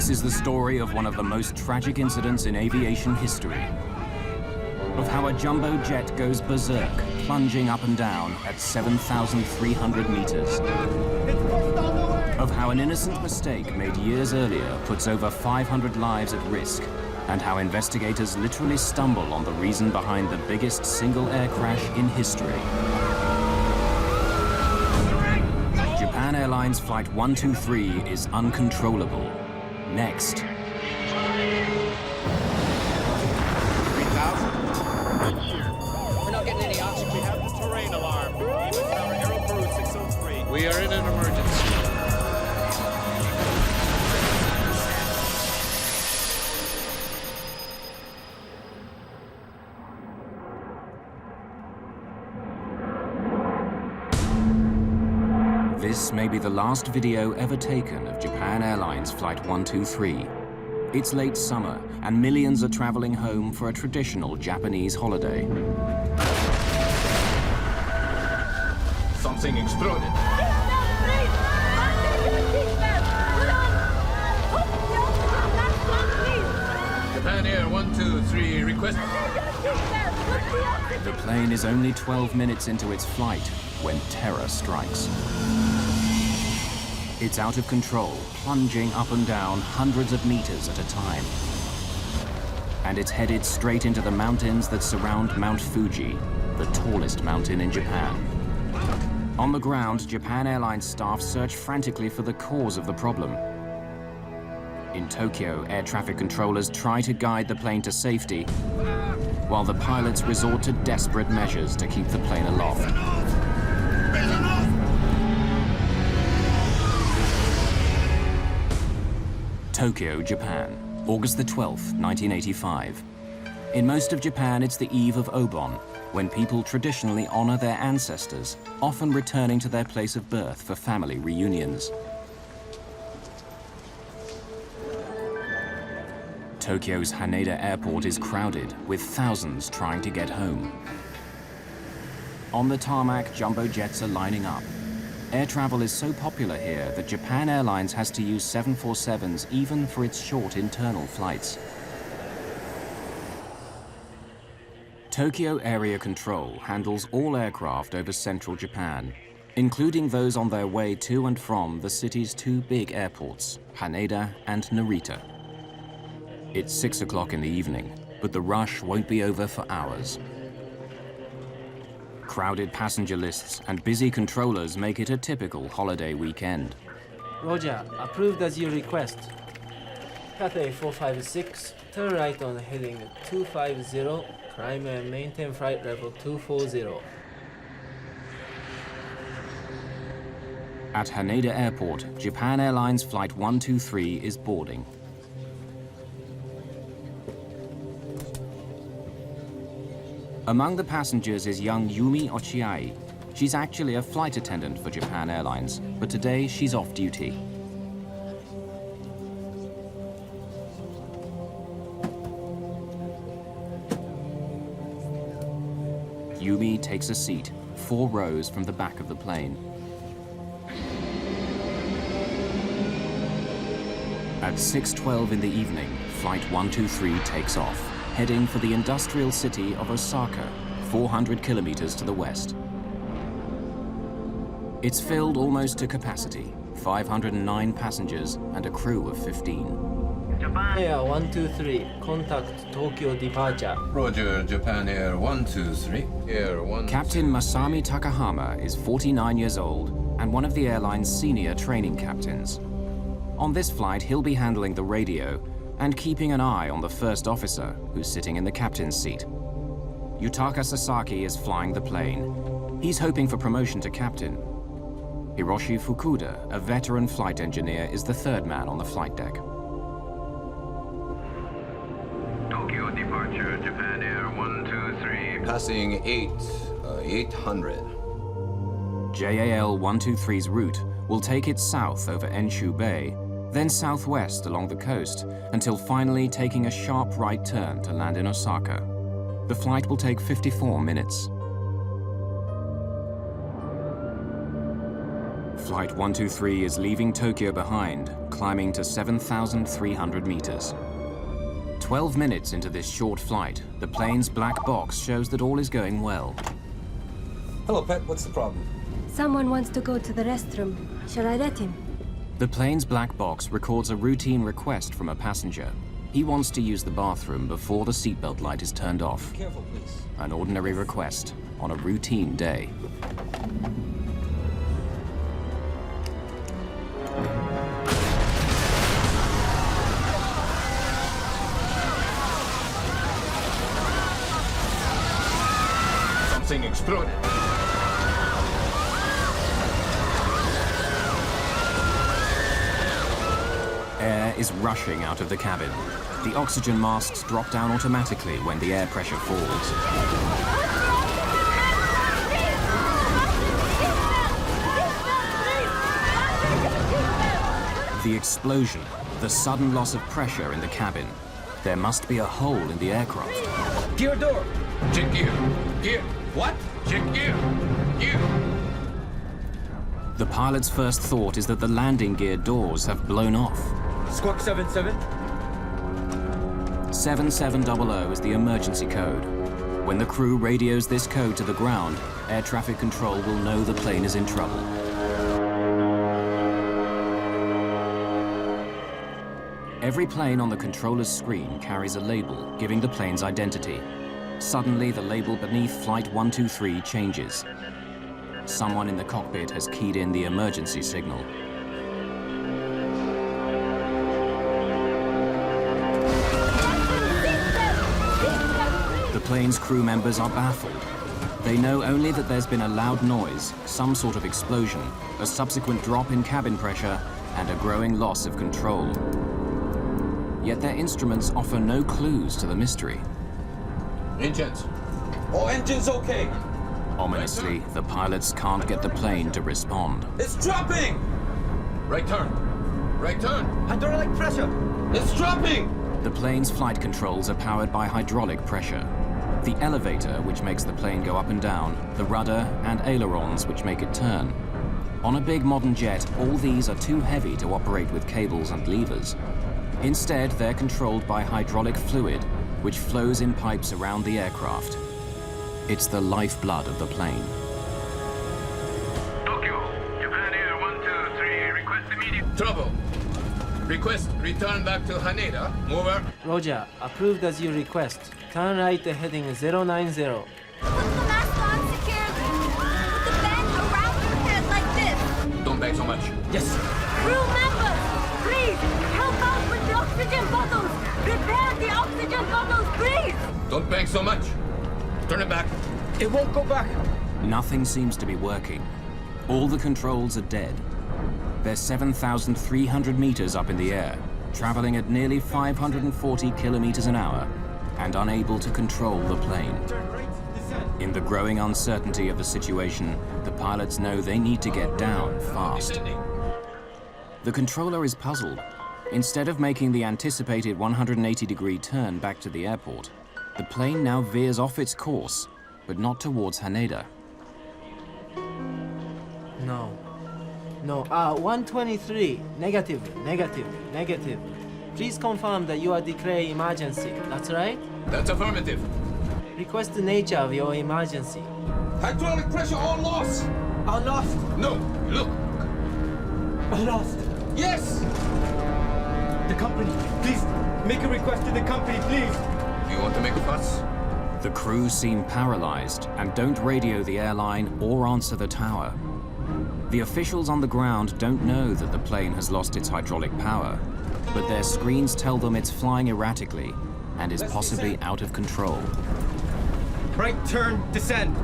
This is the story of one of the most tragic incidents in aviation history. Of how a jumbo jet goes berserk, plunging up and down at 7,300 meters. Of how an innocent mistake made years earlier puts over 500 lives at risk, and how investigators literally stumble on the reason behind the biggest single air crash in history. Japan Airlines Flight 123 is uncontrollable. Next. 3,000. We're not getting any oxygen. We have the terrain alarm. Even tower Aero Peru 603. We are in an emergency. This may be the last video ever taken of Japan Airlines Flight 123. It's late summer, and millions are traveling home for a traditional Japanese holiday. Something exploded. Japan Air 123, request. The plane is only 12 minutes into its flight when terror strikes. It's out of control, plunging up and down hundreds of meters at a time. And it's headed straight into the mountains that surround Mount Fuji, the tallest mountain in Japan. On the ground, Japan Airlines staff search frantically for the cause of the problem. In Tokyo, air traffic controllers try to guide the plane to safety, while the pilots resort to desperate measures to keep the plane aloft. Tokyo, Japan, August the 12th, 1985. In most of Japan, it's the eve of Obon, when people traditionally honor their ancestors, often returning to their place of birth for family reunions. Tokyo's Haneda Airport is crowded, with thousands trying to get home. On the tarmac, jumbo jets are lining up. Air travel is so popular here that Japan Airlines has to use 747s even for its short internal flights. Tokyo Area Control handles all aircraft over central Japan, including those on their way to and from the city's two big airports, Haneda and Narita. It's 6 o'clock in the evening, but the rush won't be over for hours. Crowded passenger lists and busy controllers make it a typical holiday weekend. Roger, approved as you request. Cathay 456, turn right on heading 250, climb and maintain flight level 240. At Haneda Airport, Japan Airlines Flight 123 is boarding. Among the passengers is young Yumi Ochiai. She's actually a flight attendant for Japan Airlines, but today she's off duty. Yumi takes a seat, 4 rows from the back of the plane. At 6:12 in the evening, Flight 123 takes off, heading for the industrial city of Osaka, 400 kilometers to the west. It's filled almost to capacity, 509 passengers and a crew of 15. Air 123, contact Tokyo departure. Roger, Japan Air 123. Air 1. Captain Masami Takahama is 49 years old and one of the airline's senior training captains. On this flight, he'll be handling the radio and keeping an eye on the first officer, who's sitting in the captain's seat. Yutaka Sasaki is flying the plane. He's hoping for promotion to captain. Hiroshi Fukuda, a veteran flight engineer, is the third man on the flight deck. Tokyo departure, Japan Air 123. Passing 800. JAL 123's route will take it south over Enshu Bay, then southwest along the coast, until finally taking a sharp right turn to land in Osaka. The flight will take 54 minutes. Flight 123 is leaving Tokyo behind, climbing to 7,300 meters. 12 minutes into this short flight, the plane's black box shows that all is going well. Hello, Pet. What's the problem? Someone wants to go to the restroom. Shall I let him? The plane's black box records a routine request from a passenger. He wants to use the bathroom before the seatbelt light is turned off. Careful, please. An ordinary request on a routine day. Something exploded. Air is rushing out of the cabin. The oxygen masks drop down automatically when the air pressure falls. The explosion, the sudden loss of pressure in the cabin. There must be a hole in the aircraft. Gear door. Check gear. Gear. What? Check gear. Gear. The pilot's first thought is that the landing gear doors have blown off. Squawk 77. 7700 is the emergency code. When the crew radios this code to the ground, air traffic control will know the plane is in trouble. Every plane on the controller's screen carries a label giving the plane's identity. Suddenly, the label beneath Flight 123 changes. Someone in the cockpit has keyed in the emergency signal. The plane's crew members are baffled. They know only that there's been a loud noise, some sort of explosion, a subsequent drop in cabin pressure, and a growing loss of control. Yet their instruments offer no clues to the mystery. Engines. All engines okay. Ominously, the pilots can't get the plane to respond. It's dropping. Right turn. Right turn. Hydraulic pressure. It's dropping. The plane's flight controls are powered by hydraulic pressure. The elevator, which makes the plane go up and down, the rudder, and ailerons, which make it turn. On a big modern jet, all these are too heavy to operate with cables and levers. Instead, they're controlled by hydraulic fluid, which flows in pipes around the aircraft. It's the lifeblood of the plane. Tokyo, Japan Air 123, request immediate. Trouble. Request return back to Haneda. Over. Roger, approved as you request. Turn right heading 090. Put the mask on securely. Put the band around your head like this. Don't bang so much. Yes. Crew members, please help out with the oxygen bottles. Prepare the oxygen bottles, please. Don't bang so much. Turn it back. It won't go back. Nothing seems to be working. All the controls are dead. They're 7,300 meters up in the air, traveling at nearly 540 kilometers an hour, and unable to control the plane. In the growing uncertainty of the situation, the pilots know they need to get down fast. Descending. The controller is puzzled. Instead of making the anticipated 180-degree turn back to the airport, the plane now veers off its course, but not towards Haneda. No. No, 123. Negative. Please confirm that you are declaring emergency. That's right? That's affirmative. Request the nature of your emergency. Hydraulic pressure on loss. On lost. No. Look. On lost. Yes. The company, please make a request to the company, please. You want to make a fuss? The crew seem paralyzed and don't radio the airline or answer the tower. The officials on the ground don't know that the plane has lost its hydraulic power, but their screens tell them it's flying erratically and is possibly out of control. Right turn, descend.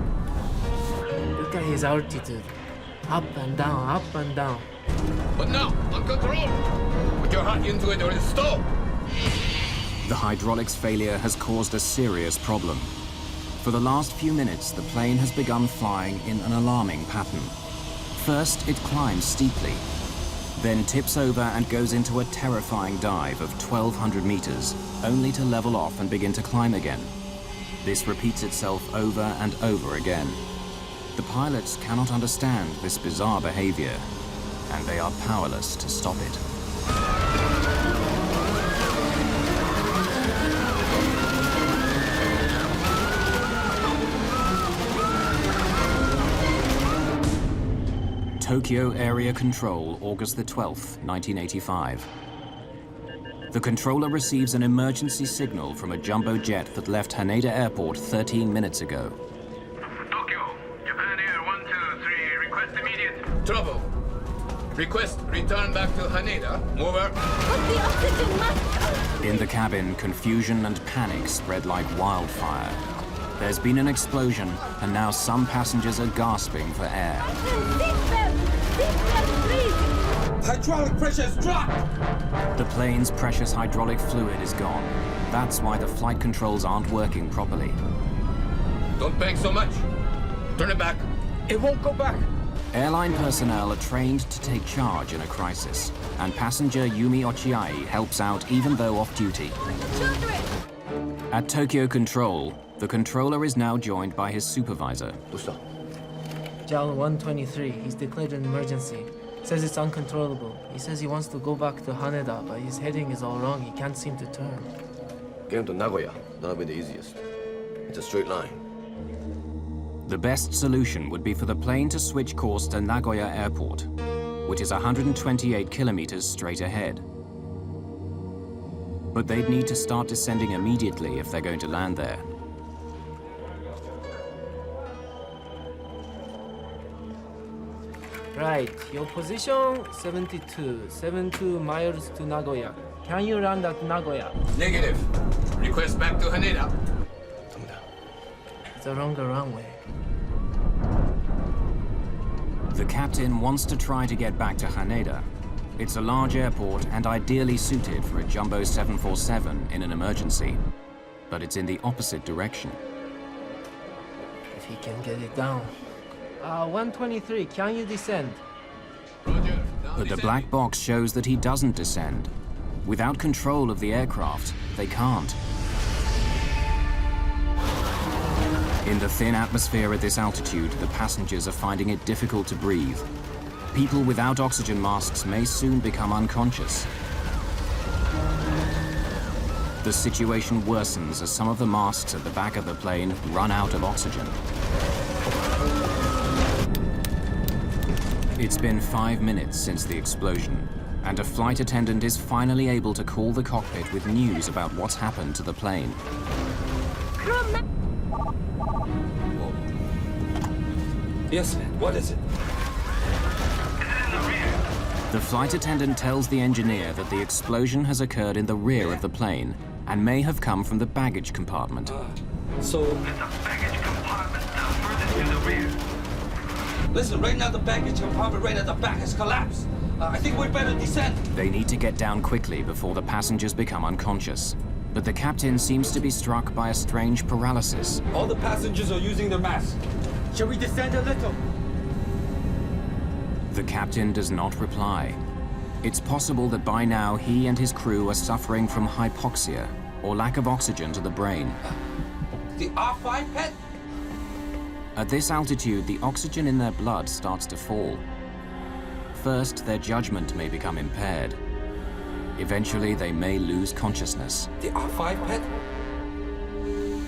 Look at his altitude. Up and down, up and down. But now, on control. Put your heart into it or it'll stall. The hydraulics failure has caused a serious problem. For the last few minutes, the plane has begun flying in an alarming pattern. First, it climbs steeply, then tips over and goes into a terrifying dive of 1,200 meters, only to level off and begin to climb again. This repeats itself over and over again. The pilots cannot understand this bizarre behavior. and they are powerless to stop it. Tokyo Area Control, August the 12th, 1985. The controller receives an emergency signal from a jumbo jet that left Haneda Airport 13 minutes ago. Tokyo, Japan Air 123, request immediate. Trouble. Request return back to Haneda. Over. Put the oxygen mask. In the cabin, confusion and panic spread like wildfire. There's been an explosion, and now some passengers are gasping for air. Seatbelt! Seatbelt, please! Hydraulic pressure has dropped! The plane's precious hydraulic fluid is gone. That's why the flight controls aren't working properly. Don't bang so much. Turn it back. It won't go back. Airline personnel are trained to take charge in a crisis, and passenger Yumi Ochiai helps out even though off duty. Children! At Tokyo Control, the controller is now joined by his supervisor. JAL 123, he's declared an emergency. Says it's uncontrollable. He says he wants to go back to Haneda, but his heading is all wrong. He can't seem to turn. Get him to Nagoya. That'll be the easiest. It's a straight line. The best solution would be for the plane to switch course to Nagoya Airport, which is 128 kilometers straight ahead. But they'd need to start descending immediately if they're going to land there. Right, your position 72 miles to Nagoya. Can you land at Nagoya? Negative. Request back to Haneda. It's a longer runway. The captain wants to try to get back to Haneda. It's a large airport and ideally suited for a jumbo 747 in an emergency. But it's in the opposite direction. If he can get it down. 123, can you descend? Roger. But the black box shows that he doesn't descend. Without control of the aircraft, they can't. In the thin atmosphere at this altitude, the passengers are finding it difficult to breathe. People without oxygen masks may soon become unconscious. The situation worsens as some of the masks at the back of the plane run out of oxygen. It's been 5 minutes since the explosion, and a flight attendant is finally able to call the cockpit with news about what's happened to the plane. Yes, what is it? The flight attendant tells the engineer that the explosion has occurred in the rear of the plane and may have come from the baggage compartment. So, The baggage compartment furthest to the rear. listen, right now the baggage compartment right at the back has collapsed. I think we'd better descend. They need to get down quickly before the passengers become unconscious. But the captain seems to be struck by a strange paralysis. All the passengers are using their masks. Shall we descend a little? The captain does not reply. It's possible that by now he and his crew are suffering from hypoxia, or lack of oxygen to the brain. The R5 pet? At this altitude, the oxygen in their blood starts to fall. First, their judgment may become impaired. Eventually, they may lose consciousness. The R5 pet?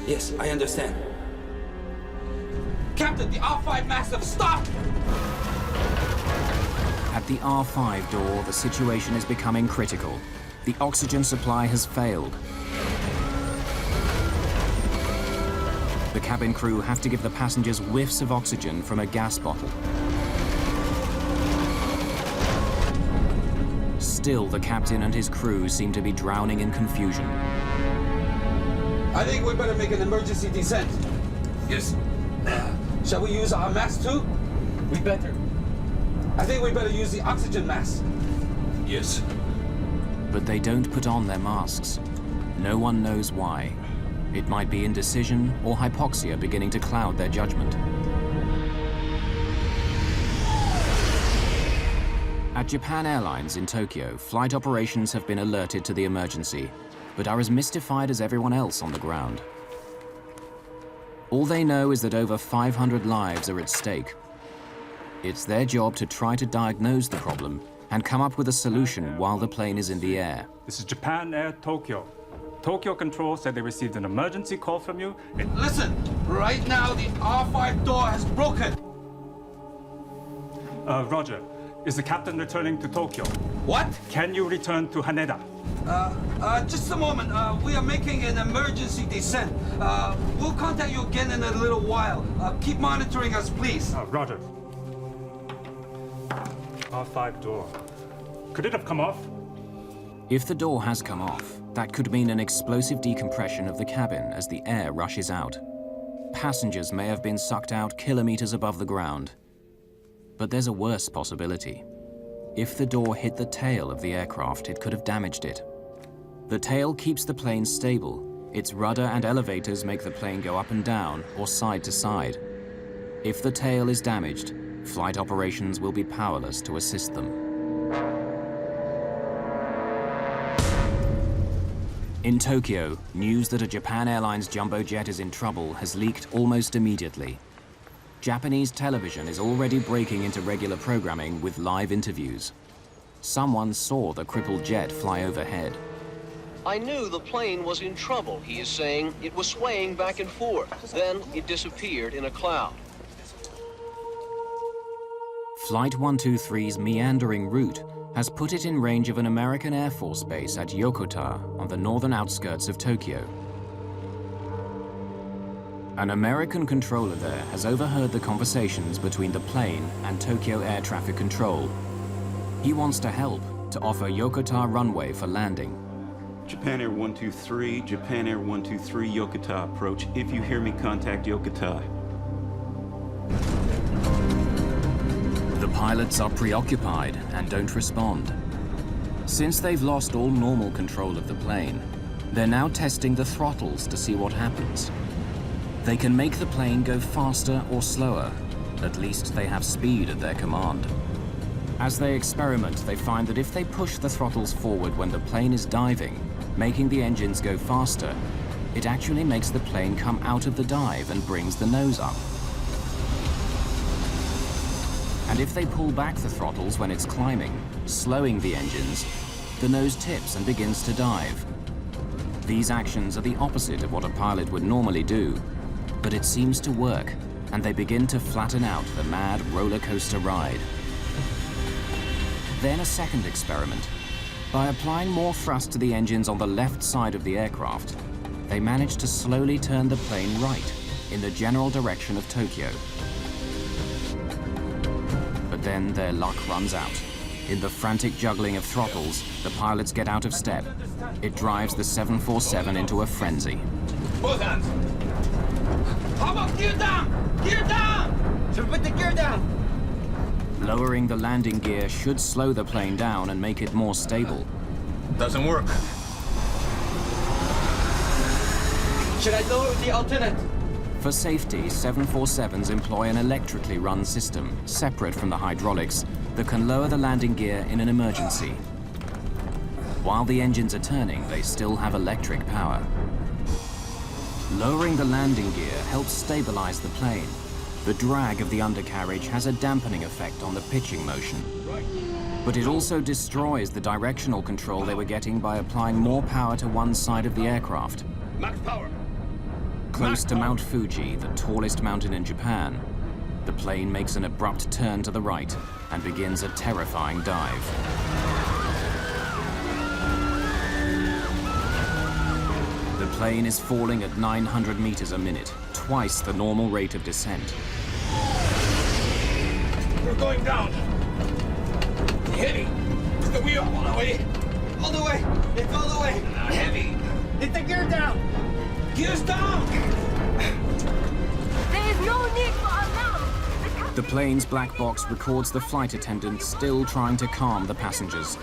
Yes, I understand. Captain, the R5 masks have stopped! At the R5 door, the situation is becoming critical. The oxygen supply has failed. The cabin crew have to give the passengers whiffs of oxygen from a gas bottle. Still, the captain and his crew seem to be drowning in confusion. I think we better make an emergency descent. Yes. Shall we use our mask too? We better. I think we better use the oxygen mask. Yes. But they don't put on their masks. No one knows why. It might be indecision or hypoxia beginning to cloud their judgment. At Japan Airlines in Tokyo, flight operations have been alerted to the emergency, but are as mystified as everyone else on the ground. All they know is that over 500 lives are at stake. It's their job to try to diagnose the problem and come up with a solution while the plane is in the air. This is Japan Air Tokyo. Tokyo Control said they received an emergency call from you. Listen, right now the R5 door has broken. Roger. Is the captain returning to Tokyo? What? Can you return to Haneda? Just a moment. We are making an emergency descent. We'll contact you again in a little while. Keep monitoring us, please. Roger. R5 door. Could it have come off? If the door has come off, that could mean an explosive decompression of the cabin as the air rushes out. Passengers may have been sucked out kilometers above the ground. But there's a worse possibility. If the door hit the tail of the aircraft, it could have damaged it. The tail keeps the plane stable. Its rudder and elevators make the plane go up and down or side to side. If the tail is damaged, flight operations will be powerless to assist them. In Tokyo, news that a Japan Airlines jumbo jet is in trouble has leaked almost immediately. Japanese television is already breaking into regular programming with live interviews. Someone saw the crippled jet fly overhead. I knew the plane was in trouble, he is saying. It was swaying back and forth. Then it disappeared in a cloud. Flight 123's meandering route has put it in range of an American Air Force base at Yokota on the northern outskirts of Tokyo. An American controller there has overheard the conversations between the plane and Tokyo Air Traffic Control. He wants to help to offer Yokota runway for landing. Japan Air 123, Japan Air 123, Yokota approach. If you hear me, contact Yokota. The pilots are preoccupied and don't respond. Since they've lost all normal control of the plane, they're now testing the throttles to see what happens. They can make the plane go faster or slower. At least they have speed at their command. As they experiment, they find that if they push the throttles forward when the plane is diving, making the engines go faster, it actually makes the plane come out of the dive and brings the nose up. And if they pull back the throttles when it's climbing, slowing the engines, the nose tips and begins to dive. These actions are the opposite of what a pilot would normally do, but it seems to work, and they begin to flatten out the mad roller coaster ride. Then a second experiment. By applying more thrust to the engines on the left side of the aircraft, they manage to slowly turn the plane right, in the general direction of Tokyo. But then their luck runs out. In the frantic juggling of throttles, the pilots get out of step. It drives the 747 into a frenzy. Both hands. How about gear down? Gear down! So put the gear down. Lowering the landing gear should slow the plane down and make it more stable. Doesn't work. Should I lower the alternate? For safety, 747s employ an electrically run system, separate from the hydraulics, that can lower the landing gear in an emergency. While the engines are turning, they still have electric power. Lowering the landing gear helps stabilize the plane. The drag of the undercarriage has a dampening effect on the pitching motion. But it also destroys the directional control they were getting by applying more power to one side of the aircraft. Max power. Close to Mount Fuji, the tallest mountain in Japan, the plane makes an abrupt turn to the right and begins a terrifying dive. The plane is falling at 900 meters a minute, twice the normal rate of descent. We're going down. Heavy. Is the wheel all the way? All the way. It's all the way. Heavy. Hit the gear down. Gears down. There is no need for alarm. The plane's black box records the flight attendant still trying to calm the passengers.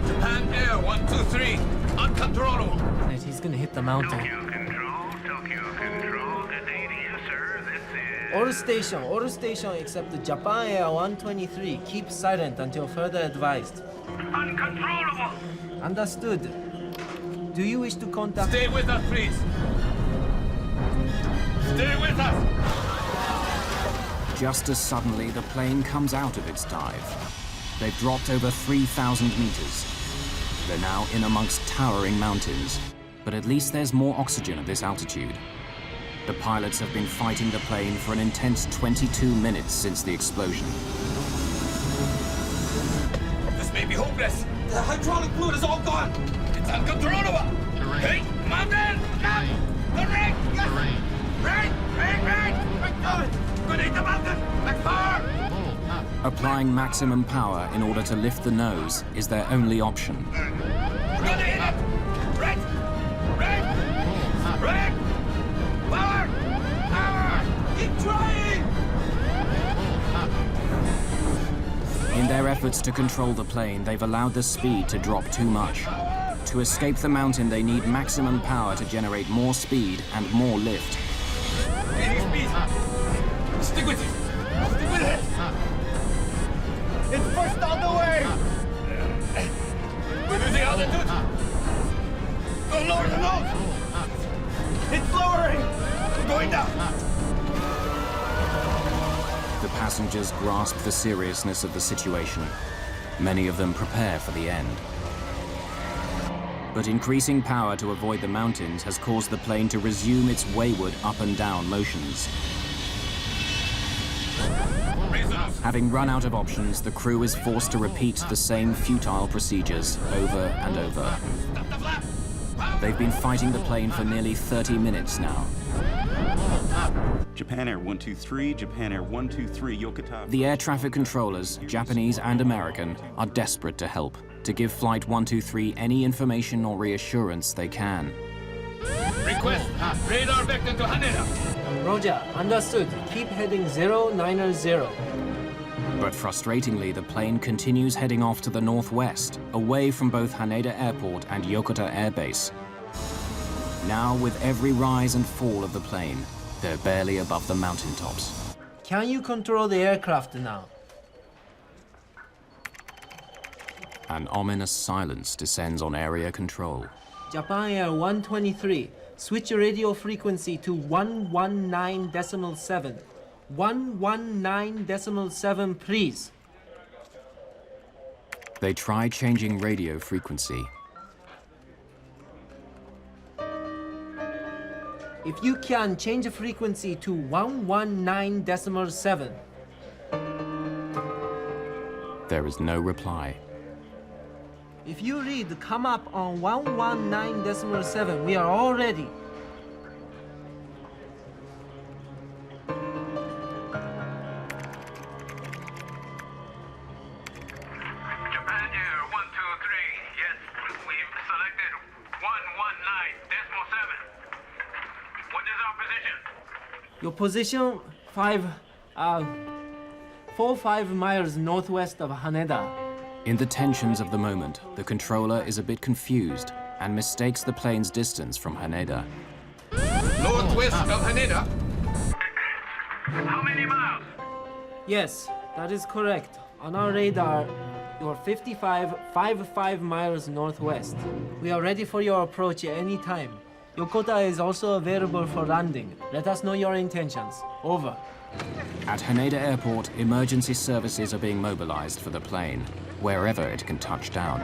Japan Air 123, uncontrollable. And he's gonna hit the mountain. Tokyo Control, good day to you, sir. This is... All station except the Japan Air 123. Keep silent until further advised. Uncontrollable! Understood. Do you wish to contact... Stay with us, please. Stay with us. Just as suddenly, the plane comes out of its dive. They've dropped over 3,000 meters. They're now in amongst towering mountains, but at least there's more oxygen at this altitude. The pilots have been fighting the plane for an intense 22 minutes since the explosion. This may be hopeless. The hydraulic fluid is all gone. It's uncontrollable. Hey, mountain! Up! The ring! Yes! Right! Good, the mountain! Back forward! Applying maximum power in order to lift the nose is their only option. We're gonna hit it! Right! Power! Keep trying! In their efforts to control the plane, they've allowed the speed to drop too much. To escape the mountain, they need maximum power to generate more speed and more lift. Gaining speed! Stick with it! Stick with it! It's pushed all the way! We're losing altitude! Go lower the nose! It's lowering! We're going down! The passengers grasp the seriousness of the situation. Many of them prepare for the end. But increasing power to avoid the mountains has caused the plane to resume its wayward up and down motions. Having run out of options, the crew is forced to repeat the same futile procedures over and over. They've been fighting the plane for nearly 30 minutes now. Japan Air 123, Japan Air 123, Yokota. The air traffic controllers, Japanese and American, are desperate to help, to give Flight 123 any information or reassurance they can. Request radar vector to Haneda. Roger, understood. Keep heading 090. But frustratingly, the plane continues heading off to the northwest, away from both Haneda Airport and Yokota Air Base. Now, with every rise and fall of the plane, they're barely above the mountaintops. Can you control the aircraft now? An ominous silence descends on area control. Japan Air 123, switch radio frequency to 119.7. 119.7, please. They try changing radio frequency. If you can, change the frequency to 119.7. There is no reply. If you read come up on 119.7, we are all ready. Japan Air 123, yes, we've selected 119.7. What is our position? Your position 4-5 miles northwest of Haneda. In the tensions of the moment, the controller is a bit confused and mistakes the plane's distance from Haneda. Northwest of Haneda. How many miles? Yes, that is correct. On our radar, you're 55 miles northwest. We are ready for your approach at any time. Yokota is also available for landing. Let us know your intentions. Over. At Haneda Airport, emergency services are being mobilized for the plane, wherever it can touch down.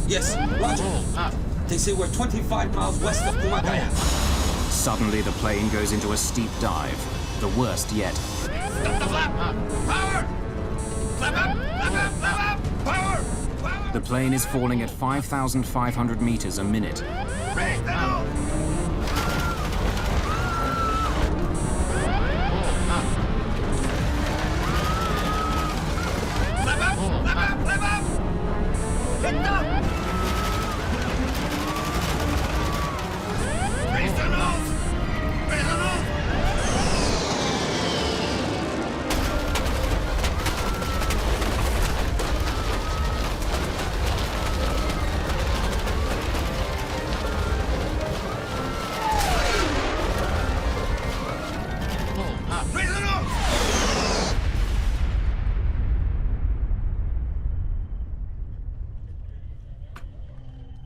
Yes, roger. They say we're 25 miles west of Kumagaya. Suddenly, the plane goes into a steep dive, the worst yet. Stop the flap! Power! Flap up! Flap up! Flap up! Power! Power! The plane is falling at 5,500 meters a minute. Raise the nose! Flap up! Flap up! Flap up! Hit up! Raise the nose! Raise the nose! Raise the nose!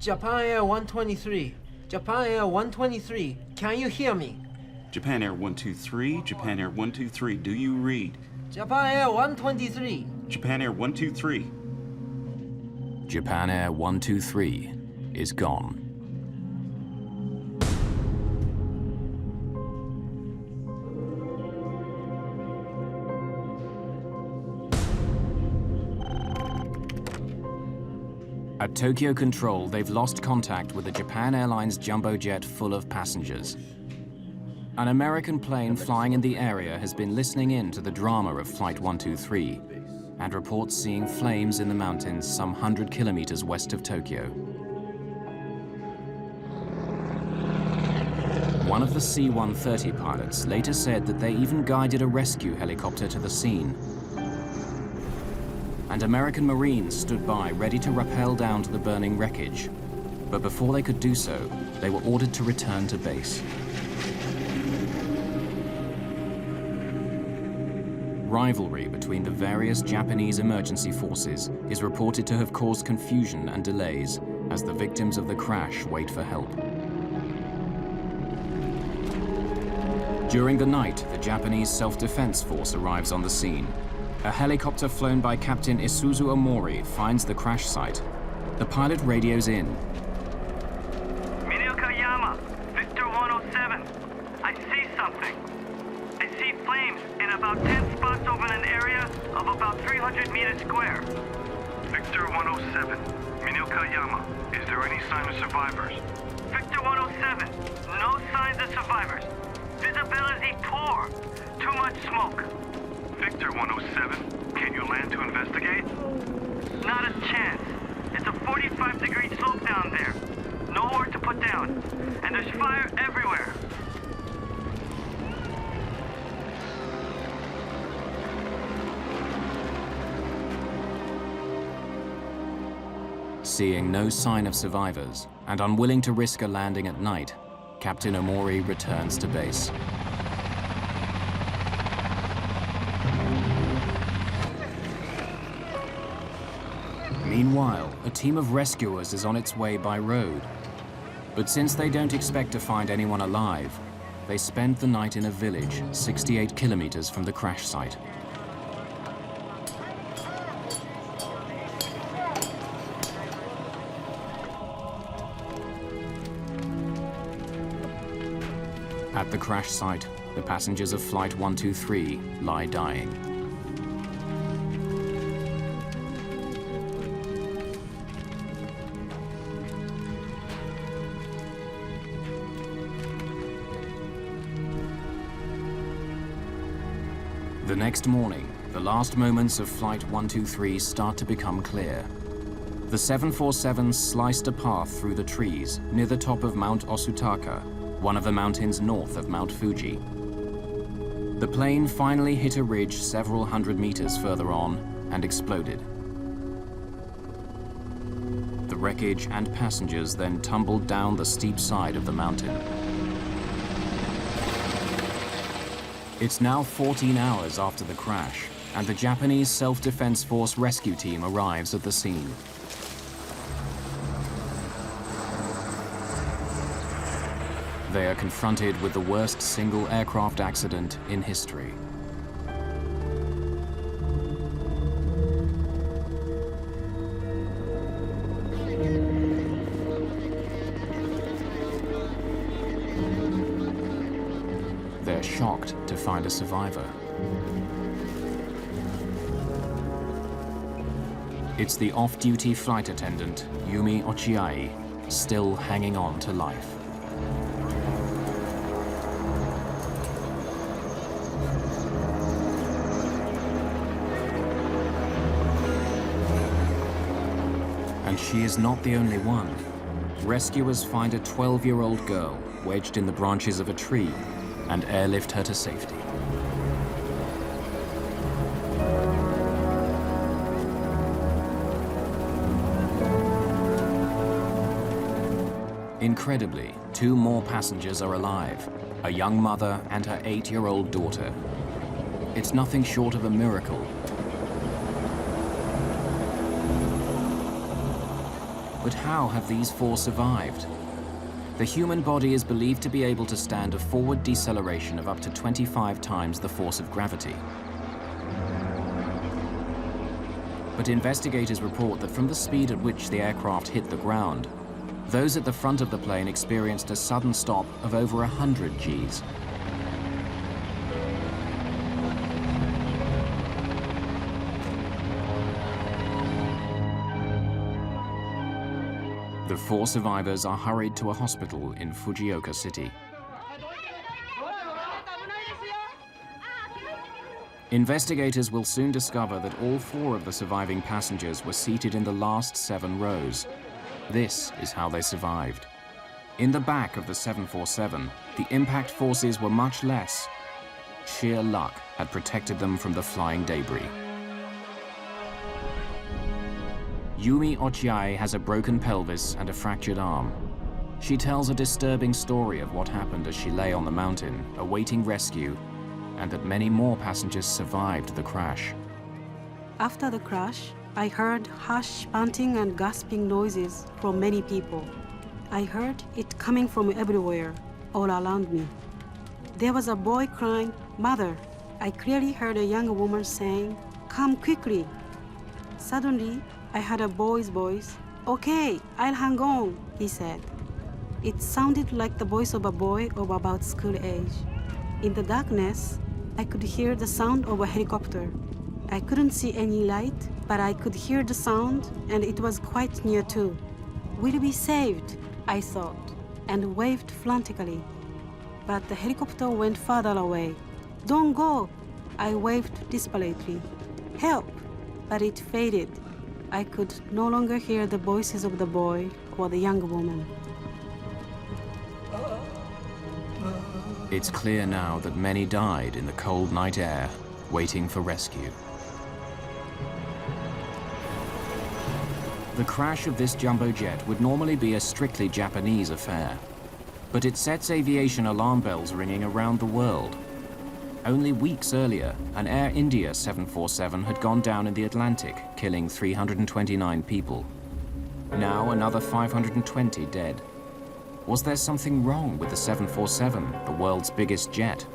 Japan Air 123. Japan Air 123. Can you hear me? Japan Air 123, Japan Air 123, do you read? Japan Air 123. Japan Air 123. Japan Air 123 is gone. At Tokyo Control, they've lost contact with a Japan Airlines jumbo jet full of passengers. An American plane flying in the area has been listening in to the drama of Flight 123 and reports seeing flames in the mountains some 100 kilometers west of Tokyo. One of the C-130 pilots later said that they even guided a rescue helicopter to the scene. And American Marines stood by ready to rappel down to the burning wreckage. But before they could do so, they were ordered to return to base. Rivalry between the various Japanese emergency forces is reported to have caused confusion and delays as the victims of the crash wait for help. During the night, the Japanese Self-Defense Force arrives on the scene. A helicopter flown by Captain Isuzu Omori finds the crash site. The pilot radios in. Minokayama, Victor 107. I see something. I see flames in about 10 spots over an area of about 300 meters square. Victor 107, Minokayama. Is there any sign of survivors? Victor 107, no signs of survivors. Visibility poor. Too much smoke. Victor 107, can you land to investigate? Not a chance. It's a 45-degree slope down there. Nowhere to put down. And there's fire everywhere. Seeing no sign of survivors and unwilling to risk a landing at night, Captain Omori returns to base. Meanwhile, a team of rescuers is on its way by road. But since they don't expect to find anyone alive, they spend the night in a village 68 kilometers from the crash site. At the crash site, the passengers of Flight 123 lie dying. The next morning, the last moments of Flight 123 start to become clear. The 747 sliced a path through the trees near the top of Mount Osutaka, one of the mountains north of Mount Fuji. The plane finally hit a ridge several hundred meters further on and exploded. The wreckage and passengers then tumbled down the steep side of the mountain. It's now 14 hours after the crash, and the Japanese Self-Defense Force rescue team arrives at the scene. They are confronted with the worst single aircraft accident in history. They're shocked to find a survivor. It's the off-duty flight attendant, Yumi Ochiai, still hanging on to life. And she is not the only one. Rescuers find a 12-year-old girl wedged in the branches of a tree and airlift her to safety. Incredibly, 2 more passengers are alive, a young mother and her 8-year-old daughter. It's nothing short of a miracle. But how have these 4 survived? The human body is believed to be able to stand a forward deceleration of up to 25 times the force of gravity. But investigators report that from the speed at which the aircraft hit the ground, those at the front of the plane experienced a sudden stop of over 100 Gs. The 4 survivors are hurried to a hospital in Fujioka City. Investigators will soon discover that all 4 of the surviving passengers were seated in the last 7 rows. This is how they survived. In the back of the 747, the impact forces were much less. Sheer luck had protected them from the flying debris. Yumi Ochiai has a broken pelvis and a fractured arm. She tells a disturbing story of what happened as she lay on the mountain, awaiting rescue, and that many more passengers survived the crash. After the crash, I heard harsh panting and gasping noises from many people. I heard it coming from everywhere, all around me. There was a boy crying, "Mother." I clearly heard a young woman saying, "Come quickly." Suddenly, I heard a boy's voice. "Okay, I'll hang on," he said. It sounded like the voice of a boy of about school age. In the darkness, I could hear the sound of a helicopter. I couldn't see any light, but I could hear the sound, and it was quite near too. "We'll be saved," I thought, and waved frantically. But the helicopter went farther away. "Don't go," I waved desperately. "Help," but it faded. I could no longer hear the voices of the boy or the young woman. It's clear now that many died in the cold night air, waiting for rescue. The crash of this jumbo jet would normally be a strictly Japanese affair, but it sets aviation alarm bells ringing around the world. Only weeks earlier, an Air India 747 had gone down in the Atlantic, killing 329 people. Now another 520 dead. Was there something wrong with the 747, the world's biggest jet?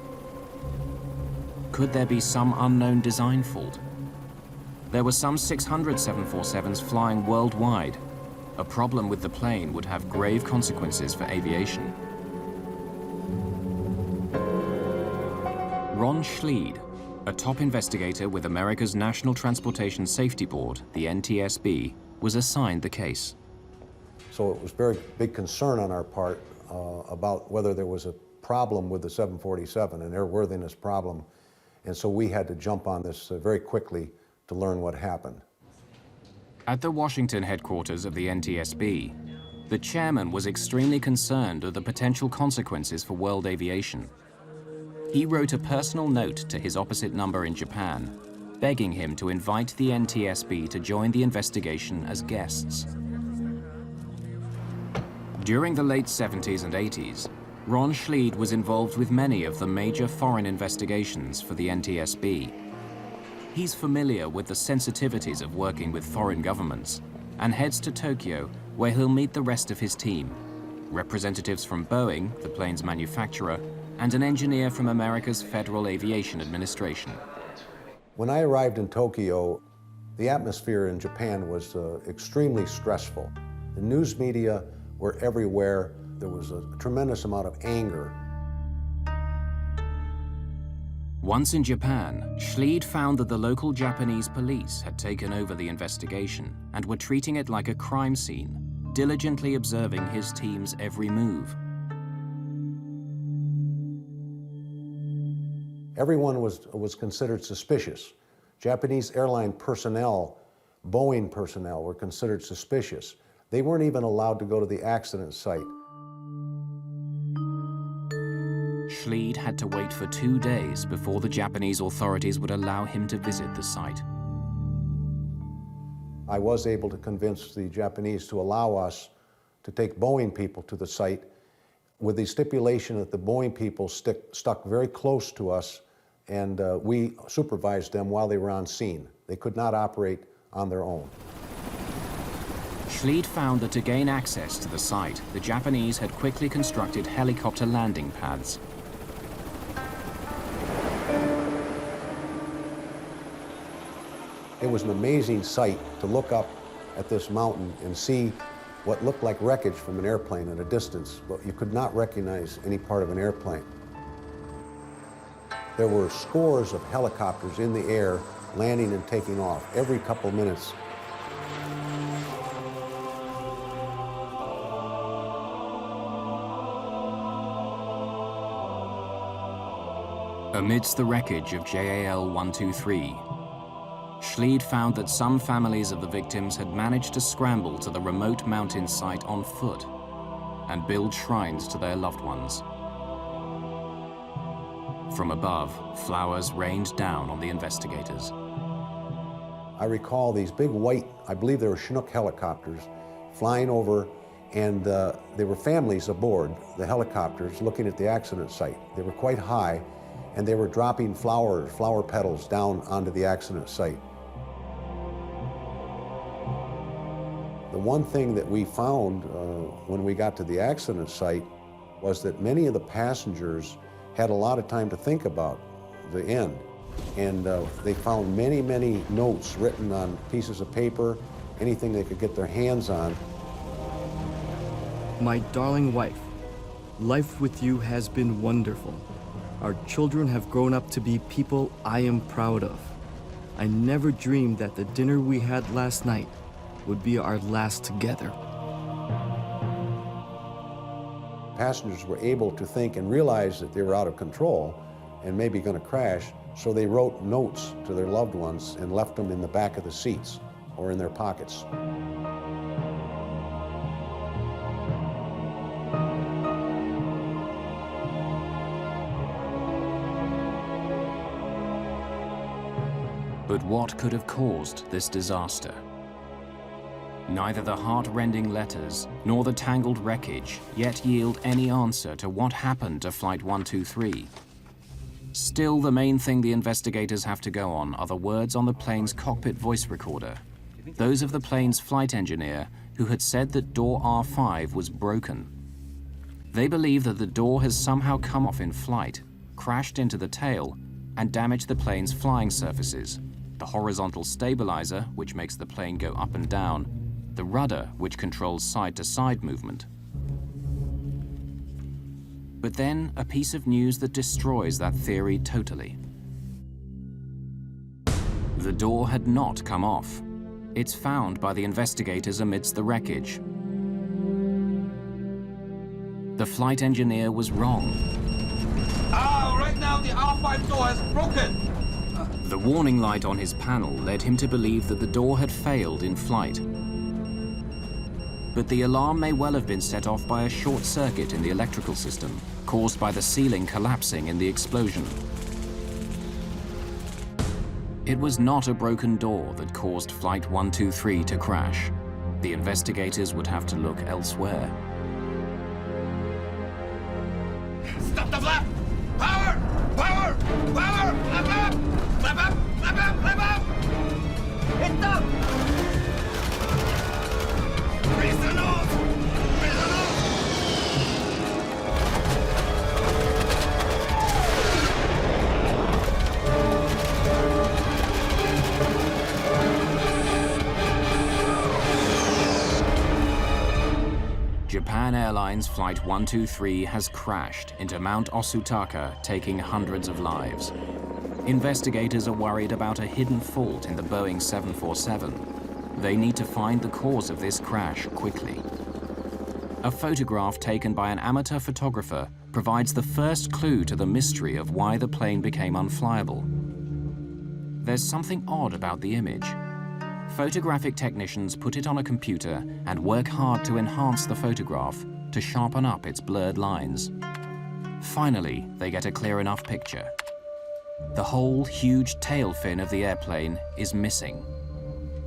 Could there be some unknown design fault? There were some 600 747s flying worldwide. A problem with the plane would have grave consequences for aviation. Ron Schleid, a top investigator with America's National Transportation Safety Board, the NTSB, was assigned the case. So it was a very big concern on our part about whether there was a problem with the 747, an airworthiness problem. And so we had to jump on this very quickly to learn what happened. At the Washington headquarters of the NTSB, the chairman was extremely concerned of the potential consequences for world aviation. He wrote a personal note to his opposite number in Japan, begging him to invite the NTSB to join the investigation as guests. During the late 70s and 80s, Ron Schleid was involved with many of the major foreign investigations for the NTSB. He's familiar with the sensitivities of working with foreign governments and heads to Tokyo, where he'll meet the rest of his team, representatives from Boeing, the plane's manufacturer, and an engineer from America's Federal Aviation Administration. When I arrived in Tokyo, the atmosphere in Japan was extremely stressful. The news media were everywhere. There was a tremendous amount of anger. Once in Japan, Schleid found that the local Japanese police had taken over the investigation and were treating it like a crime scene, diligently observing his team's every move. Everyone was considered suspicious. Japanese airline personnel, Boeing personnel, were considered suspicious. They weren't even allowed to go to the accident site. Schleid had to wait for 2 days before the Japanese authorities would allow him to visit the site. I was able to convince the Japanese to allow us to take Boeing people to the site with the stipulation that the Boeing people stuck very close to us, and we supervised them while they were on scene. They could not operate on their own. Schleid found that to gain access to the site, the Japanese had quickly constructed helicopter landing pads. It was an amazing sight to look up at this mountain and see what looked like wreckage from an airplane at a distance, but you could not recognize any part of an airplane. There were scores of helicopters in the air, landing and taking off every couple minutes. Amidst the wreckage of JAL 123, Schleid found that some families of the victims had managed to scramble to the remote mountain site on foot and build shrines to their loved ones. From above, flowers rained down on the investigators. I recall these big white, I believe they were Chinook helicopters, flying over, and there were families aboard the helicopters looking at the accident site. They were quite high, and they were dropping flower petals down onto the accident site. The one thing that we found when we got to the accident site was that many of the passengers had a lot of time to think about the end. And they found many, many notes written on pieces of paper, anything they could get their hands on. My darling wife, life with you has been wonderful. Our children have grown up to be people I am proud of. I never dreamed that the dinner we had last night would be our last together. Passengers were able to think and realize that they were out of control and maybe going to crash, so they wrote notes to their loved ones and left them in the back of the seats or in their pockets. But what could have caused this disaster? Neither the heart-rending letters nor the tangled wreckage yet yield any answer to what happened to Flight 123. Still, the main thing the investigators have to go on are the words on the plane's cockpit voice recorder, those of the plane's flight engineer who had said that door R5 was broken. They believe that the door has somehow come off in flight, crashed into the tail, and damaged the plane's flying surfaces, the horizontal stabilizer, which makes the plane go up and down, the rudder, which controls side-to-side movement. But then, a piece of news that destroys that theory totally. The door had not come off. It's found by the investigators amidst the wreckage. The flight engineer was wrong. Right now the R5 door has broken! The warning light on his panel led him to believe that the door had failed in flight. But the alarm may well have been set off by a short circuit in the electrical system, caused by the ceiling collapsing in the explosion. It was not a broken door that caused Flight 123 to crash. The investigators would have to look elsewhere. Stop the flap! Power! Power! Power! Flap up! Flap up! Flap up! Flap up! It's up! Raise the nose! Raise the nose! Japan Airlines Flight 123 has crashed into Mount Osutaka, taking hundreds of lives. Investigators are worried about a hidden fault in the Boeing 747. They need to find the cause of this crash quickly. A photograph taken by an amateur photographer provides the first clue to the mystery of why the plane became unflyable. There's something odd about the image. Photographic technicians put it on a computer and work hard to enhance the photograph to sharpen up its blurred lines. Finally, they get a clear enough picture. The whole huge tail fin of the airplane is missing.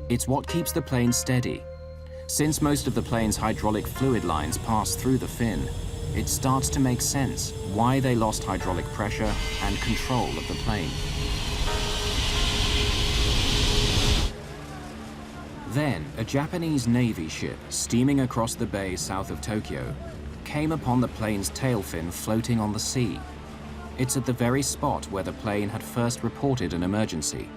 It's what keeps the plane steady. Since most of the plane's hydraulic fluid lines pass through the fin, it starts to make sense why they lost hydraulic pressure and control of the plane. Then, a Japanese Navy ship steaming across the bay south of Tokyo came upon the plane's tail fin floating on the sea. It's at the very spot where the plane had first reported an emergency.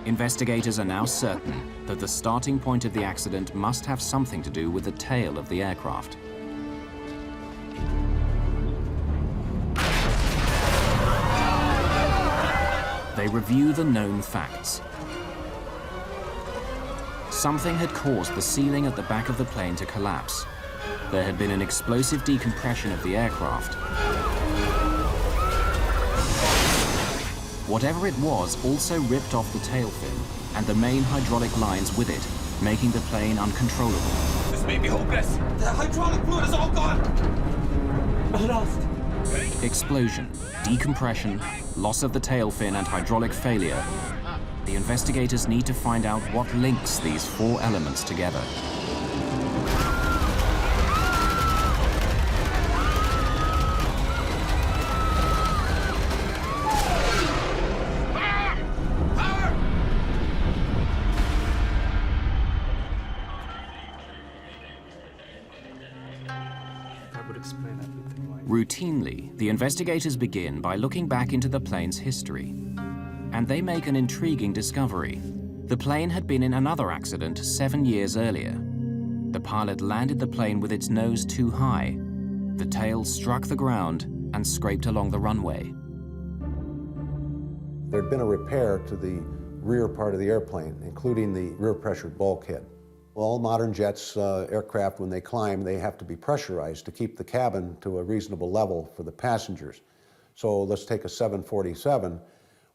Investigators are now certain that the starting point of the accident must have something to do with the tail of the aircraft. They review the known facts. Something had caused the ceiling at the back of the plane to collapse. There had been an explosive decompression of the aircraft. Whatever it was also ripped off the tail fin and the main hydraulic lines with it, making the plane uncontrollable. This may be hopeless. The hydraulic fluid is all gone. I'm lost. Explosion, decompression, loss of the tail fin and hydraulic failure. The investigators need to find out what links these four elements together. Routinely, the investigators begin by looking back into the plane's history. And they make an intriguing discovery. The plane had been in another accident 7 years earlier. The pilot landed the plane with its nose too high. The tail struck the ground and scraped along the runway. There had been a repair to the rear part of the airplane, including the rear pressured bulkhead. All modern jets, aircraft, when they climb, they have to be pressurized to keep the cabin to a reasonable level for the passengers. So let's take a 747.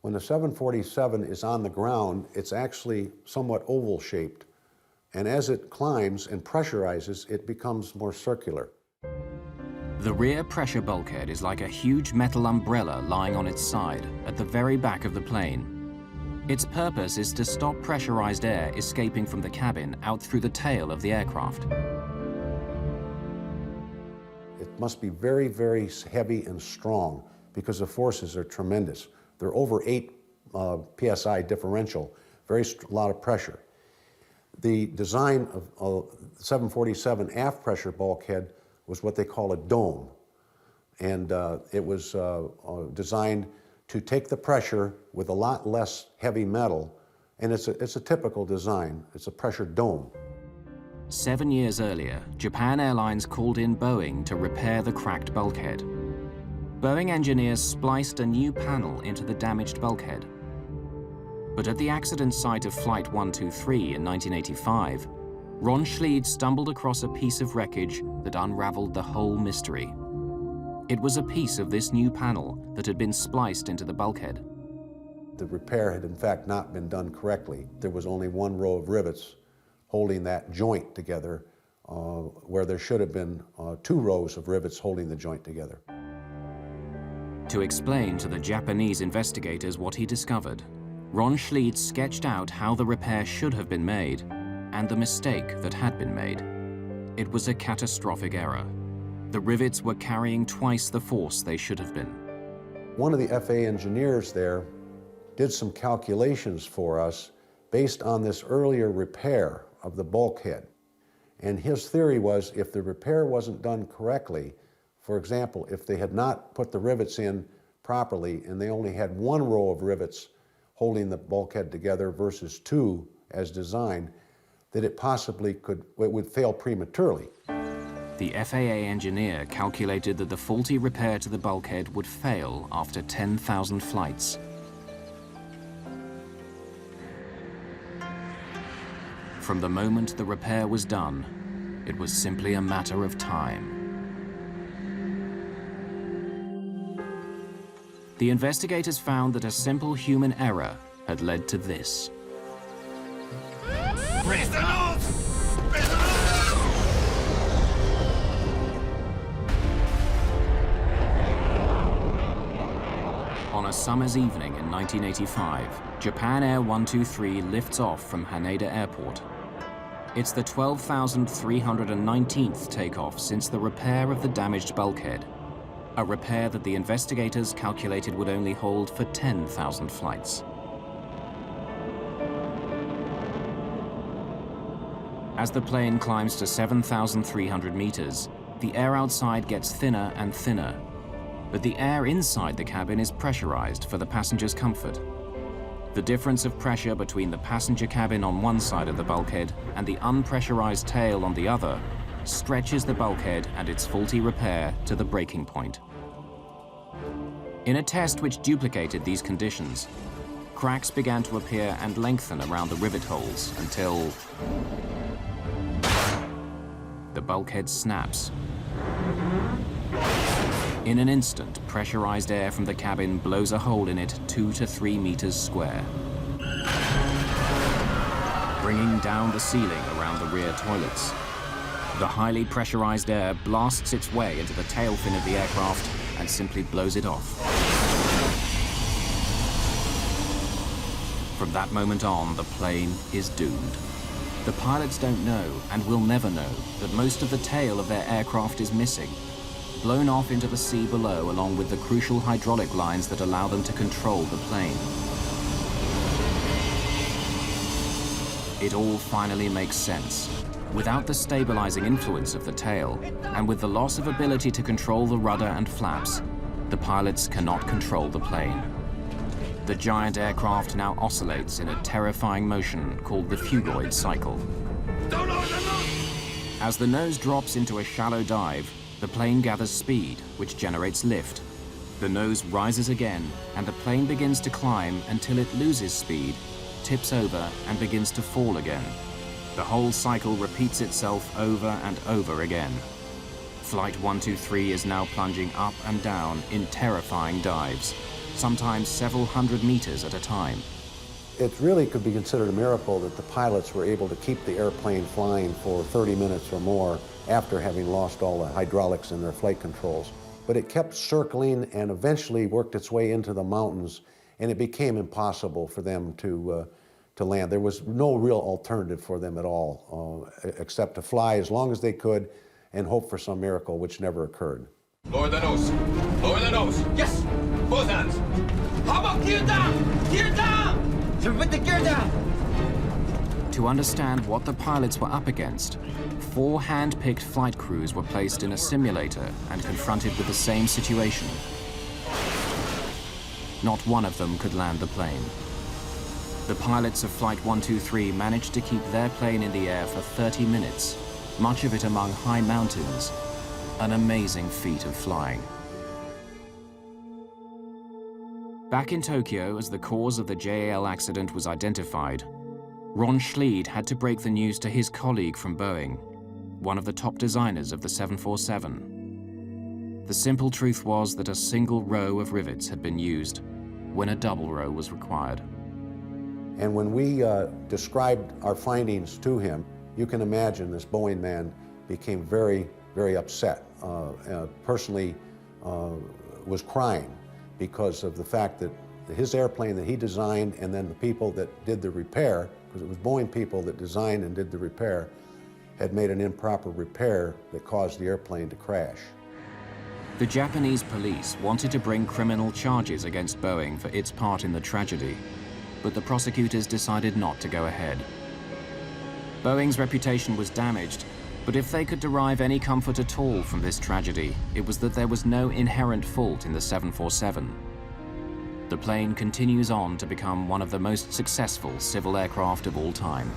When the 747 is on the ground, it's actually somewhat oval-shaped. And as it climbs and pressurizes, it becomes more circular. The rear pressure bulkhead is like a huge metal umbrella lying on its side at the very back of the plane. Its purpose is to stop pressurized air escaping from the cabin out through the tail of the aircraft. It must be very, very heavy and strong because the forces are tremendous. They're over 8 psi differential, a lot of pressure. The design of 747 aft pressure bulkhead was what they call a dome. And it was designed to take the pressure with a lot less heavy metal, and it's a typical design. It's a pressure dome. 7 years earlier, Japan Airlines called in Boeing to repair the cracked bulkhead. Boeing engineers spliced a new panel into the damaged bulkhead. But at the accident site of Flight 123 in 1985, Ron Schleid stumbled across a piece of wreckage that unraveled the whole mystery. It was a piece of this new panel that had been spliced into the bulkhead. The repair had in fact not been done correctly. There was only one row of rivets holding that joint together, where there should have been 2 rows of rivets holding the joint together. To explain to the Japanese investigators what he discovered, Ron Schleid sketched out how the repair should have been made and the mistake that had been made. It was a catastrophic error. The rivets were carrying twice the force they should have been. One of the FAA engineers there did some calculations for us based on this earlier repair of the bulkhead. And his theory was if the repair wasn't done correctly, for example, if they had not put the rivets in properly and they only had 1 row of rivets holding the bulkhead together versus 2 as designed, that it possibly would fail prematurely. The FAA engineer calculated that the faulty repair to the bulkhead would fail after 10,000 flights. From the moment the repair was done, it was simply a matter of time. The investigators found that a simple human error had led to this. Raise the nose! On a summer's evening in 1985, Japan Air 123 lifts off from Haneda Airport. It's the 12,319th takeoff since the repair of the damaged bulkhead, a repair that the investigators calculated would only hold for 10,000 flights. As the plane climbs to 7,300 meters, the air outside gets thinner and thinner, but the air inside the cabin is pressurized for the passenger's comfort. The difference of pressure between the passenger cabin on one side of the bulkhead and the unpressurized tail on the other stretches the bulkhead and its faulty repair to the breaking point. In a test which duplicated these conditions, cracks began to appear and lengthen around the rivet holes until the bulkhead snaps. In an instant, pressurized air from the cabin blows a hole in it 2 to 3 meters square, bringing down the ceiling around the rear toilets. The highly pressurized air blasts its way into the tail fin of the aircraft and simply blows it off. From that moment on, the plane is doomed. The pilots don't know, and will never know, that most of the tail of their aircraft is missing, blown off into the sea below along with the crucial hydraulic lines that allow them to control the plane. It all finally makes sense. Without the stabilizing influence of the tail, and with the loss of ability to control the rudder and flaps, the pilots cannot control the plane. The giant aircraft now oscillates in a terrifying motion called the fugoid cycle. As the nose drops into a shallow dive, the plane gathers speed, which generates lift. The nose rises again, and the plane begins to climb until it loses speed, tips over, and begins to fall again. The whole cycle repeats itself over and over again. Flight 123 is now plunging up and down in terrifying dives, sometimes several hundred meters at a time. It really could be considered a miracle that the pilots were able to keep the airplane flying for 30 minutes or more after having lost all the hydraulics in their flight controls. But it kept circling and eventually worked its way into the mountains, and it became impossible for them to land. There was no real alternative for them at all, except to fly as long as they could and hope for some miracle, which never occurred. Lower the nose. Lower the nose. Yes. Both hands. How about gear down? Gear down! Put the gear down! To understand what the pilots were up against, 4 hand-picked flight crews were placed in a simulator and confronted with the same situation. Not one of them could land the plane. The pilots of Flight 123 managed to keep their plane in the air for 30 minutes, much of it among high mountains. An amazing feat of flying. Back in Tokyo, as the cause of the JAL accident was identified, Ron Schleid had to break the news to his colleague from Boeing, one of the top designers of the 747. The simple truth was that a single row of rivets had been used when a double row was required. And when we described our findings to him, you can imagine this Boeing man became very, very upset. Personally was crying because of the fact that his airplane that he designed and then the people that did the repair, because it was Boeing people that designed and did the repair, had made an improper repair that caused the airplane to crash. The Japanese police wanted to bring criminal charges against Boeing for its part in the tragedy, but the prosecutors decided not to go ahead. Boeing's reputation was damaged, but if they could derive any comfort at all from this tragedy, it was that there was no inherent fault in the 747. The plane continues on to become one of the most successful civil aircraft of all time.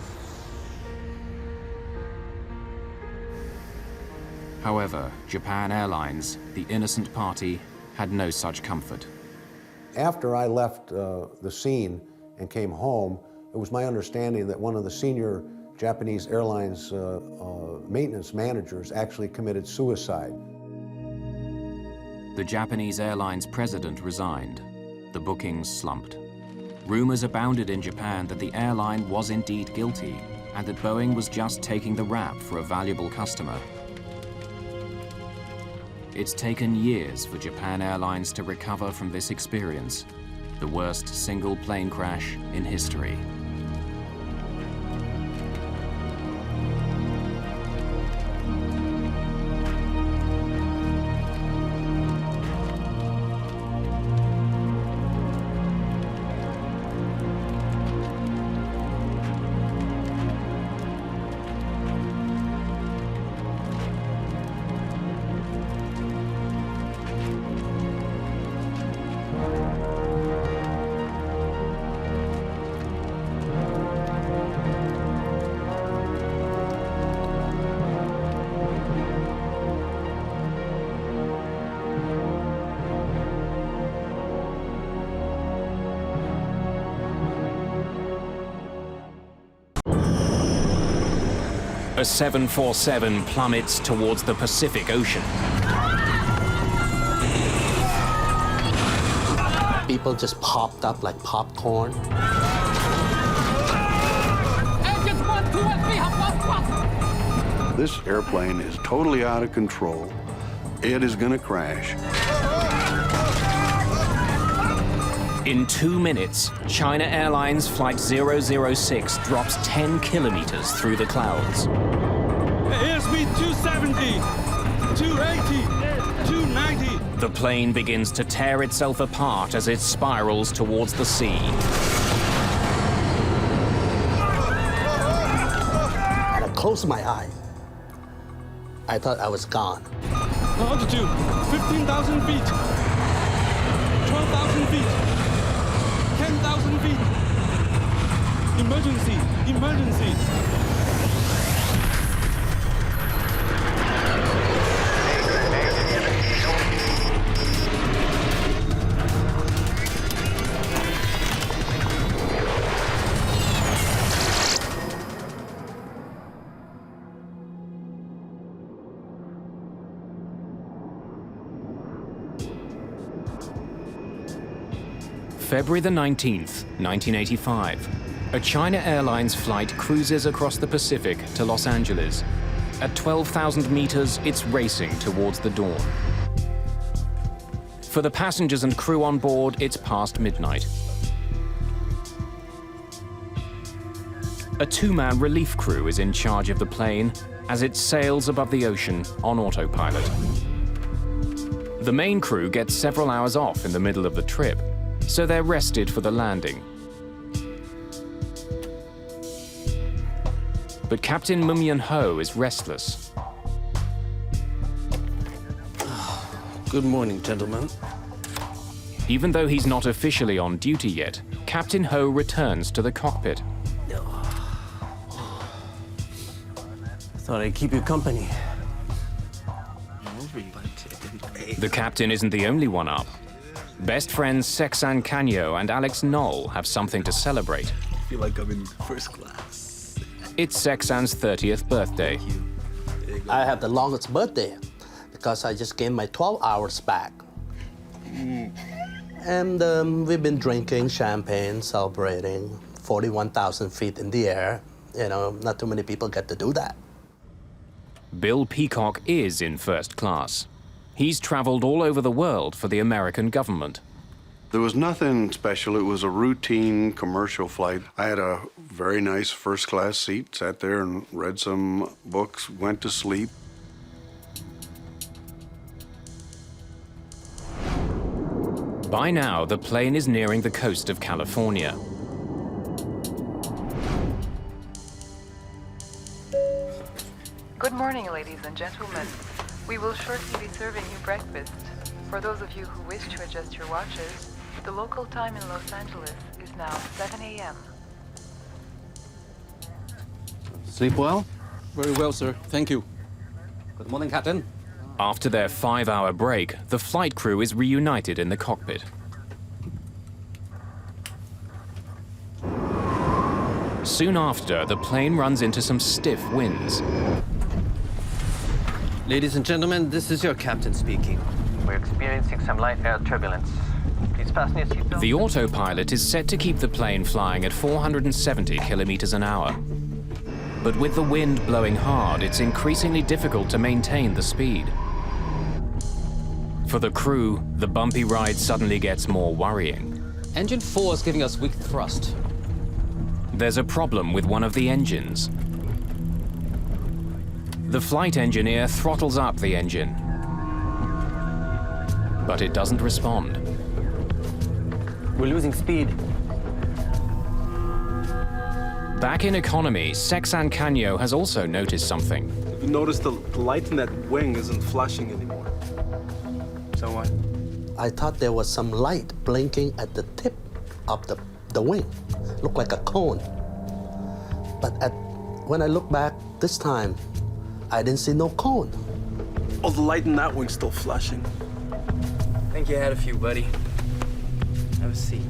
However, Japan Airlines, the innocent party, had no such comfort. After I left the scene and came home, it was my understanding that one of the senior Japanese Airlines maintenance managers actually committed suicide. The Japanese Airlines president resigned. The bookings slumped. Rumors abounded in Japan that the airline was indeed guilty and that Boeing was just taking the rap for a valuable customer. It's taken years for Japan Airlines to recover from this experience, the worst single plane crash in history. A 747 plummets towards the Pacific Ocean. People just popped up like popcorn. Engines 1, 2, and 3 have lost thrust. This airplane is totally out of control. It is going to crash. In 2 minutes, China Airlines Flight 006 drops 10 kilometers through the clouds. Airspeed 270, 280, 290. The plane begins to tear itself apart as it spirals towards the sea. And I closed my eye. I thought I was gone. Altitude 15,000 feet, 12,000 feet, 10,000 feet. Emergency, emergency. February the 19th, 1985. A China Airlines flight cruises across the Pacific to Los Angeles. At 12,000 meters, it's racing towards the dawn. For the passengers and crew on board, it's past midnight. A two-man relief crew is in charge of the plane as it sails above the ocean on autopilot. The main crew gets several hours off in the middle of the trip, so they're rested for the landing. But Captain Mumyan Ho is restless. Good morning, gentlemen. Even though he's not officially on duty yet, Captain Ho returns to the cockpit. Thought I'd keep you company. The captain isn't the only one up. Best friends Sexan Canyo and Alex Knoll have something to celebrate. I feel like I'm in first class. It's Sexan's 30th birthday. I have the longest birthday because I just gained my 12 hours back. And we've been drinking champagne, celebrating 41,000 feet in the air. You know, not too many people get to do that. Bill Peacock is in first class. He's traveled all over the world for the American government. There was nothing special. It was a routine commercial flight. I had a very nice first-class seat, sat there and read some books, went to sleep. By now, the plane is nearing the coast of California. Good morning, ladies and gentlemen. We will shortly be serving you breakfast. For those of you who wish to adjust your watches, the local time in Los Angeles is now 7 a.m. Sleep well? Very well, sir. Thank you. Good morning, Captain. After their 5-hour break, the flight crew is reunited in the cockpit. Soon after, the plane runs into some stiff winds. Ladies and gentlemen, this is your captain speaking. We're experiencing some light air turbulence. Please fasten your seatbelt. The autopilot is set to keep the plane flying at 470 kilometers an hour. But with the wind blowing hard, it's increasingly difficult to maintain the speed. For the crew, the bumpy ride suddenly gets more worrying. Engine 4 is giving us weak thrust. There's a problem with one of the engines. The flight engineer throttles up the engine, but it doesn't respond. We're losing speed. Back in economy, Sexan Canyo has also noticed something. You notice the light in that wing isn't flashing anymore. So what? I thought there was some light blinking at the tip of the wing. Looked like a cone. But when I look back this time, I didn't see no cone. Oh, the light in that wing's still flashing. I think you had a few, buddy. Have a seat.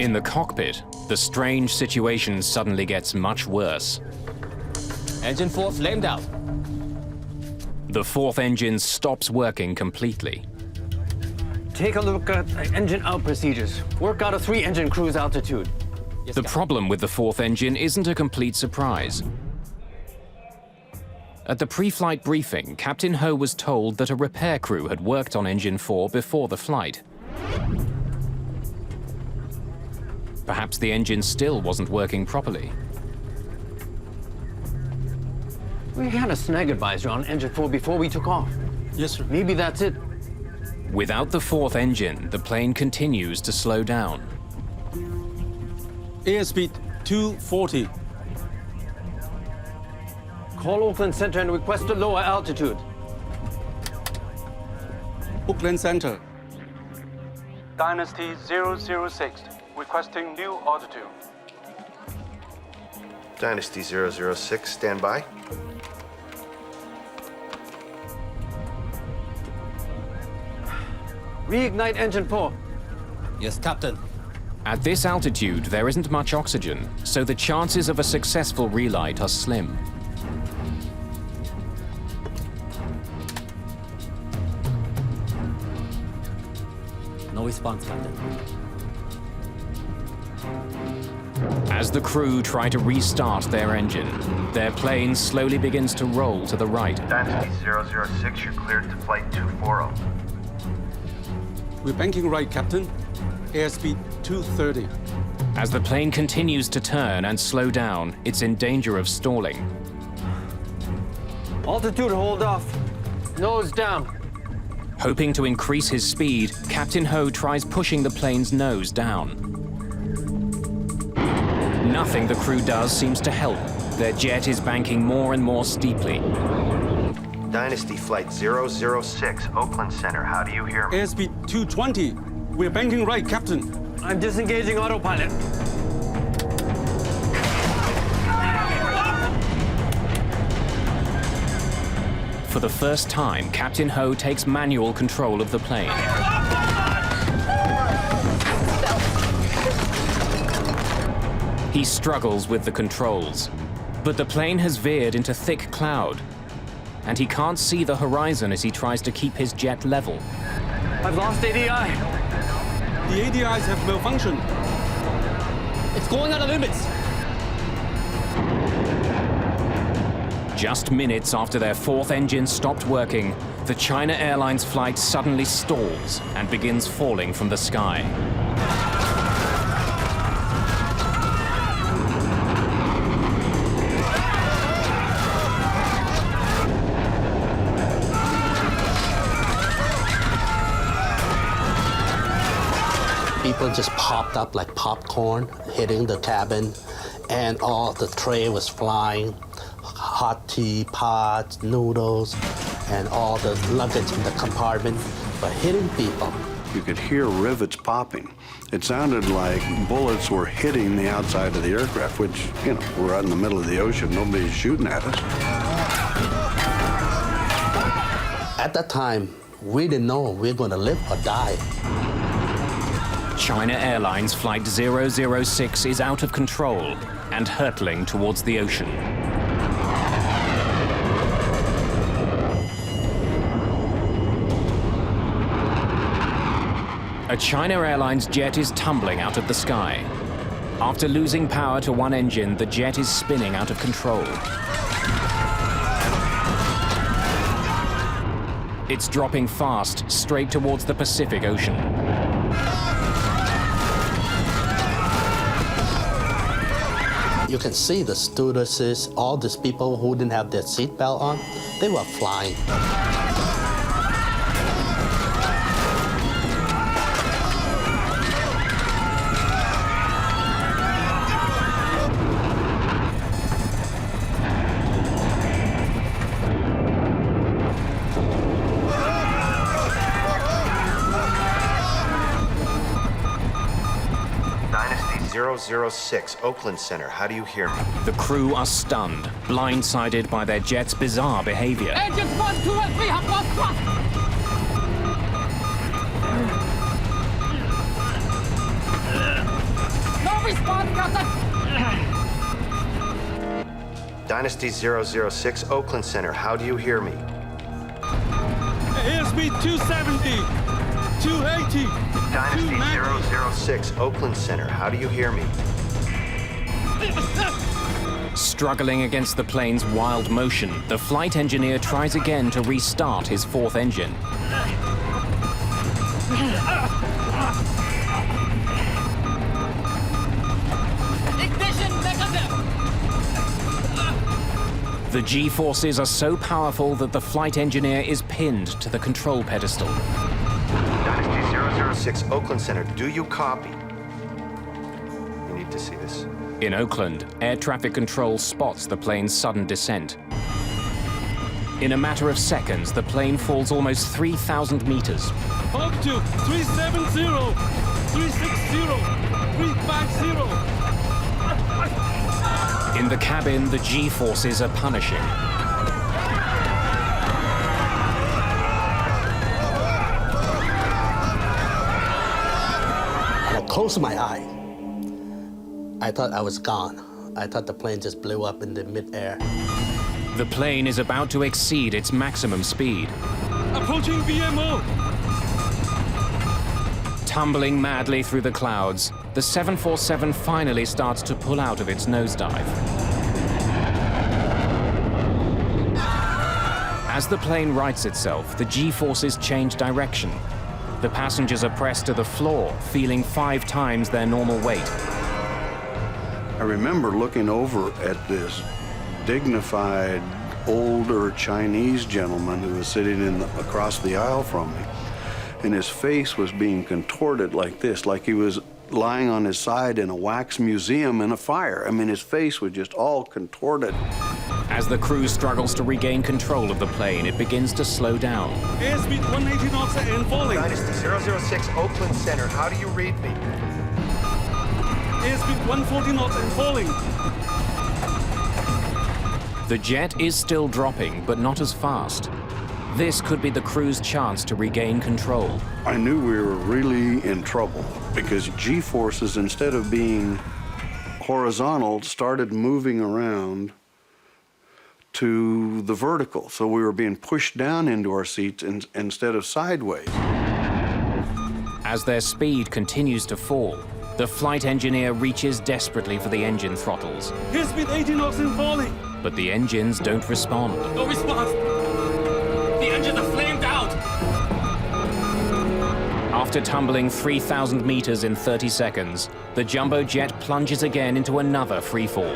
In the cockpit, the strange situation suddenly gets much worse. Engine 4 flamed out. The fourth engine stops working completely. Take a look at engine out procedures. Work out a 3-engine cruise altitude. The problem with the fourth engine isn't a complete surprise. At the pre-flight briefing, Captain Ho was told that a repair crew had worked on engine 4 before the flight. Perhaps the engine still wasn't working properly. We had a snag advisor on engine 4 before we took off. Yes, sir. Maybe that's it. Without the fourth engine, the plane continues to slow down. Airspeed 240. Call Oakland Center and request a lower altitude. Oakland Center. Dynasty 006, requesting new altitude. Dynasty 006, stand by. Reignite engine 4. Yes, Captain. At this altitude, there isn't much oxygen, so the chances of a successful relight are slim. No response, Captain. As the crew try to restart their engine, their plane slowly begins to roll to the right. Dynasty 006, you're cleared to flight 240. We're banking right, Captain. Airspeed 230. As the plane continues to turn and slow down, it's in danger of stalling. Altitude hold off. Nose down. Hoping to increase his speed, Captain Ho tries pushing the plane's nose down. Nothing the crew does seems to help. Their jet is banking more and more steeply. Dynasty Flight 006, Oakland Center, how do you hear me? Airspeed 220. We're banking right, Captain. I'm disengaging autopilot. For the first time, Captain Ho takes manual control of the plane. He struggles with the controls, but the plane has veered into thick cloud, and he can't see the horizon as he tries to keep his jet level. I've lost ADI. The ADIs have malfunctioned. It's going out of limits. Just minutes after their fourth engine stopped working, the China Airlines flight suddenly stalls and begins falling from the sky. People just popped up like popcorn, hitting the cabin, and all the tray was flying. Hot tea, pots, noodles, and all the luggage in the compartment were hitting people. You could hear rivets popping. It sounded like bullets were hitting the outside of the aircraft, which, you know, we're out in the middle of the ocean. Nobody's shooting at us. At that time, we didn't know we were going to live or die. China Airlines Flight 006 is out of control and hurtling towards the ocean. A China Airlines jet is tumbling out of the sky. After losing power to one engine, the jet is spinning out of control. It's dropping fast, straight towards the Pacific Ocean. You can see the stewardesses, all these people who didn't have their seatbelt on, they were flying. Dynasty 006, Oakland Center, how do you hear me? The crew are stunned, blindsided by their jet's bizarre behavior. Engines 1, 2, and 3 have lost thrust. response, Captain! Dynasty 006, Oakland Center, how do you hear me? Airspeed 270, 280, Dynasty 006, Oakland Center, how do you hear me? Struggling against the plane's wild motion, the flight engineer tries again to restart his fourth engine. Ignition mechanism! The G-forces are so powerful that the flight engineer is pinned to the control pedestal. Dynasty 006, Oakland Center, do you copy? You need to see this. In Oakland, air traffic control spots the plane's sudden descent. In a matter of seconds, the plane falls almost 3,000 meters. Up to 370, 360, 350. In the cabin, the G-forces are punishing. And I closed my eye. I thought I was gone. I thought the plane just blew up in the mid-air. The plane is about to exceed its maximum speed. Approaching VMO. Tumbling madly through the clouds, the 747 finally starts to pull out of its nosedive. As the plane rights itself, the G-forces change direction. The passengers are pressed to the floor, feeling 5 times their normal weight. I remember looking over at this dignified, older Chinese gentleman who was sitting across the aisle from me, and his face was being contorted like this, like he was lying on his side in a wax museum in a fire. I mean, his face was just all contorted. As the crew struggles to regain control of the plane, it begins to slow down. Airspeed 180 knots and falling. Dynasty 006, Oakland Center, how do you read me? Airspeed 140 knots and falling. The jet is still dropping, but not as fast. This could be the crew's chance to regain control. I knew we were really in trouble because G-forces, instead of being horizontal, started moving around to the vertical. So we were being pushed down into our seats instead of sideways. As their speed continues to fall, the flight engineer reaches desperately for the engine throttles. Airspeed 80 knots and falling. But the engines don't respond. No response. The engines are flamed out. After tumbling 3,000 meters in 30 seconds, the jumbo jet plunges again into another free fall.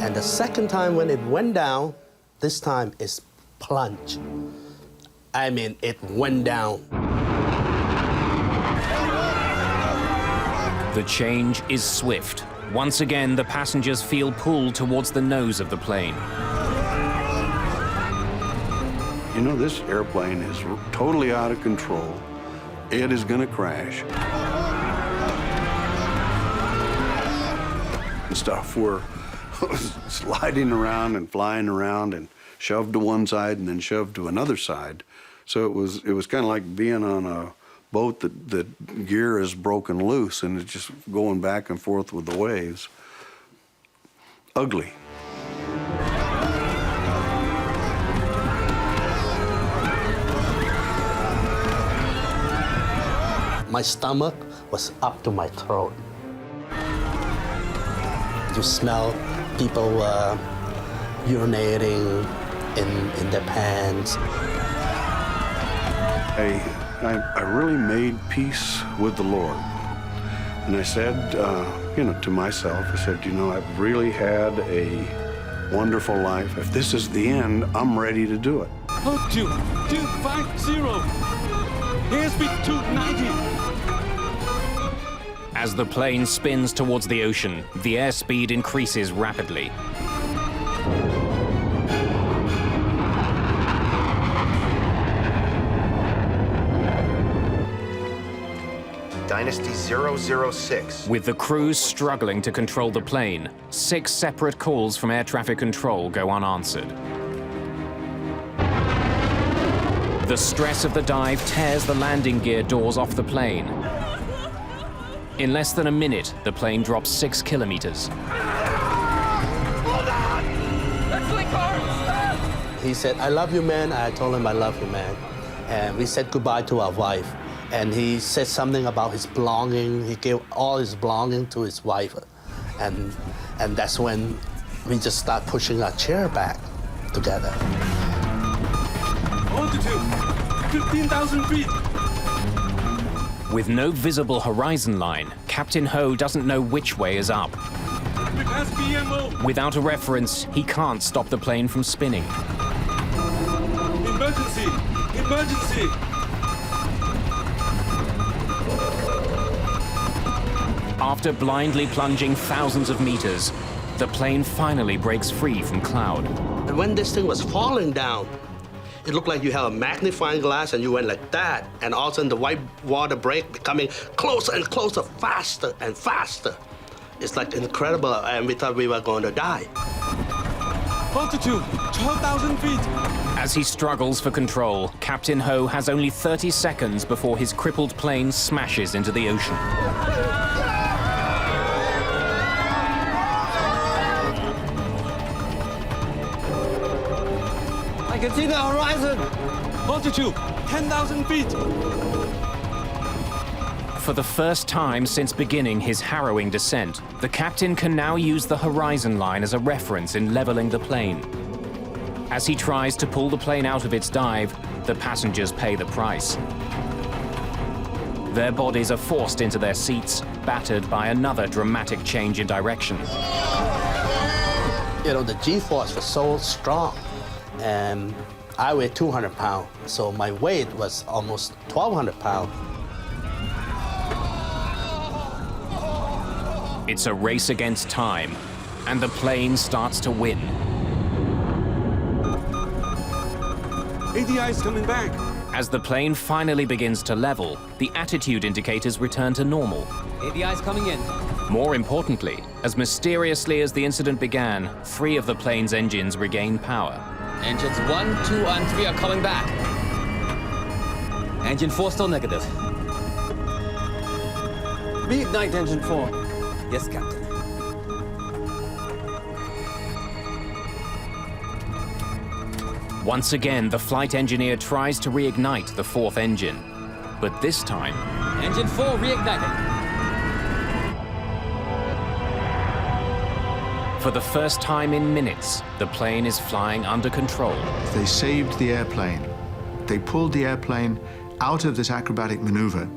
And the second time when it went down, this time it's plunge. I mean, it went down. The change is swift. Once again, the passengers feel pulled towards the nose of the plane. You know, this airplane is totally out of control. It is going to crash. And stuff. We're sliding around and flying around and shoved to one side and then shoved to another side. So it was kind of like being on a boat that gear is broken loose and it's just going back and forth with the waves. Ugly. My stomach was up to my throat. You smell people urinating in their pants. I really made peace with the Lord. And I said, to myself, I said, I've really had a wonderful life. If this is the end, I'm ready to do it. Up to 250. Airspeed 290. As the plane spins towards the ocean, the airspeed increases rapidly. Dynasty 006. With the crew struggling to control the plane, 6 separate calls from air traffic control go unanswered. The stress of the dive tears the landing gear doors off the plane. In less than a minute, the plane drops 6 kilometers. Hold on! Let's link arms! He said, I love you, man. I told him I love you, man. And we said goodbye to our wife. And he said something about his belonging. He gave all his belonging to his wife. And that's when we just start pushing our chair back together. Altitude, 15,000 feet. With no visible horizon line, Captain Ho doesn't know which way is up. We pass PMO. Without a reference, he can't stop the plane from spinning. Emergency! Emergency! After blindly plunging thousands of meters, the plane finally breaks free from cloud. And when this thing was falling down, it looked like you have a magnifying glass and you went like that, and all of a sudden the white water break becoming closer and closer, faster and faster. It's like incredible, and we thought we were going to die. Altitude, 12,000 feet. As he struggles for control, Captain Ho has only 30 seconds before his crippled plane smashes into the ocean. I can see the horizon. Altitude, 10,000 feet. For the first time since beginning his harrowing descent, the captain can now use the horizon line as a reference in leveling the plane. As he tries to pull the plane out of its dive, the passengers pay the price. Their bodies are forced into their seats, battered by another dramatic change in direction. You know, the G-force was so strong, and I weighed 200 pounds, so my weight was almost 1,200 pounds. It's a race against time, and the plane starts to win. ADI is coming back. As the plane finally begins to level, the attitude indicators return to normal. ADI's coming in. More importantly, as mysteriously as the incident began, 3 of the plane's engines regain power. Engines 1, 2, and 3 are coming back. Engine 4 still negative. Reignite engine 4. Yes, Captain. Once again, the flight engineer tries to reignite the 4th engine. But this time... Engine 4 reigniting. For the first time in minutes, the plane is flying under control. They saved the airplane. They pulled the airplane out of this acrobatic maneuver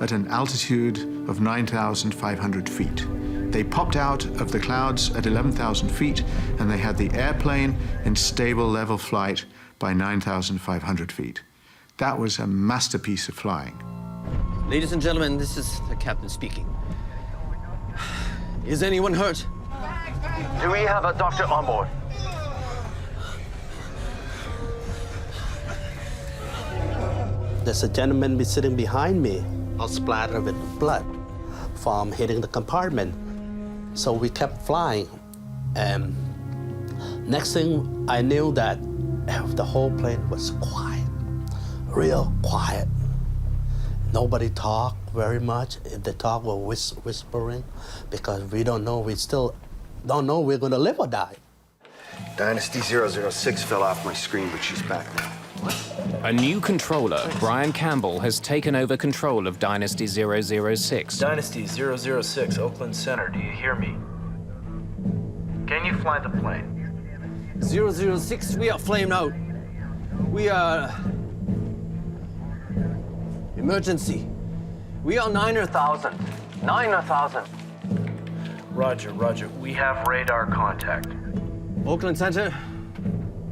at an altitude of 9,500 feet. They popped out of the clouds at 11,000 feet, and they had the airplane in stable level flight by 9,500 feet. That was a masterpiece of flying. Ladies and gentlemen, this is the captain speaking. Is anyone hurt? Do we have a doctor on board? There's a gentleman sitting behind me, all splattered with blood from hitting the compartment. So we kept flying, and next thing I knew that the whole plane was quiet, real quiet. Nobody talked very much. If they talk, we're whispering, because we don't know, we still don't know we're gonna live or die. Dynasty 006 fell off my screen, but she's back now. A new controller, Brian Campbell, has taken over control of Dynasty 006. Dynasty 006, Oakland Center, do you hear me? Can you fly the plane? 006, we are flamed out. We are... Emergency. We are 9,000. 9,000. Roger, roger. We have radar contact. Oakland Center,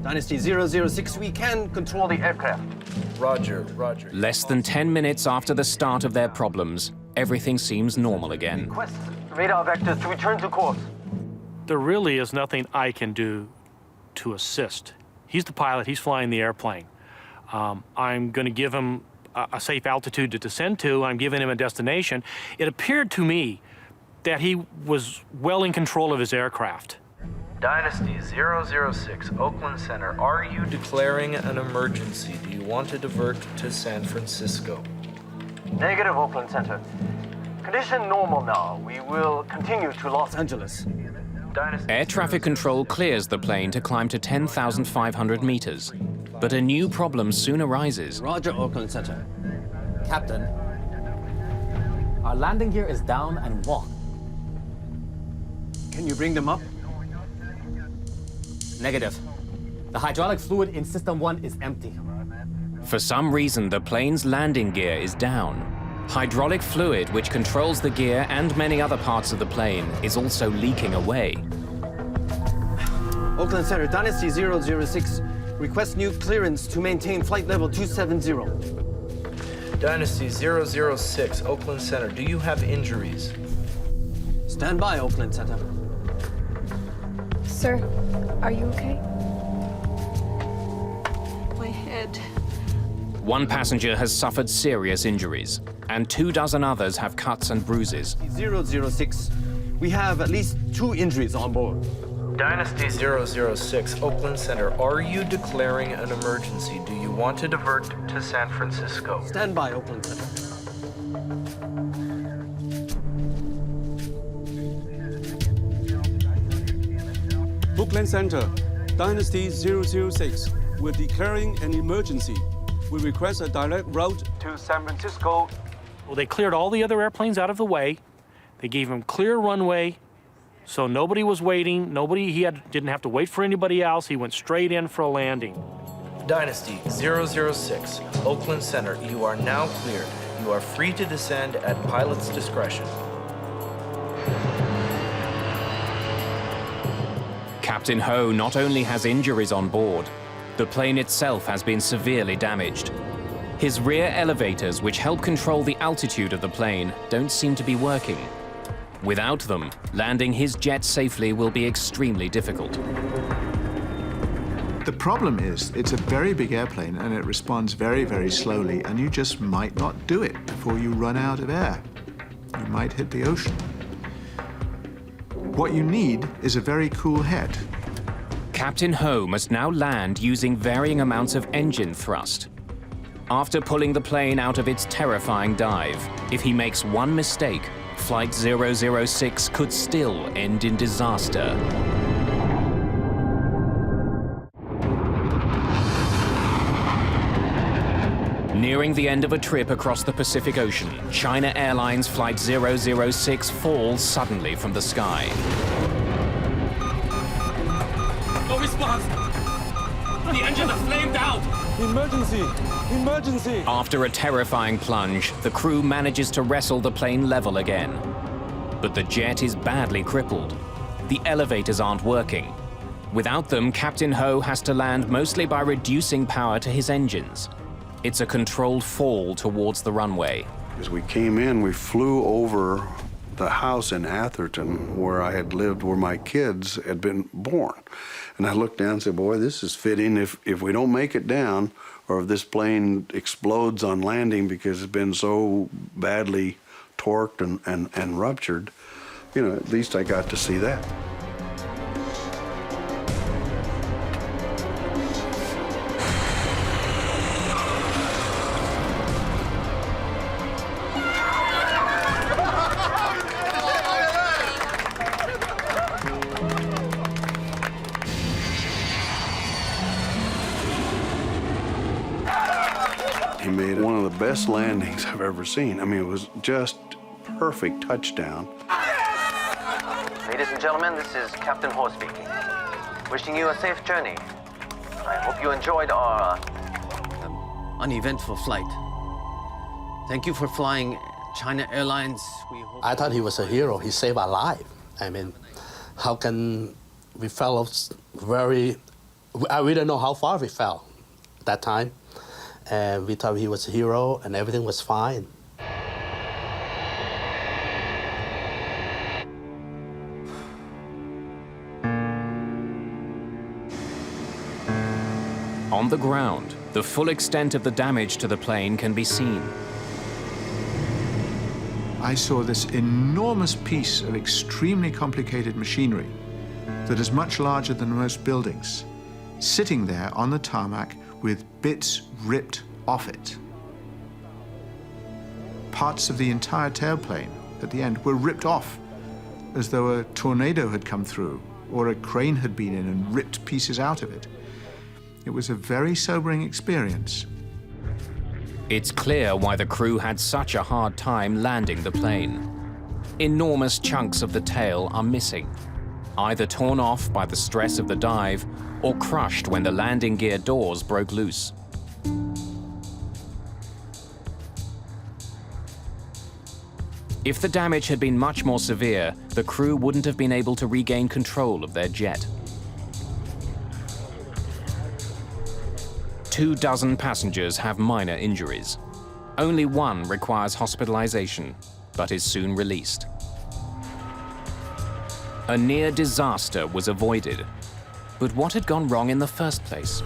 Dynasty 006, we can control the aircraft. Roger, roger. Less than 10 minutes after the start of their problems, everything seems normal again. Request radar vectors to return to course. There really is nothing I can do to assist. He's the pilot, he's flying the airplane. I'm going to give him a safe altitude to descend to. I'm giving him a destination. It appeared to me that he was well in control of his aircraft. Dynasty 006, Oakland Center. Are you declaring an emergency? Do you want to divert to San Francisco? Negative, Oakland Center. Condition normal now. We will continue to Los Angeles. Air traffic control clears the plane to climb to 10,500 meters. But a new problem soon arises. Roger, Oakland Center. Captain, our landing gear is down and walk. Can you bring them up? Negative. The hydraulic fluid in System 1 is empty. For some reason, the plane's landing gear is down. Hydraulic fluid, which controls the gear and many other parts of the plane, is also leaking away. Oakland Center, Dynasty 006. Request new clearance to maintain flight level 270. Dynasty 006, Oakland Center. Do you have injuries? Stand by, Oakland Center. Sir, are you okay? My head. One passenger has suffered serious injuries, and 24 others have cuts and bruises. 006. We have at least 2 injuries on board. Dynasty 006, Oakland Center. Are you declaring an emergency? Do you want to divert to San Francisco? Stand by, Oakland Center. Oakland Center, Dynasty 006. We're declaring an emergency. We request a direct route To San Francisco. Well, they cleared all the other airplanes out of the way. They gave him clear runway, so nobody was waiting. Didn't have to wait for anybody else. He went straight in for a landing. Dynasty 006, Oakland Center. You are now cleared. You are free to descend at pilot's discretion. Captain Ho not only has injuries on board, the plane itself has been severely damaged. His rear elevators, which help control the altitude of the plane, don't seem to be working. Without them, landing his jet safely will be extremely difficult. The problem is, it's a very big airplane and it responds very, very slowly, and you just might not do it before you run out of air. You might hit the ocean. What you need is a very cool head. Captain Ho must now land using varying amounts of engine thrust. After pulling the plane out of its terrifying dive, if he makes one mistake, Flight 006 could still end in disaster. Nearing the end of a trip across the Pacific Ocean, China Airlines Flight 006 falls suddenly from the sky. No response! The engines are flamed out! Emergency! Emergency! After a terrifying plunge, the crew manages to wrestle the plane level again. But the jet is badly crippled. The elevators aren't working. Without them, Captain Ho has to land mostly by reducing power to his engines. It's a controlled fall towards the runway. As we came in, we flew over the house in Atherton where I had lived, where my kids had been born. And I looked down and said, boy, this is fitting. If we don't make it down, or if this plane explodes on landing because it's been so badly torqued and ruptured, you know, at least I got to see that. He made one of the best landings I've ever seen. I mean, it was just perfect touchdown. Ladies and gentlemen, this is Captain Ho speaking. Wishing you a safe journey. I hope you enjoyed our uneventful flight. Thank you for flying China Airlines. I thought he was a hero. He saved our life. I mean, how can we fell very... We didn't know how far we fell at that time. And we thought he was a hero and everything was fine. On the ground, the full extent of the damage to the plane can be seen. I saw this enormous piece of extremely complicated machinery that is much larger than most buildings, sitting there on the tarmac with bits ripped off it. Parts of the entire tailplane at the end were ripped off, as though a tornado had come through or a crane had been in and ripped pieces out of it. It was a very sobering experience. It's clear why the crew had such a hard time landing the plane. Enormous chunks of the tail are missing, either torn off by the stress of the dive or crushed when the landing gear doors broke loose. If the damage had been much more severe, the crew wouldn't have been able to regain control of their jet. 24 passengers have minor injuries. Only one requires hospitalization, but is soon released. A near disaster was avoided. But what had gone wrong in the first place?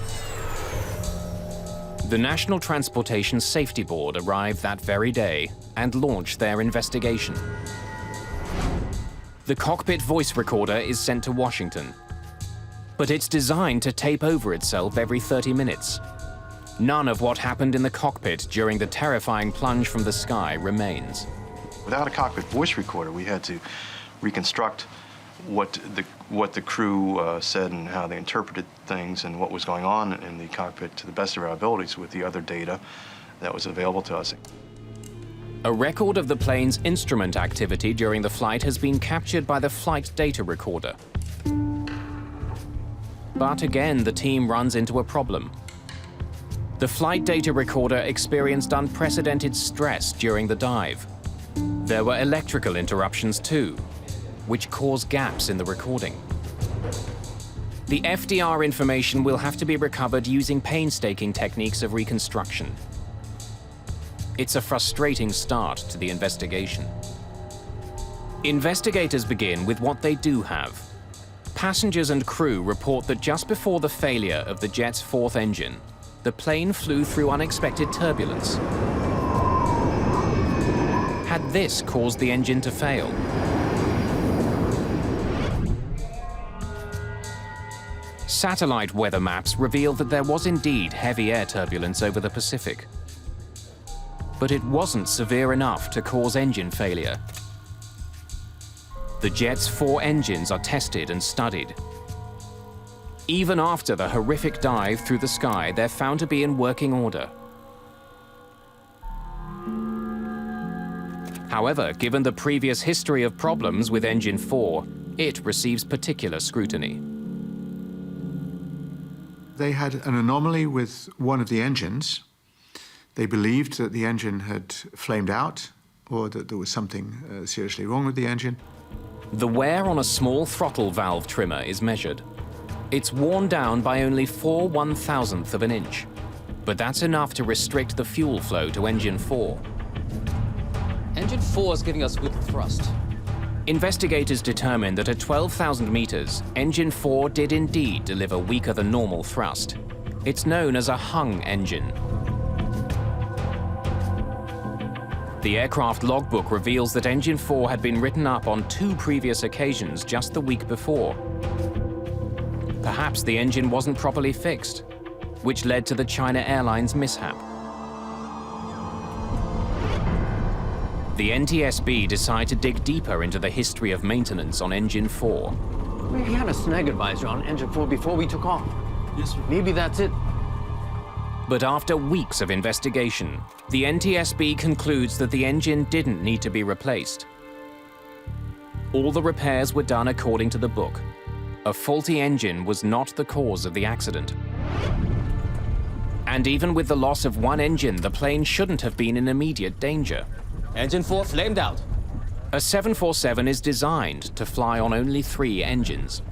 The National Transportation Safety Board arrived that very day and launched their investigation. The cockpit voice recorder is sent to Washington, but it's designed to tape over itself every 30 minutes. None of what happened in the cockpit during the terrifying plunge from the sky remains. Without a cockpit voice recorder, we had to reconstruct what the crew said and how they interpreted things and what was going on in the cockpit to the best of our abilities with the other data that was available to us. A record of the plane's instrument activity during the flight has been captured by the flight data recorder. But again, the team runs into a problem. The flight data recorder experienced unprecedented stress during the dive. There were electrical interruptions too, which caused gaps in the recording. The FDR information will have to be recovered using painstaking techniques of reconstruction. It's a frustrating start to the investigation. Investigators begin with what they do have. Passengers and crew report that just before the failure of the jet's fourth engine, the plane flew through unexpected turbulence. Had this caused the engine to fail? Satellite weather maps reveal that there was indeed heavy air turbulence over the Pacific. But it wasn't severe enough to cause engine failure. The jet's 4 engines are tested and studied. Even after the horrific dive through the sky, they're found to be in working order. However, given the previous history of problems with Engine 4, it receives particular scrutiny. They had an anomaly with one of the engines. They believed that the engine had flamed out or that there was something seriously wrong with the engine. The wear on a small throttle valve trimmer is measured. It's worn down by only 4/1000th of an inch, but that's enough to restrict the fuel flow to Engine 4. Engine 4 is giving us good thrust. Investigators determined that at 12,000 meters, Engine 4 did indeed deliver weaker than normal thrust. It's known as a hung engine. The aircraft logbook reveals that Engine 4 had been written up on 2 previous occasions just the week before. Perhaps the engine wasn't properly fixed, which led to the China Airlines mishap. The NTSB decided to dig deeper into the history of maintenance on Engine 4. We had a snag advisor on Engine 4 before we took off. Yes, sir. Maybe that's it. But after weeks of investigation, the NTSB concludes that the engine didn't need to be replaced. All the repairs were done according to the book. A faulty engine was not the cause of the accident. And even with the loss of one engine, the plane shouldn't have been in immediate danger. Engine 4 flamed out. A 747 is designed to fly on only 3 engines.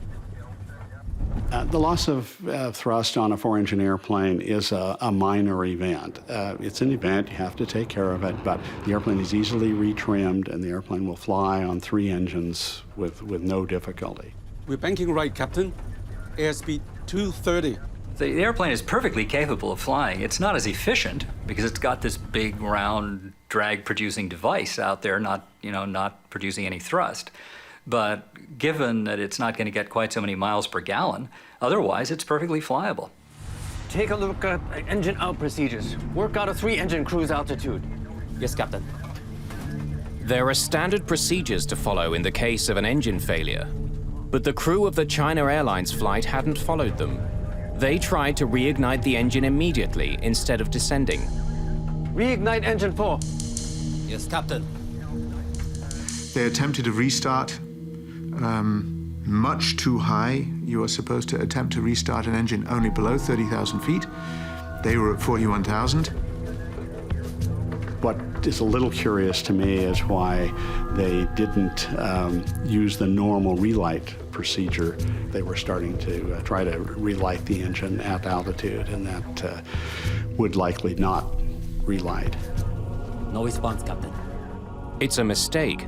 The loss of thrust on a 4-engine airplane is a minor event. It's an event, you have to take care of it, but the airplane is easily retrimmed and the airplane will fly on 3 engines with no difficulty. We're banking right, Captain. Airspeed 230. The airplane is perfectly capable of flying. It's not as efficient because it's got this big, round, drag-producing device out there, not producing any thrust. But given that it's not going to get quite so many miles per gallon, otherwise it's perfectly flyable. Take a look at engine out procedures. Work out a 3-engine cruise altitude. Yes, Captain. There are standard procedures to follow in the case of an engine failure, but the crew of the China Airlines flight hadn't followed them. They tried to reignite the engine immediately instead of descending. Reignite engine 4. Yes, Captain. They attempted to restart much too high. You are supposed to attempt to restart an engine only below 30,000 feet. They were at 41,000. What is a little curious to me is why they didn't use the normal relight procedure. They were starting to try to relight the engine at altitude, and that would likely not relight. No response, Captain. It's a mistake,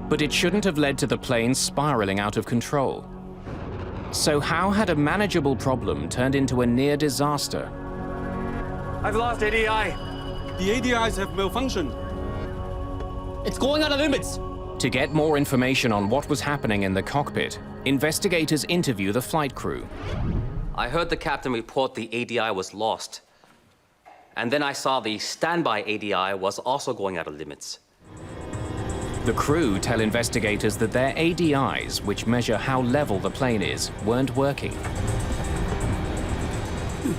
but it shouldn't have led to the plane spiraling out of control. So how had a manageable problem turned into a near disaster? I've lost ADI. The ADIs have malfunctioned. It's going out of limits. To get more information on what was happening in the cockpit, investigators interview the flight crew. I heard the captain report the ADI was lost. And then I saw the standby ADI was also going out of limits. The crew tell investigators that their ADIs, which measure how level the plane is, weren't working.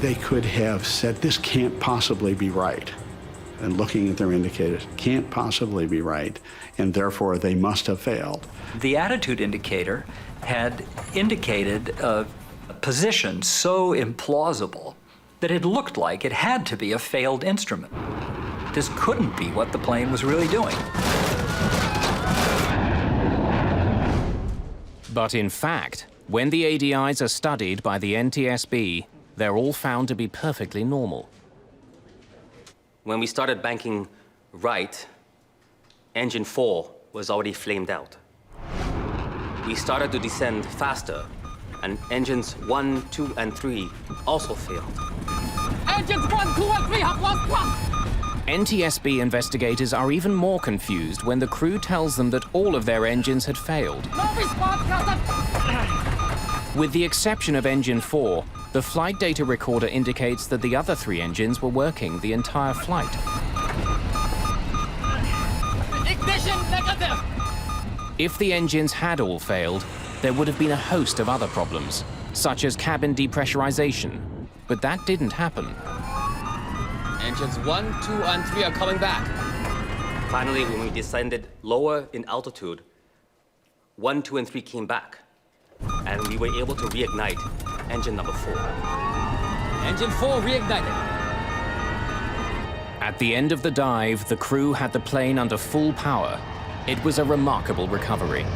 They could have said, this can't possibly be right. And looking at their indicators, can't possibly be right, and therefore they must have failed. The attitude indicator had indicated a position so implausible that it looked like it had to be a failed instrument. This couldn't be what the plane was really doing. But in fact, when the ADIs are studied by the NTSB, they're all found to be perfectly normal. When we started banking right, engine 4 was already flamed out. We started to descend faster, and engines 1, 2, and 3 also failed. Engines 1, 2, and 3 have lost thrust! NTSB investigators are even more confused when the crew tells them that all of their engines had failed. No response, Captain! With the exception of engine 4, the flight data recorder indicates that the other 3 engines were working the entire flight. Ignition negative! If the engines had all failed, there would have been a host of other problems, such as cabin depressurization, but that didn't happen. Engines 1, 2, and 3 are coming back. Finally, when we descended lower in altitude, 1, 2, and 3 came back, and we were able to reignite engine number 4. Engine 4 reignited. At the end of the dive, the crew had the plane under full power. It was a remarkable recovery.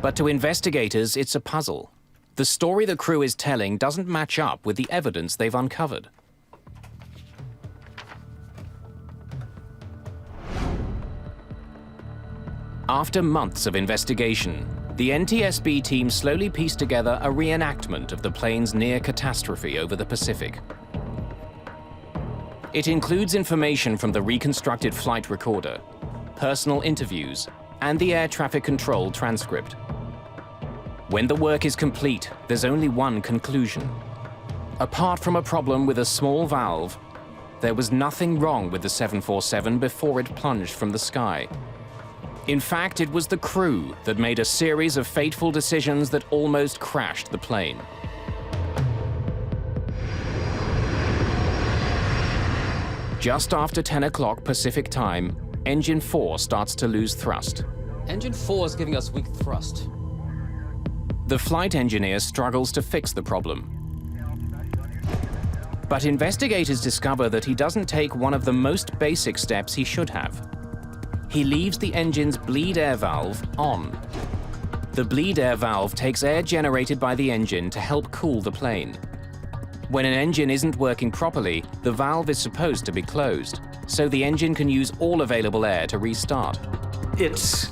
But to investigators, it's a puzzle. The story the crew is telling doesn't match up with the evidence they've uncovered. After months of investigation, the NTSB team slowly pieced together a reenactment of the plane's near catastrophe over the Pacific. It includes information from the reconstructed flight recorder, personal interviews, and the air traffic control transcript. When the work is complete, there's only one conclusion. Apart from a problem with a small valve, there was nothing wrong with the 747 before it plunged from the sky. In fact, it was the crew that made a series of fateful decisions that almost crashed the plane. Just after 10 o'clock Pacific time, engine 4 starts to lose thrust. Engine 4 is giving us weak thrust. The flight engineer struggles to fix the problem. But investigators discover that he doesn't take one of the most basic steps he should have. He leaves the engine's bleed air valve on. The bleed air valve takes air generated by the engine to help cool the plane. When an engine isn't working properly, the valve is supposed to be closed, so the engine can use all available air to restart. It's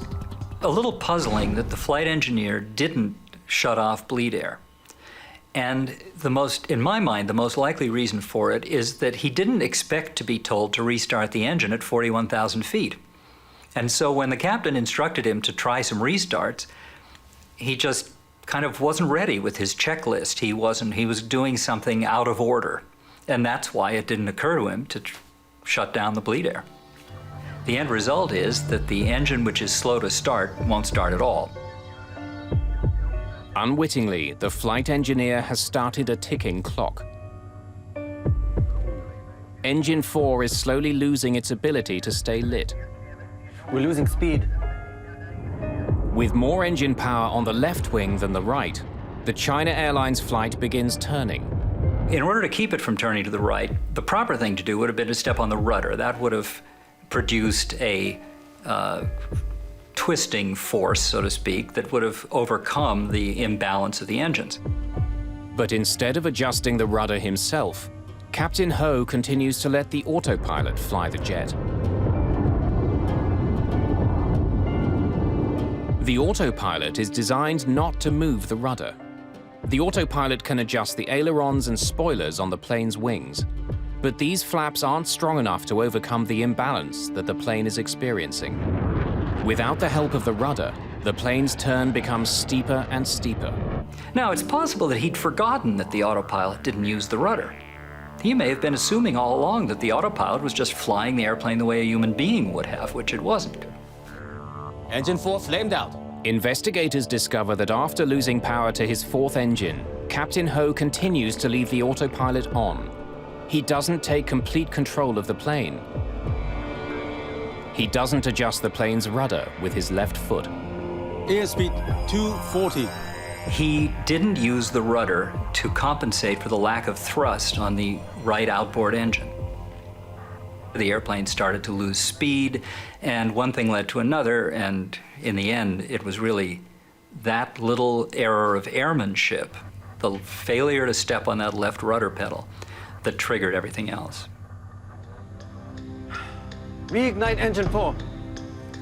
a little puzzling that the flight engineer didn't shut off bleed air. And in my mind, the most likely reason for it is that he didn't expect to be told to restart the engine at 41,000 feet. And so when the captain instructed him to try some restarts, he just kind of wasn't ready with his checklist. He was doing something out of order. And that's why it didn't occur to him to shut down the bleed air. The end result is that the engine, which is slow to start, won't start at all. Unwittingly, the flight engineer has started a ticking clock. Engine 4 is slowly losing its ability to stay lit. We're losing speed. With more engine power on the left wing than the right, the China Airlines flight begins turning. In order to keep it from turning to the right, the proper thing to do would have been to step on the rudder. That would have produced a twisting force, so to speak, that would have overcome the imbalance of the engines. But instead of adjusting the rudder himself, Captain Ho continues to let the autopilot fly the jet. The autopilot is designed not to move the rudder. The autopilot can adjust the ailerons and spoilers on the plane's wings, but these flaps aren't strong enough to overcome the imbalance that the plane is experiencing. Without the help of the rudder, the plane's turn becomes steeper and steeper. Now, it's possible that he'd forgotten that the autopilot didn't use the rudder. He may have been assuming all along that the autopilot was just flying the airplane the way a human being would have, which it wasn't. Engine 4 flamed out. Investigators discover that after losing power to his fourth engine, Captain Ho continues to leave the autopilot on. He doesn't take complete control of the plane. He doesn't adjust the plane's rudder with his left foot. Airspeed 240. He didn't use the rudder to compensate for the lack of thrust on the right outboard engine. The airplane started to lose speed, and one thing led to another, and in the end, it was really that little error of airmanship, the failure to step on that left rudder pedal, that triggered everything else. Reignite engine 4.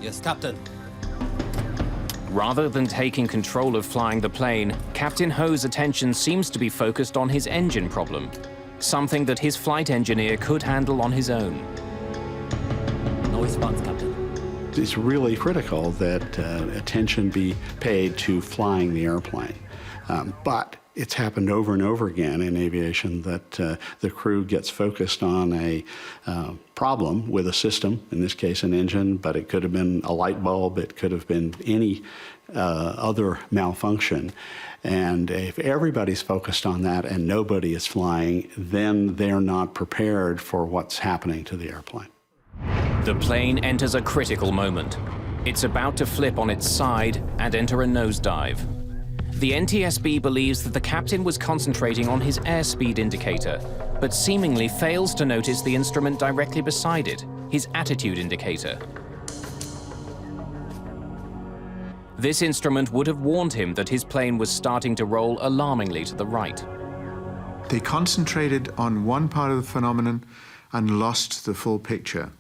Yes, Captain. Rather than taking control of flying the plane, Captain Ho's attention seems to be focused on his engine problem, something that his flight engineer could handle on his own. No response, Captain. It's really critical that attention be paid to flying the airplane. But it's happened over and over again in aviation that the crew gets focused on a problem with a system, in this case an engine, but it could have been a light bulb, it could have been any other malfunction. And if everybody's focused on that and nobody is flying, then they're not prepared for what's happening to the airplane. The plane enters a critical moment. It's about to flip on its side and enter a nosedive. The NTSB believes that the captain was concentrating on his airspeed indicator, but seemingly fails to notice the instrument directly beside it, his attitude indicator. This instrument would have warned him that his plane was starting to roll alarmingly to the right. They concentrated on one part of the phenomenon and lost the full picture.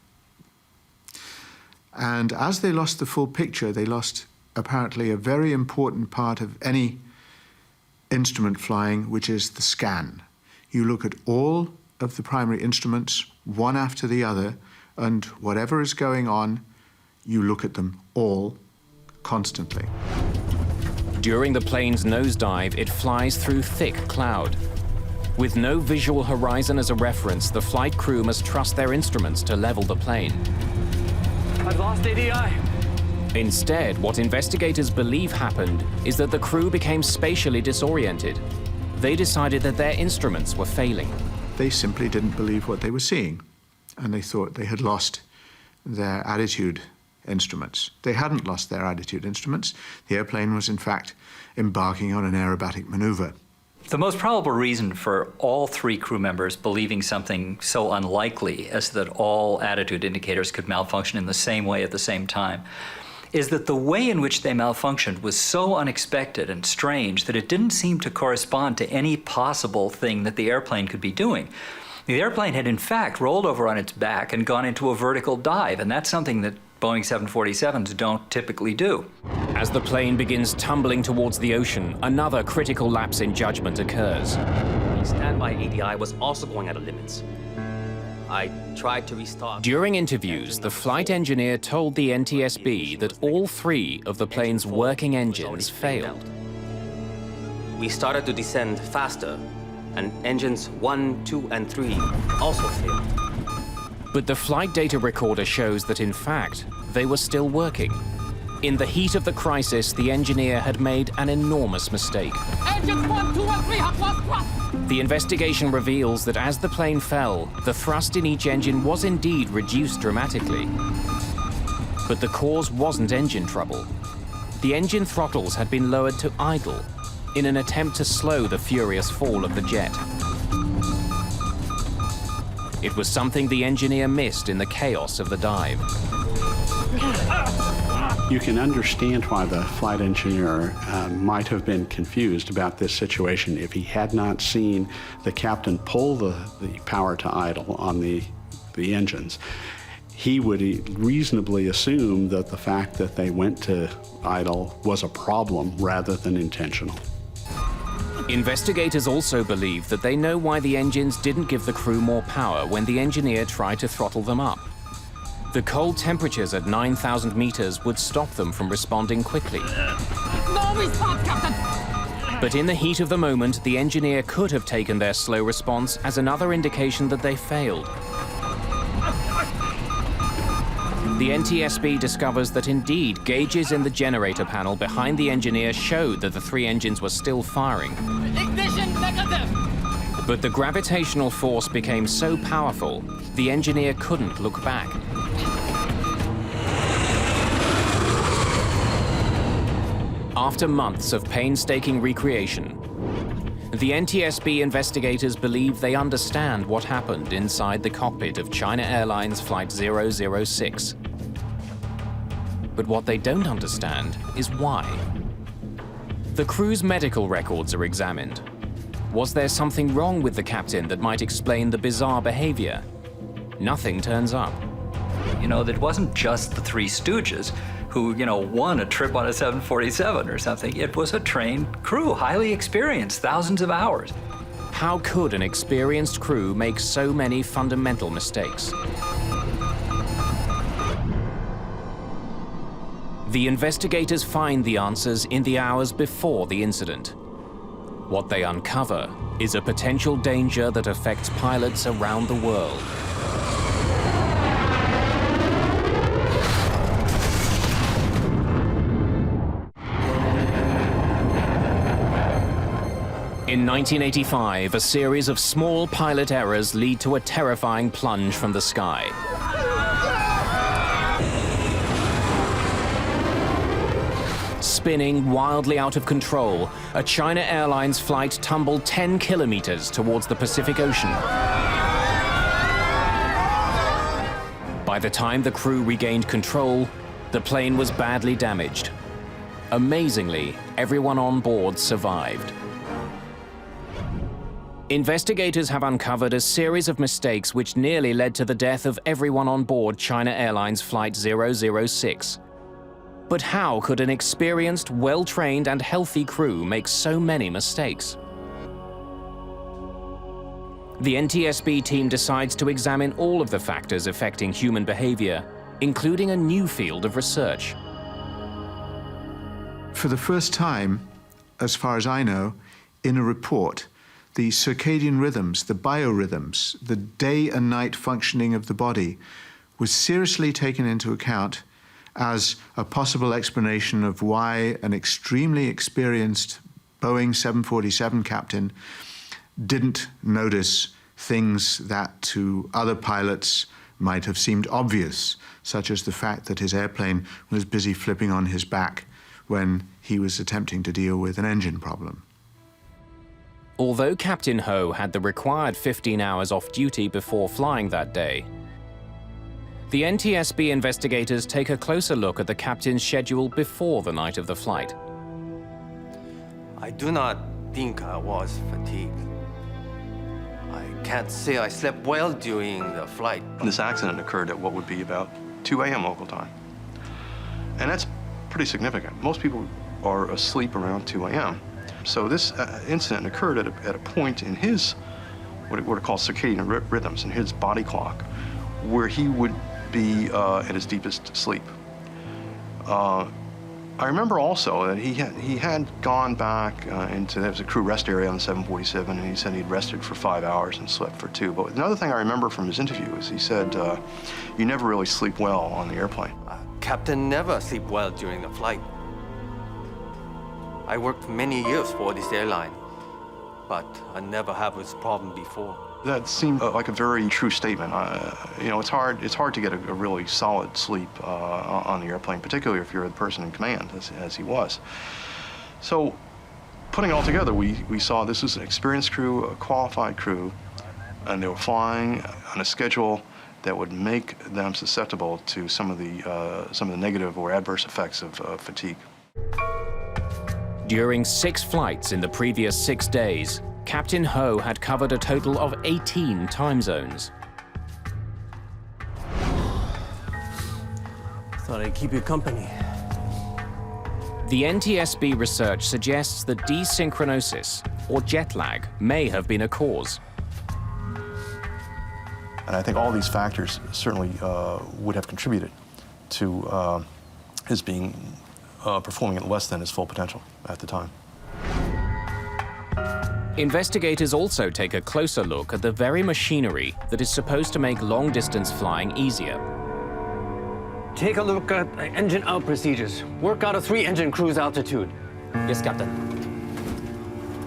And as they lost the full picture, they lost apparently a very important part of any instrument flying, which is the scan. You look at all of the primary instruments, one after the other, and whatever is going on, you look at them all constantly. During the plane's nosedive, it flies through thick cloud. With no visual horizon as a reference, the flight crew must trust their instruments to level the plane. I've lost ADI. Instead, what investigators believe happened is that the crew became spatially disoriented. They decided that their instruments were failing. They simply didn't believe what they were seeing, and they thought they had lost their attitude instruments. They hadn't lost their attitude instruments. The airplane was, in fact, embarking on an aerobatic maneuver. The most probable reason for all three crew members believing something so unlikely as that all attitude indicators could malfunction in the same way at the same time is that the way in which they malfunctioned was so unexpected and strange that it didn't seem to correspond to any possible thing that the airplane could be doing. The airplane had in fact rolled over on its back and gone into a vertical dive, and that's something that Boeing 747s don't typically do. As the plane begins tumbling towards the ocean, another critical lapse in judgment occurs. The standby ADI was also going out of limits. I tried to restart. During interviews, the flight engineer told the NTSB that all 3 of the plane's working engines failed. We started to descend faster, and engines 1, 2, and 3 also failed. But the flight data recorder shows that, in fact, they were still working. In the heat of the crisis, the engineer had made an enormous mistake. Engines 1, 2, and 3 have lost thrust. The investigation reveals that as the plane fell, the thrust in each engine was indeed reduced dramatically. But the cause wasn't engine trouble. The engine throttles had been lowered to idle in an attempt to slow the furious fall of the jet. It was something the engineer missed in the chaos of the dive. You can understand why the flight engineer might have been confused about this situation if he had not seen the captain pull the power to idle on the engines. He would reasonably assume that the fact that they went to idle was a problem rather than intentional. Investigators also believe that they know why the engines didn't give the crew more power when the engineer tried to throttle them up. The cold temperatures at 9,000 meters would stop them from responding quickly. No response, Captain! But in the heat of the moment, the engineer could have taken their slow response as another indication that they failed. The NTSB discovers that indeed gauges in the generator panel behind the engineer showed that the 3 engines were still firing. Ignition negative! But the gravitational force became so powerful, the engineer couldn't look back. After months of painstaking recreation, the NTSB investigators believe they understand what happened inside the cockpit of China Airlines Flight 006. But what they don't understand is why. The crew's medical records are examined. Was there something wrong with the captain that might explain the bizarre behavior? Nothing turns up. You know, it wasn't just the 3 stooges who, won a trip on a 747 or something. It was a trained crew, highly experienced, thousands of hours. How could an experienced crew make so many fundamental mistakes? The investigators find the answers in the hours before the incident. What they uncover is a potential danger that affects pilots around the world. In 1985, a series of small pilot errors lead to a terrifying plunge from the sky. Spinning wildly out of control, a China Airlines flight tumbled 10 kilometers towards the Pacific Ocean. By the time the crew regained control, the plane was badly damaged. Amazingly, everyone on board survived. Investigators have uncovered a series of mistakes which nearly led to the death of everyone on board China Airlines Flight 006. But how could an experienced, well-trained and healthy crew make so many mistakes? The NTSB team decides to examine all of the factors affecting human behavior, including a new field of research. For the first time, as far as I know, in a report, the circadian rhythms, the biorhythms, the day and night functioning of the body was seriously taken into account as a possible explanation of why an extremely experienced Boeing 747 captain didn't notice things that to other pilots might have seemed obvious, such as the fact that his airplane was busy flipping on his back when he was attempting to deal with an engine problem. Although Captain Ho had the required 15 hours off duty before flying that day, the NTSB investigators take a closer look at the captain's schedule before the night of the flight. I do not think I was fatigued. I can't say I slept well during the flight. This accident occurred at what would be about 2 a.m. local time. And that's pretty significant. Most people are asleep around 2 a.m. So this incident occurred at a point in his what are called circadian rhythms in his body clock, where he would be at his deepest sleep. I remember also that he had gone back there was a crew rest area on the 747, and he said he'd rested for 5 hours and slept for 2. But another thing I remember from his interview is he said, you never really sleep well on the airplane. Captain never sleep well during the flight. I worked many years for this airline, but I never had this problem before. That seemed like a very true statement. You know, it's hard to get a really solid sleep on the airplane, particularly if you're the person in command, as he was. So, putting it all together, we saw this was an experienced crew, a qualified crew, and they were flying on a schedule that would make them susceptible to some of the negative or adverse effects of fatigue. During 6 flights in the previous 6 days, Captain Ho had covered a total of 18 time zones. Thought I'd keep you company. The NTSB research suggests that desynchronisis, or jet lag, may have been a cause. And I think all these factors certainly would have contributed to his performing at less than his full potential at the time. Investigators also take a closer look at the very machinery that is supposed to make long-distance flying easier. Take a look at engine out procedures. Work out a 3-engine cruise altitude. Yes, Captain.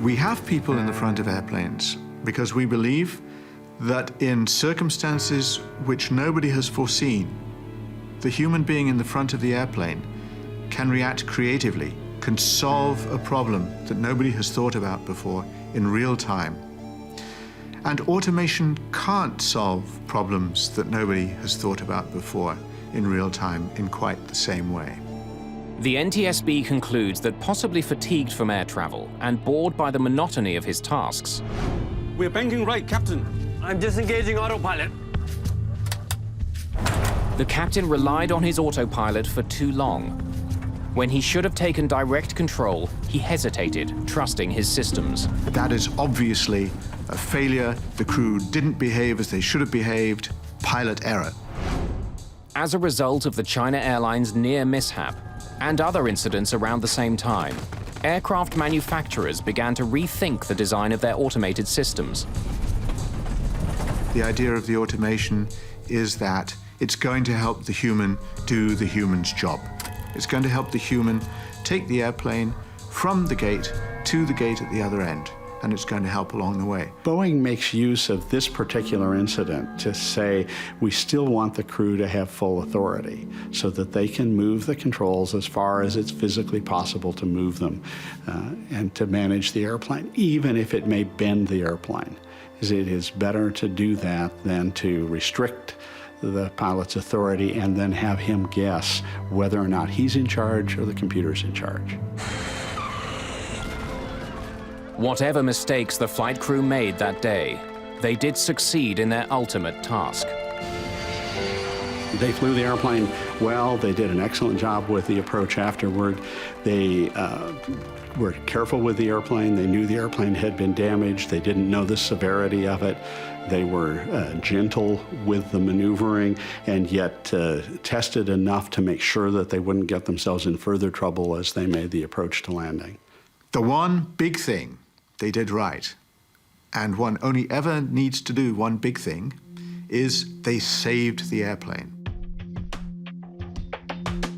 We have people in the front of airplanes because we believe that in circumstances which nobody has foreseen, the human being in the front of the airplane can react creatively, can solve a problem that nobody has thought about before in real time. And automation can't solve problems that nobody has thought about before in real time in quite the same way. The NTSB concludes that possibly fatigued from air travel and bored by the monotony of his tasks, We're banking right, Captain. I'm disengaging autopilot. the captain relied on his autopilot for too long. When he should have taken direct control, he hesitated, trusting his systems. That is obviously a failure. The crew didn't behave as they should have behaved. Pilot error. As a result of the China Airlines near mishap and other incidents around the same time, aircraft manufacturers began to rethink the design of their automated systems. The idea of the automation is that it's going to help the human do the human's job. It's going to help the human take the airplane from the gate to the gate at the other end, and it's going to help along the way. Boeing makes use of this particular incident to say we still want the crew to have full authority so that they can move the controls as far as it's physically possible to move them and to manage the airplane, even if it may bend the airplane. It is better to do that than to restrict the pilot's authority and then have him guess whether or not he's in charge or the computer's in charge. Whatever mistakes the flight crew made that day, they did succeed in their ultimate task. They flew the airplane well. They did an excellent job with the approach afterward. They were careful with the airplane. They knew the airplane had been damaged. They didn't know the severity of it. They were gentle with the maneuvering and yet tested enough to make sure that they wouldn't get themselves in further trouble as they made the approach to landing. The one big thing they did right, and one only ever needs to do one big thing, is they saved the airplane.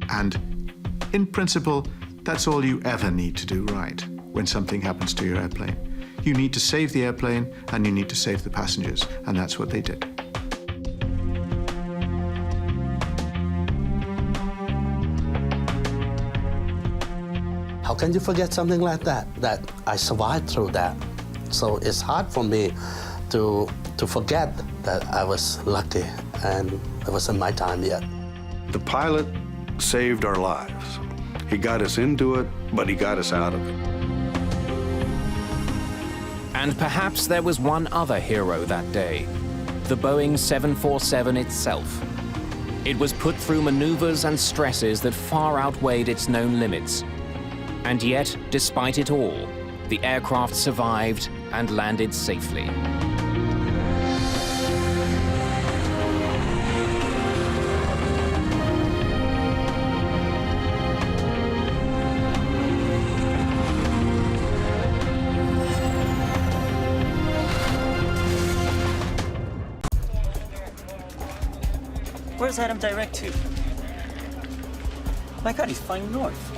And in principle, that's all you ever need to do right when something happens to your airplane. You need to save the airplane and you need to save the passengers, and that's what they did. How can you forget something like that? That I survived through that. So it's hard for me to forget that I was lucky and it wasn't my time yet. The pilot saved our lives. He got us into it, but he got us out of it. And perhaps there was one other hero that day, the Boeing 747 itself. It was put through maneuvers and stresses that far outweighed its known limits. And yet, despite it all, the aircraft survived and landed safely. Where's Adam direct to? My God, he's flying north.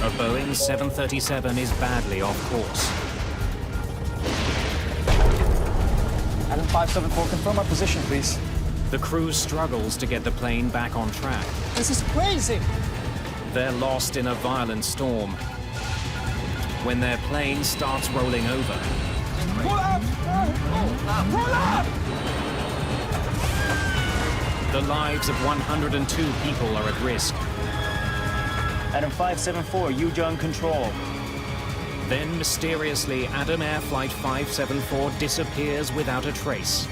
A Boeing 737 is badly off course. Adam 574, confirm our position, please. The crew struggles to get the plane back on track. This is crazy. They're lost in a violent storm when their plane starts rolling over. Pull up! Pull up! The lives of 102 people are at risk. Adam 574, Yujong control. Then mysteriously, Adam Air Flight 574 disappears without a trace.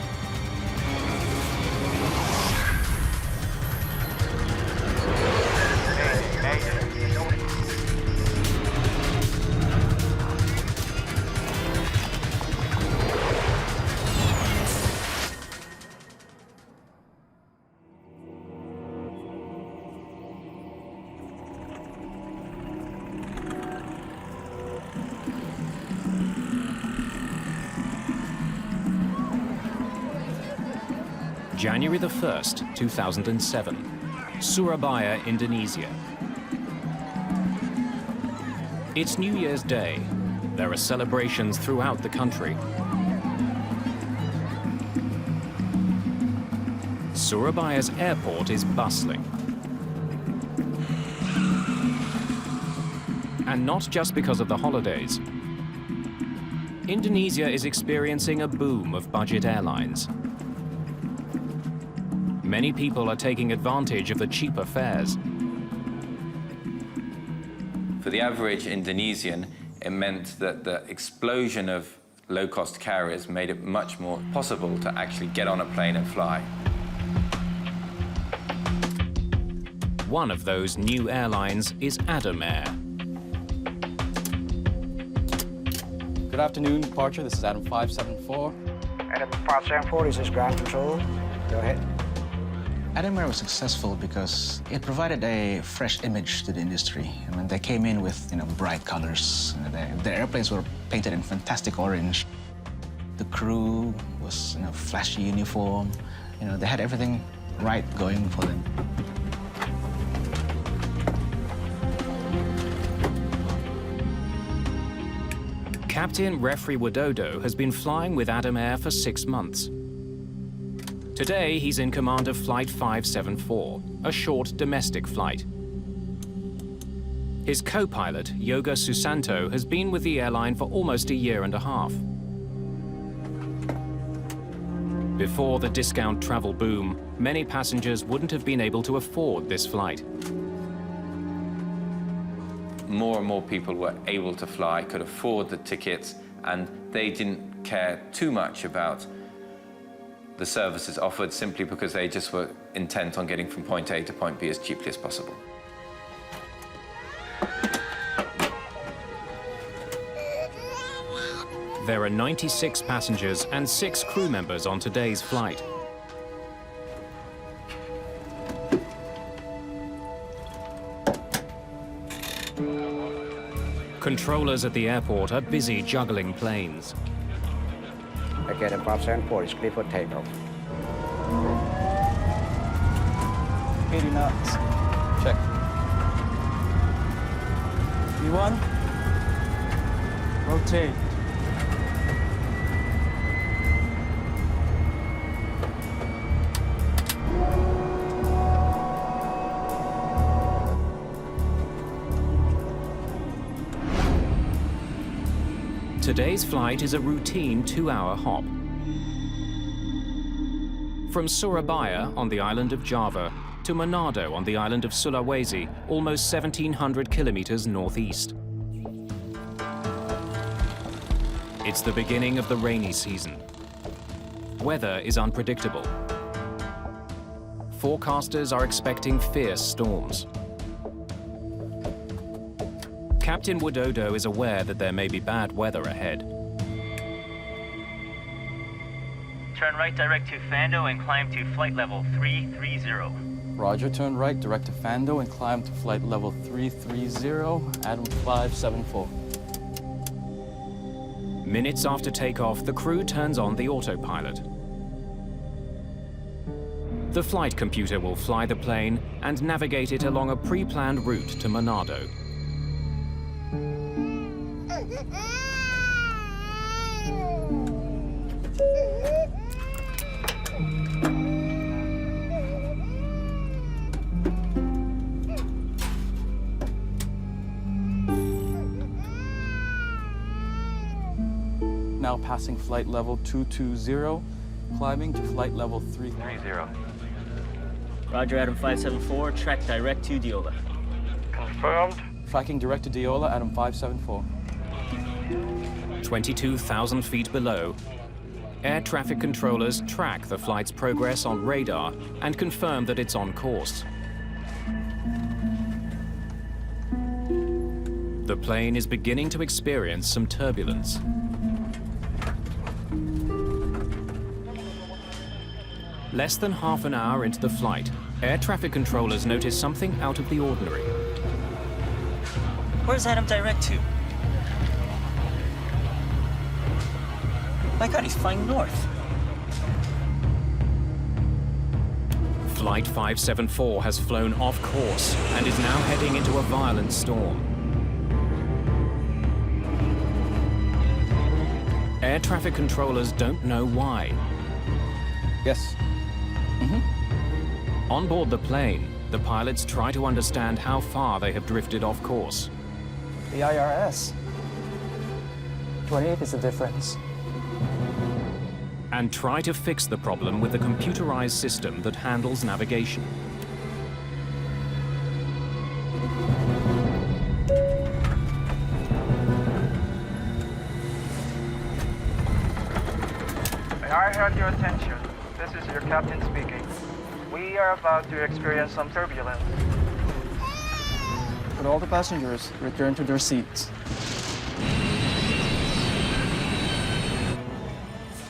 January the 1st, 2007, Surabaya, Indonesia. It's New Year's Day. There are celebrations throughout the country. Surabaya's airport is bustling. And not just because of the holidays. Indonesia is experiencing a boom of budget airlines. Many people are taking advantage of the cheaper fares. For the average Indonesian, it meant that the explosion of low-cost carriers made it much more possible to actually get on a plane and fly. One of those new airlines is Adam Air. Good afternoon, departure. This is Adam 574. Adam 574, this is ground control. Go ahead. Adam Air was successful because it provided a fresh image to the industry. I mean, they came in with, bright colors. Their airplanes were painted in fantastic orange. The crew was, flashy uniform. They had everything right going for them. Captain Refri Widodo has been flying with Adam Air for 6 months. Today, he's in command of Flight 574, a short domestic flight. His co-pilot, Yoga Susanto, has been with the airline for almost a year and a half. Before the discount travel boom, many passengers wouldn't have been able to afford this flight. More and more people were able to fly, could afford the tickets, and they didn't care too much about the services offered simply because they just were intent on getting from point A to point B as cheaply as possible. There are 96 passengers and 6 crew members on today's flight. Controllers at the airport are busy juggling planes. Okay, the 574 is clear for takeoff. 80 knots. Check. V1. Rotate. Today's flight is a routine 2-hour hop. From Surabaya on the island of Java to Manado on the island of Sulawesi, almost 1,700 kilometers northeast. It's the beginning of the rainy season. Weather is unpredictable. Forecasters are expecting fierce storms. Captain Widodo is aware that there may be bad weather ahead. Turn right direct to Fando and climb to flight level 330. Roger, turn right direct to Fando and climb to flight level 330, Adam 574. Minutes after takeoff, the crew turns on the autopilot. The flight computer will fly the plane and navigate it along a pre-planned route to Manado. Now passing flight level 220, climbing to flight level 330. Roger, Adam 574, track direct to Diola. Confirmed. Tracking direct to Diola, Adam 574. 22,000 feet below, air traffic controllers track the flight's progress on radar and confirm that it's on course. The plane is beginning to experience some turbulence. Less than half an hour into the flight, air traffic controllers notice something out of the ordinary. Where's Adam direct to? My God, he's flying north. Flight 574 has flown off course and is now heading into a violent storm. Air traffic controllers don't know why. Yes. On board the plane, the pilots try to understand how far they have drifted off course. The IRS. 28 is the difference. And try to fix the problem with the computerized system that handles navigation. May I have your attention? This is your captain speaking. We are about to experience some turbulence. Could all the passengers return to their seats?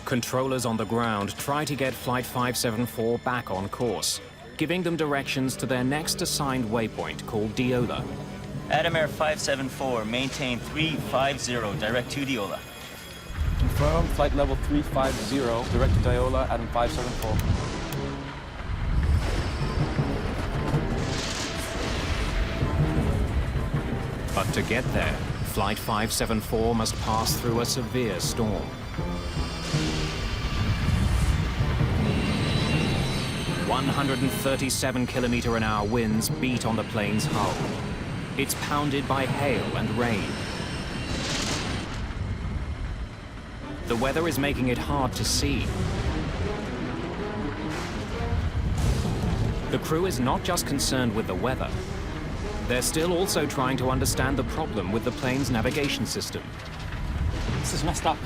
Controllers on the ground try to get Flight 574 back on course, giving them directions to their next assigned waypoint called Diola. Adam Air 574, maintain 350, direct to Diola. Confirm flight level 350, direct to Diola, Adam 574. But to get there, Flight 574 must pass through a severe storm. 137-kilometer-an-hour winds beat on the plane's hull. It's pounded by hail and rain. The weather is making it hard to see. The crew is not just concerned with the weather. They're still also trying to understand the problem with the plane's navigation system. This is messed up.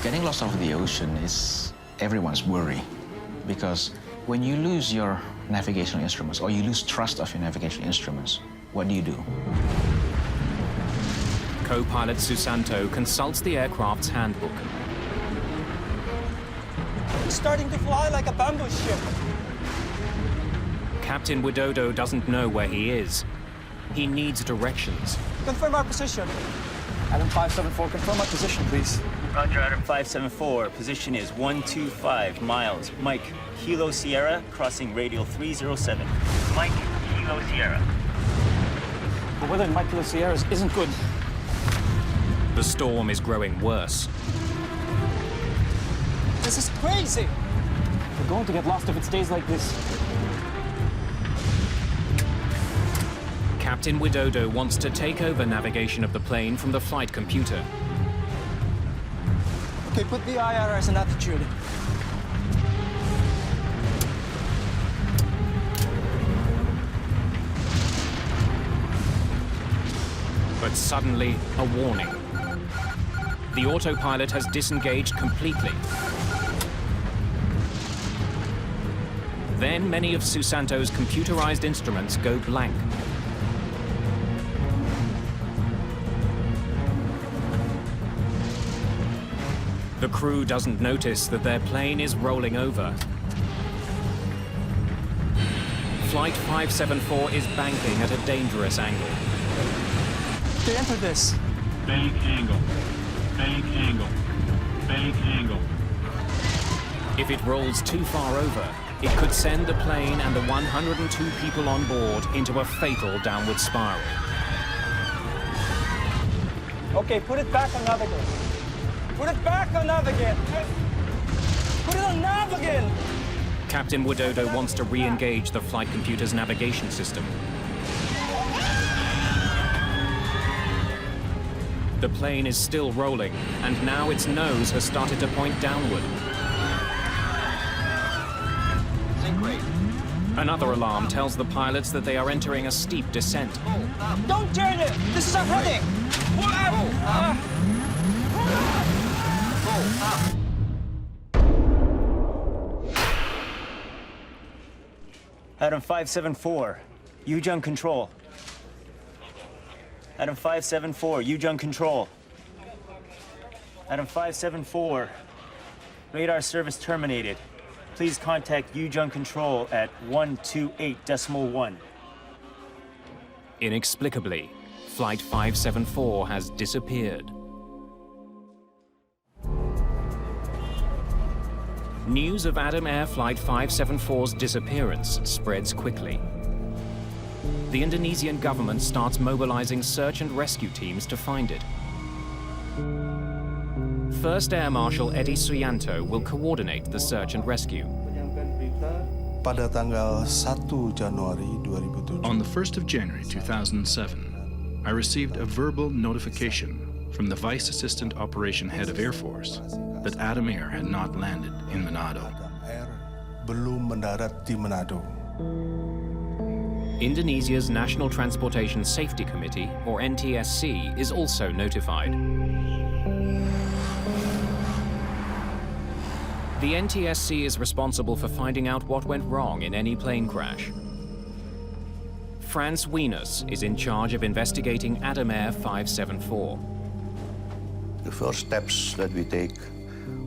Getting lost over the ocean is everyone's worry, because when you lose your navigational instruments or you lose trust of your navigational instruments, what do you do? Co-pilot Susanto consults the aircraft's handbook. It's starting to fly like a bamboo ship. Captain Widodo doesn't know where he is. He needs directions. Confirm our position. Adam 574, confirm our position, please. Roger, Adam 574, position is 125 miles. Mike, Kilo Sierra, crossing radial 307. Mike, Kilo Sierra. The weather in Mike Kilo Sierra isn't good. The storm is growing worse. This is crazy. We're going to get lost if it stays like this. Captain Widodo wants to take over navigation of the plane from the flight computer. Okay, put the IRS in attitude. But suddenly, a warning. The autopilot has disengaged completely. Then many of Susanto's computerized instruments go blank. The crew doesn't notice that their plane is rolling over. Flight 574 is banking at a dangerous angle. They enter this. Bank angle. Bank angle. Bank angle. If it rolls too far over, It could send the plane and the 102 people on board into a fatal downward spiral. Okay, put it back on nav again. Put it back on nav again. Put it on nav again. Captain Widodo wants to re-engage the flight computer's navigation system. The plane is still rolling, and now its nose has started to point downward. Another alarm tells the pilots that they are entering a steep descent. Don't turn it! This is our heading! Adam 574, Yujun control. Adam 574, Yujun control. Adam 574, radar service terminated. Please contact Yujun control at 128.1. Inexplicably, Flight 574 has disappeared. News of Adam Air Flight 574's disappearance spreads quickly. The Indonesian government starts mobilizing search and rescue teams to find it. First Air Marshal Eddie Suyanto will coordinate the search and rescue. Pada tanggal 1 Januari 2007. On the 1st of January 2007, I received a verbal notification from the Vice Assistant Operation Head of Air Force that Adam Air had not landed in Manado. Belum mendarat di Manado. Indonesia's National Transportation Safety Committee, or NTSC, is also notified. The NTSC is responsible for finding out what went wrong in any plane crash. Franz Wieners is in charge of investigating Adam Air 574. The first steps that we take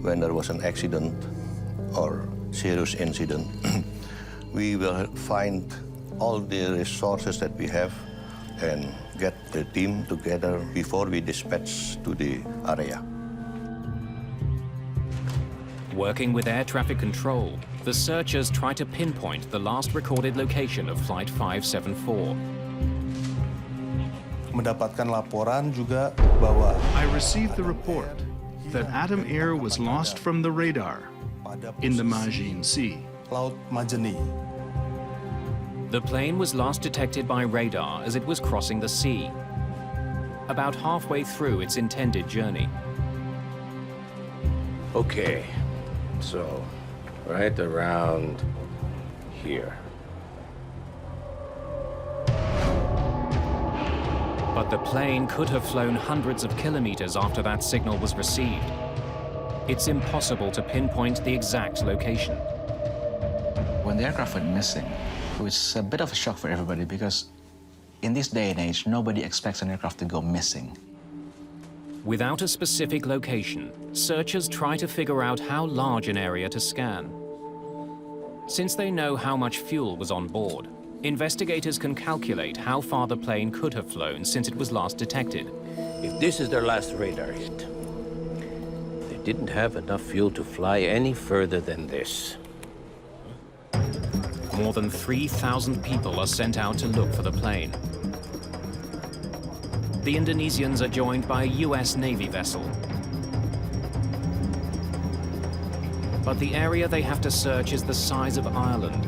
when there was an accident or serious incident, we will find all the resources that we have and get the team together before we dispatch to the area. Working with air traffic control, the searchers try to pinpoint the last recorded location of Flight 574. Mendapatkan laporan juga bahwa I received the report that Adam Air was lost from the radar in the Majin Sea. Laut Majeni. The plane was last detected by radar as it was crossing the sea, about halfway through its intended journey. Okay, so right around here. But the plane could have flown hundreds of kilometers after that signal was received. It's impossible to pinpoint the exact location. When the aircraft went missing, it was a bit of a shock for everybody because in this day and age, nobody expects an aircraft to go missing. Without a specific location, searchers try to figure out how large an area to scan. Since they know how much fuel was on board, investigators can calculate how far the plane could have flown since it was last detected. If this is their last radar hit, they didn't have enough fuel to fly any further than this. More than 3,000 people are sent out to look for the plane. The Indonesians are joined by a US Navy vessel. But the area they have to search is the size of Ireland.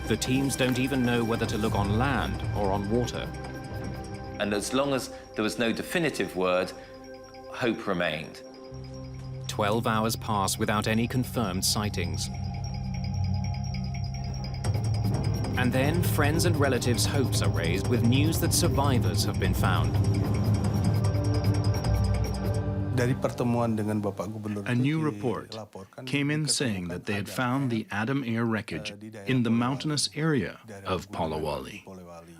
The teams don't even know whether to look on land or on water. And as long as there was no definitive word, hope remained. 12 hours pass without any confirmed sightings. And then friends and relatives' hopes are raised with news that survivors have been found. A new report came in saying that they had found the Adam Air wreckage in the mountainous area of Polowali,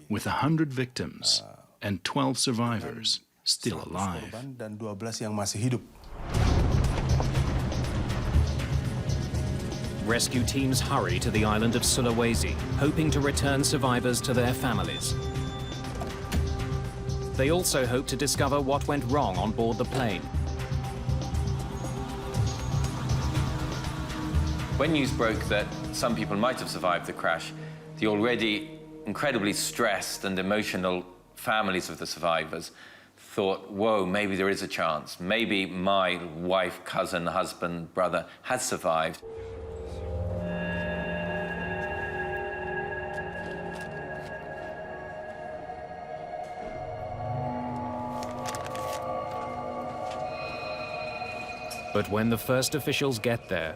with 100 victims and 12 survivors still alive. Rescue teams hurry to the island of Sulawesi, hoping to return survivors to their families. They also hope to discover what went wrong on board the plane. When news broke that some people might have survived the crash, the already incredibly stressed and emotional families of the survivors thought, whoa, maybe there is a chance. Maybe my wife, cousin, husband, brother has survived. But when the first officials get there,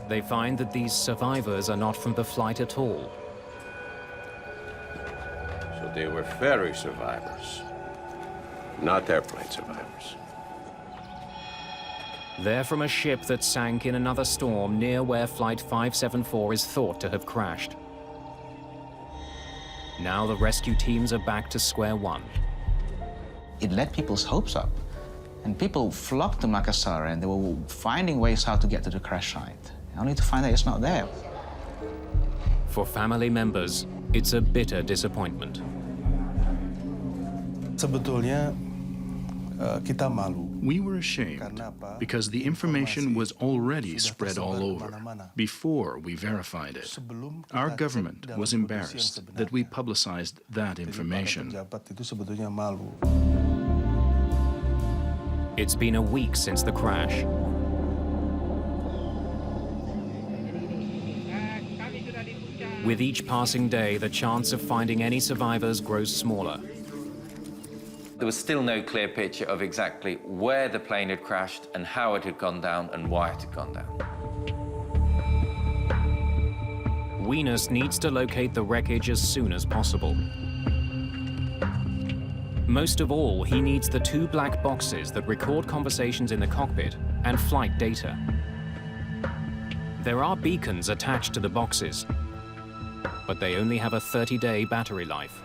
they find that these survivors are not from the flight at all. So they were ferry survivors, not airplane survivors. They're from a ship that sank in another storm near where Flight 574 is thought to have crashed. Now the rescue teams are back to square one. It led people's hopes up. And people flocked to Makassar and they were finding ways how to get to the crash site, only to find that it's not there. For family members, it's a bitter disappointment. Sebetulnya kita malu. We were ashamed because the information was already spread all over before we verified it. Our government was embarrassed that we publicized that information. It's been a week since the crash. With each passing day, the chance of finding any survivors grows smaller. There was still no clear picture of exactly where the plane had crashed and how it had gone down and why it had gone down. Venus needs to locate the wreckage as soon as possible. Most of all, he needs the 2 black boxes that record conversations in the cockpit and flight data. There are beacons attached to the boxes, but they only have a 30-day battery life.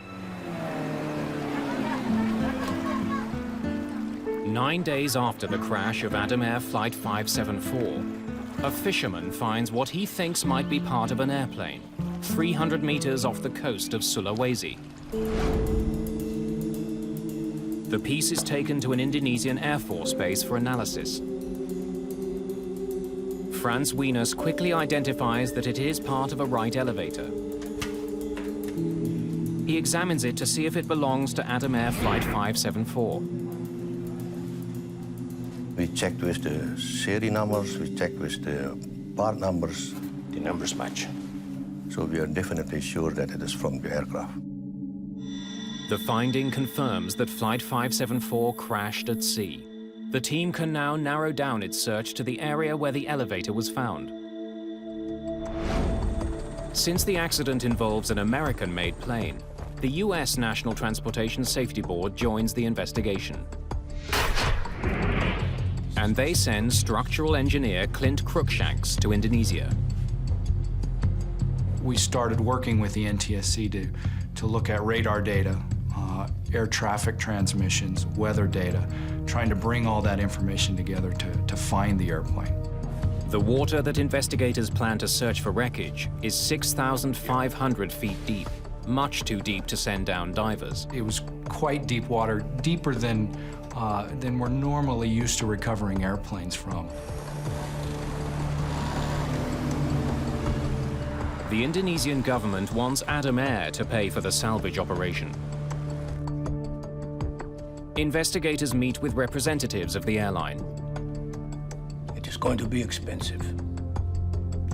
9 days after the crash of Adam Air Flight 574, a fisherman finds what he thinks might be part of an airplane, 300 meters off the coast of Sulawesi. The piece is taken to an Indonesian Air Force base for analysis. Franz Wieners quickly identifies that it is part of a Wright elevator. He examines it to see if it belongs to Adam Air Flight 574. We checked with the serial numbers, we checked with the part numbers. The numbers match. So we are definitely sure that it is from the aircraft. The finding confirms that Flight 574 crashed at sea. The team can now narrow down its search to the area where the elevator was found. Since the accident involves an American-made plane, the U.S. National Transportation Safety Board joins the investigation. And they send structural engineer Clint Cruikshanks to Indonesia. We started working with the NTSC to look at radar data, air traffic transmissions, weather data, trying to bring all that information together to find the airplane. The water that investigators plan to search for wreckage is 6,500 feet deep, much too deep to send down divers. It was quite deep water, deeper than we're normally used to recovering airplanes from. The Indonesian government wants Adam Air to pay for the salvage operation. Investigators meet with representatives of the airline. It is going to be expensive.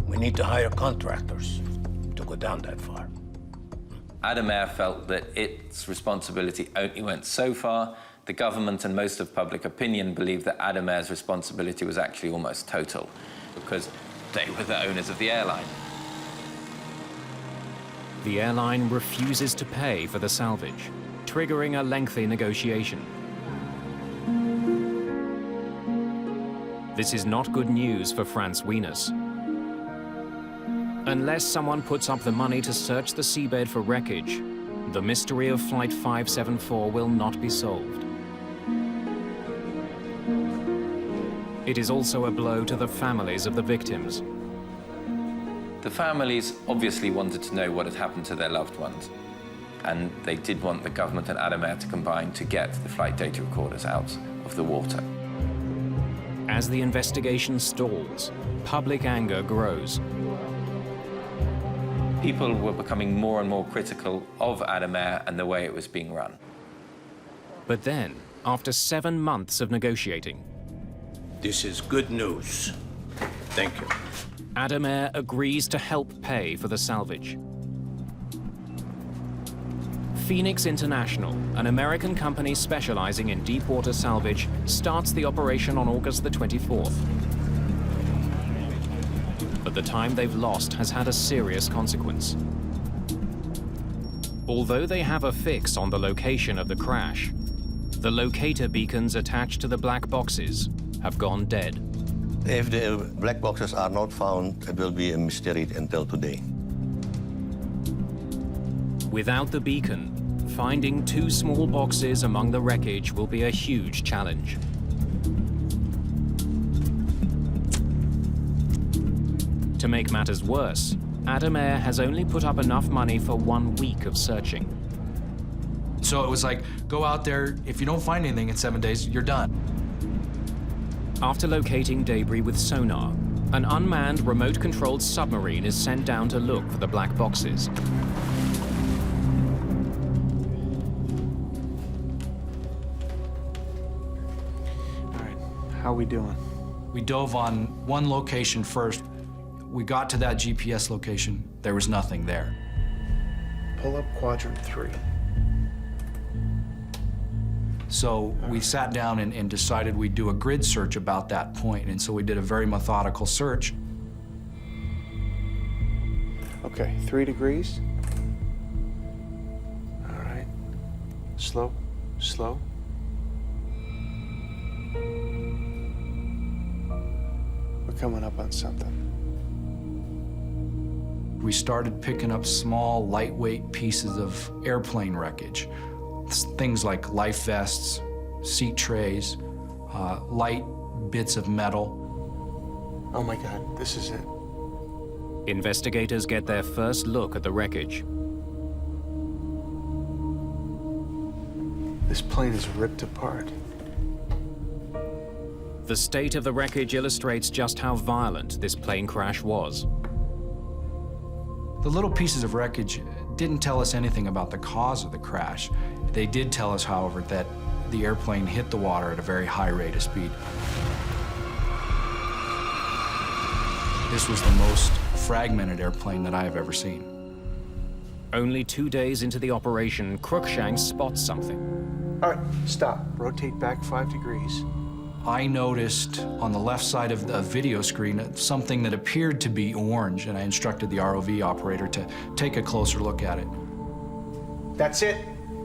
We need to hire contractors to go down that far. Adam Air felt that its responsibility only went so far. The government and most of public opinion believed that Adam Air's responsibility was actually almost total because they were the owners of the airline. The airline refuses to pay for the salvage, triggering a lengthy negotiation. This is not good news for Franz Wieners. Unless someone puts up the money to search the seabed for wreckage, the mystery of Flight 574 will not be solved. It is also a blow to the families of the victims. The families obviously wanted to know what had happened to their loved ones, and they did want the government and Adam Air to combine to get the flight data recorders out of the water. As the investigation stalls, public anger grows. People were becoming more and more critical of Adam Air and the way it was being run. But then, after 7 months of negotiating, This is good news. Thank you. Adam Air agrees to help pay for the salvage. Phoenix International, an American company specializing in deepwater salvage, starts the operation on August the 24th. But the time they've lost has had a serious consequence. Although they have a fix on the location of the crash, the locator beacons attached to the black boxes have gone dead. If the black boxes are not found, it will be a mystery until today. Without the beacon, finding 2 small boxes among the wreckage will be a huge challenge. To make matters worse, Adam Air has only put up enough money for 1 week of searching. So it was like, go out there, if you don't find anything in 7 days, you're done. After locating debris with sonar, an unmanned remote-controlled submarine is sent down to look for the black boxes. How we doing? We dove on one location first. We got to that GPS location. There was nothing there. Pull up quadrant 3. So we sat down and decided we'd do a grid search about that point. And so we did a very methodical search. Okay, 3 degrees. All right. Slow, slow. We're coming up on something. We started picking up small, lightweight pieces of airplane wreckage. Things like life vests, seat trays, light bits of metal. Oh my God, this is it. Investigators get their first look at the wreckage. This plane is ripped apart. The state of the wreckage illustrates just how violent this plane crash was. The little pieces of wreckage didn't tell us anything about the cause of the crash. They did tell us, however, that the airplane hit the water at a very high rate of speed. This was the most fragmented airplane that I have ever seen. Only 2 days into the operation, Cruikshank spots something. All right, stop. Rotate back 5 degrees. I noticed on the left side of the video screen something that appeared to be orange, and I instructed the ROV operator to take a closer look at it. That's it.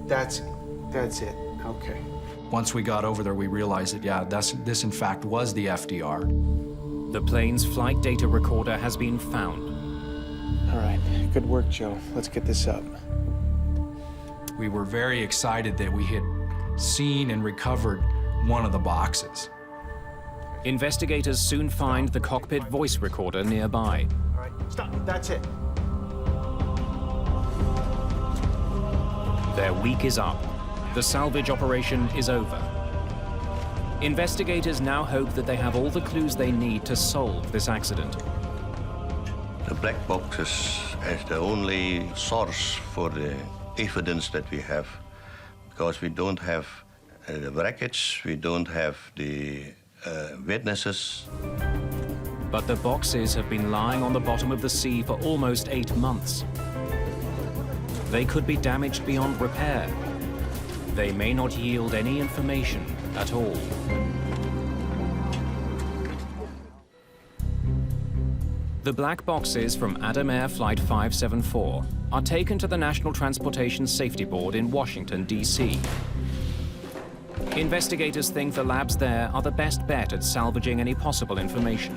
That's it. Okay. Once we got over there, we realized that, yeah, this in fact was the FDR. The plane's flight data recorder has been found. All right, good work, Joe. Let's get this up. We were very excited that we had seen and recovered one of the boxes. Investigators soon find the cockpit voice recorder nearby. All right, stop. That's it. Their week is up. The salvage operation is over. Investigators now hope that they have all the clues they need to solve this accident. The black boxes is the only source for the evidence that we have, because we don't have the wreckage, we don't have the witnesses. But the boxes have been lying on the bottom of the sea for almost 8 months. They could be damaged beyond repair. They may not yield any information at all. The black boxes from Adam Air Flight 574 are taken to the National Transportation Safety Board in Washington, D.C. Investigators think the labs there are the best bet at salvaging any possible information.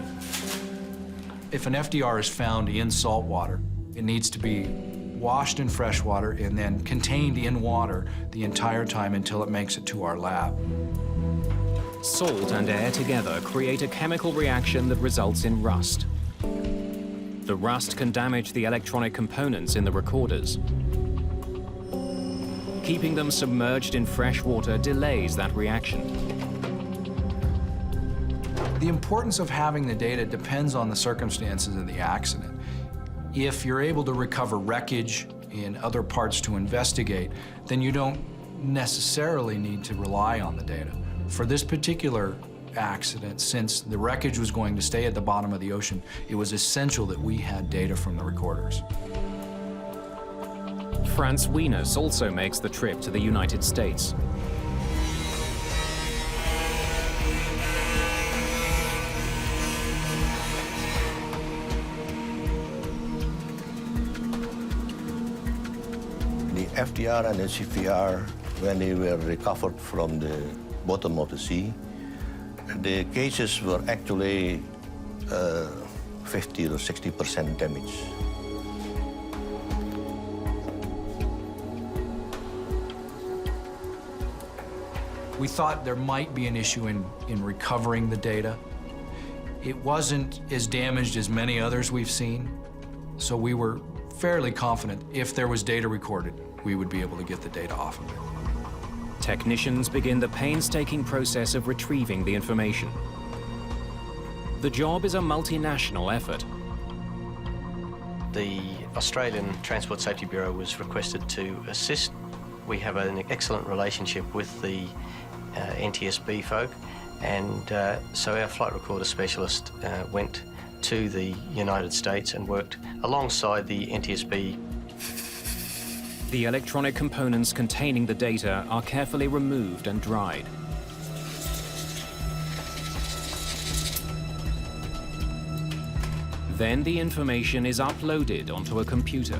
If an FDR is found in salt water, it needs to be washed in fresh water and then contained in water the entire time until it makes it to our lab. Salt and air together create a chemical reaction that results in rust. The rust can damage the electronic components in the recorders. Keeping them submerged in fresh water delays that reaction. The importance of having the data depends on the circumstances of the accident. If you're able to recover wreckage in other parts to investigate, then you don't necessarily need to rely on the data. For this particular accident, since the wreckage was going to stay at the bottom of the ocean, it was essential that we had data from the recorders. Franz Wieners also makes the trip to the United States. The FDR and the CPR, when they were recovered from the bottom of the sea, the cases were actually 50 or 60% damage. We thought there might be an issue in recovering the data. It wasn't as damaged as many others we've seen, so we were fairly confident if there was data recorded, we would be able to get the data off of it. Technicians begin the painstaking process of retrieving the information. The job is a multinational effort. The Australian Transport Safety Bureau was requested to assist. We have an excellent relationship with the NTSB folk, and so our flight recorder specialist went to the United States and worked alongside the NTSB. The electronic components containing the data are carefully removed and dried. Then the information is uploaded onto a computer.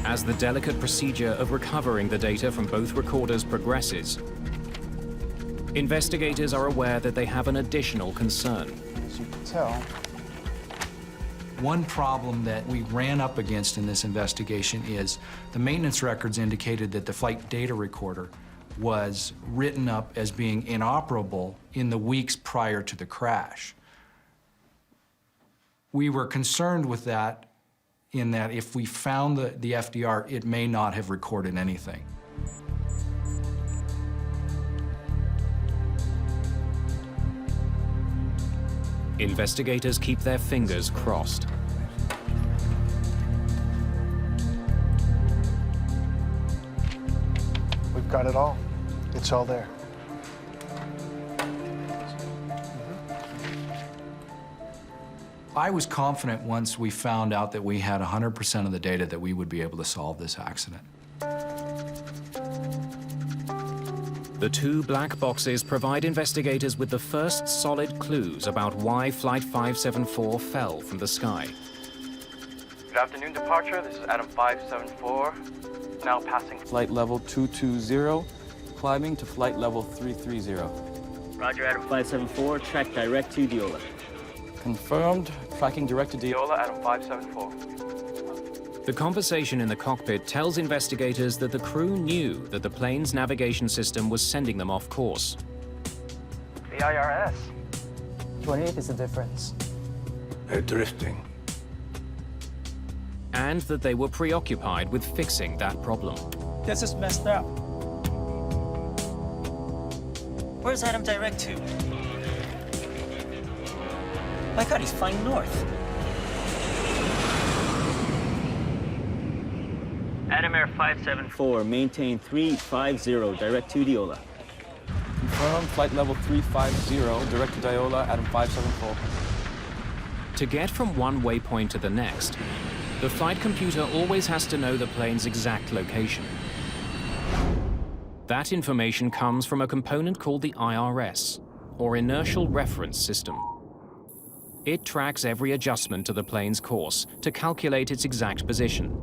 As the delicate procedure of recovering the data from both recorders progresses, investigators are aware that they have an additional concern. As you can tell, one problem that we ran up against in this investigation is the maintenance records indicated that the flight data recorder was written up as being inoperable in the weeks prior to the crash. We were concerned with that in that if we found the FDR, it may not have recorded anything. Investigators keep their fingers crossed. we've got it all. It's all there. I was confident once we found out that we had 100% of the data that we would be able to solve this accident. The two black boxes provide investigators with the first solid clues about why Flight 574 fell from the sky. Good afternoon, departure. This is Adam 574. Now passing Flight level 220, climbing to flight level 330. Roger, Adam 574, track direct to Diola. Confirmed, tracking direct to Diola, Adam 574. The conversation in the cockpit tells investigators that the crew knew that the plane's navigation system was sending them off course. The IRS. 28 is the difference. They're drifting. And that they were preoccupied with fixing that problem. This is messed up. Where's Adam direct to? My God, he's flying north. Adam Air 574, maintain 350, direct to Diola. Confirmed, flight level 350, direct to Diola, Adam 574. To get from one waypoint to the next, the flight computer always has to know the plane's exact location. That information comes from a component called the IRS, or Inertial Reference System. It tracks every adjustment to the plane's course to calculate its exact position.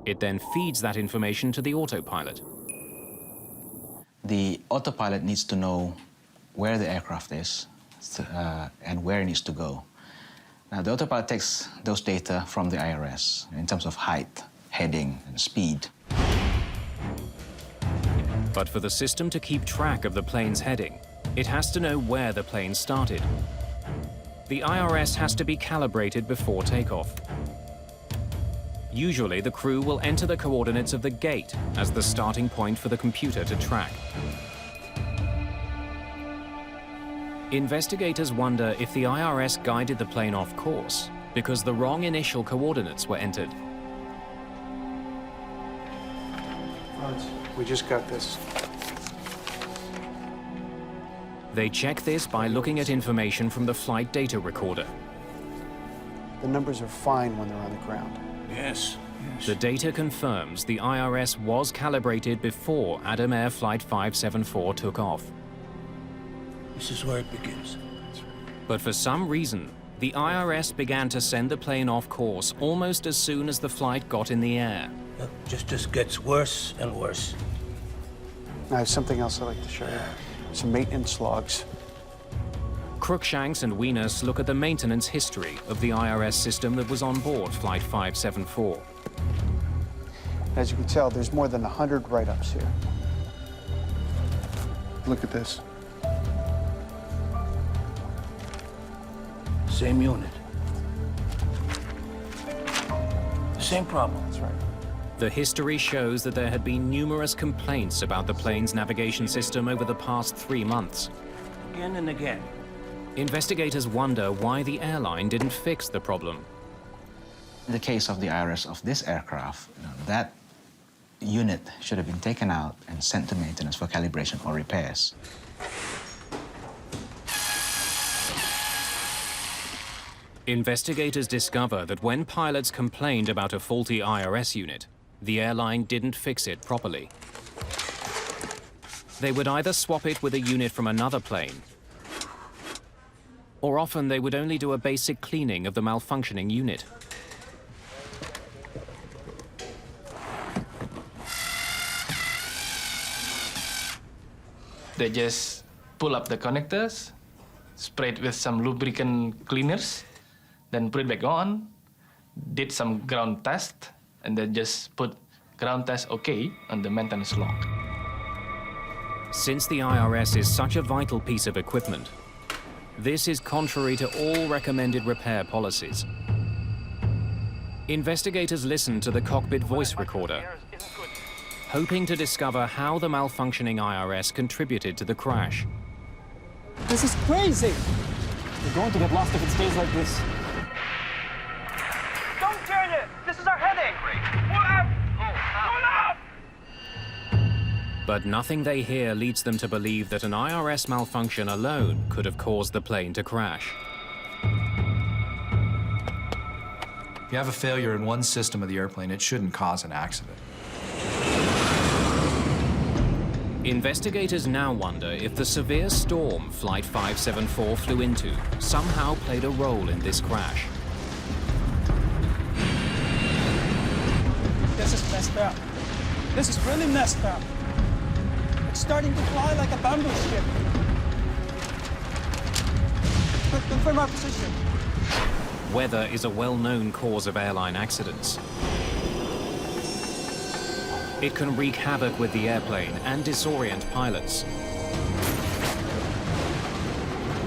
It then feeds that information to the autopilot. The autopilot needs to know where the aircraft is and where it needs to go. Now, the autopilot takes those data from the IRS in terms of height, heading, and speed. But for the system to keep track of the plane's heading, it has to know where the plane started. The IRS has to be calibrated before takeoff. Usually, the crew will enter the coordinates of the gate as the starting point for the computer to track. Investigators wonder if the IRS guided the plane off course because the wrong initial coordinates were entered. We just got this. They check this by looking at information from the flight data recorder. The numbers are fine when they're on the ground. Yes. The data confirms the IRS was calibrated before Adam Air Flight 574 took off. This is where it begins. But for some reason, the IRS began to send the plane off course almost as soon as the flight got in the air. It just gets worse and worse. I have something else I'd like to show you. Some maintenance logs. Crookshanks and Weenus look at the maintenance history of the IRS system that was on board Flight 574. As you can tell, there's more than 100 write-ups here. Look at this. Same unit. The same problem. That's right. The history shows that there had been numerous complaints about the plane's navigation system over the past 3 months. Again and again. Investigators wonder why the airline didn't fix the problem. In the case of the IRS of this aircraft, that unit should have been taken out and sent to maintenance for calibration or repairs. Investigators discover that when pilots complained about a faulty IRS unit, the airline didn't fix it properly. They would either swap it with a unit from another plane, or often they would only do a basic cleaning of the malfunctioning unit. They just pull up the connectors, spray it with some lubricant cleaners, then put it back on, did some ground test, and then just put ground test OK on the maintenance log. Since the IRS is such a vital piece of equipment, this is contrary to all recommended repair policies. Investigators listen to the cockpit voice recorder, hoping to discover how the malfunctioning IRS contributed to the crash. This is crazy! We're going to get lost if it stays like this. Don't turn it! This is our heading! Pull up! Pull up! But nothing they hear leads them to believe that an IRS malfunction alone could have caused the plane to crash. If you have a failure in one system of the airplane, it shouldn't cause an accident. Investigators now wonder if the severe storm Flight 574 flew into somehow played a role in this crash. This is messed up. This is really messed up. It's starting to fly like a bamboo ship. Confirm our position. Weather is a well-known cause of airline accidents. It can wreak havoc with the airplane and disorient pilots.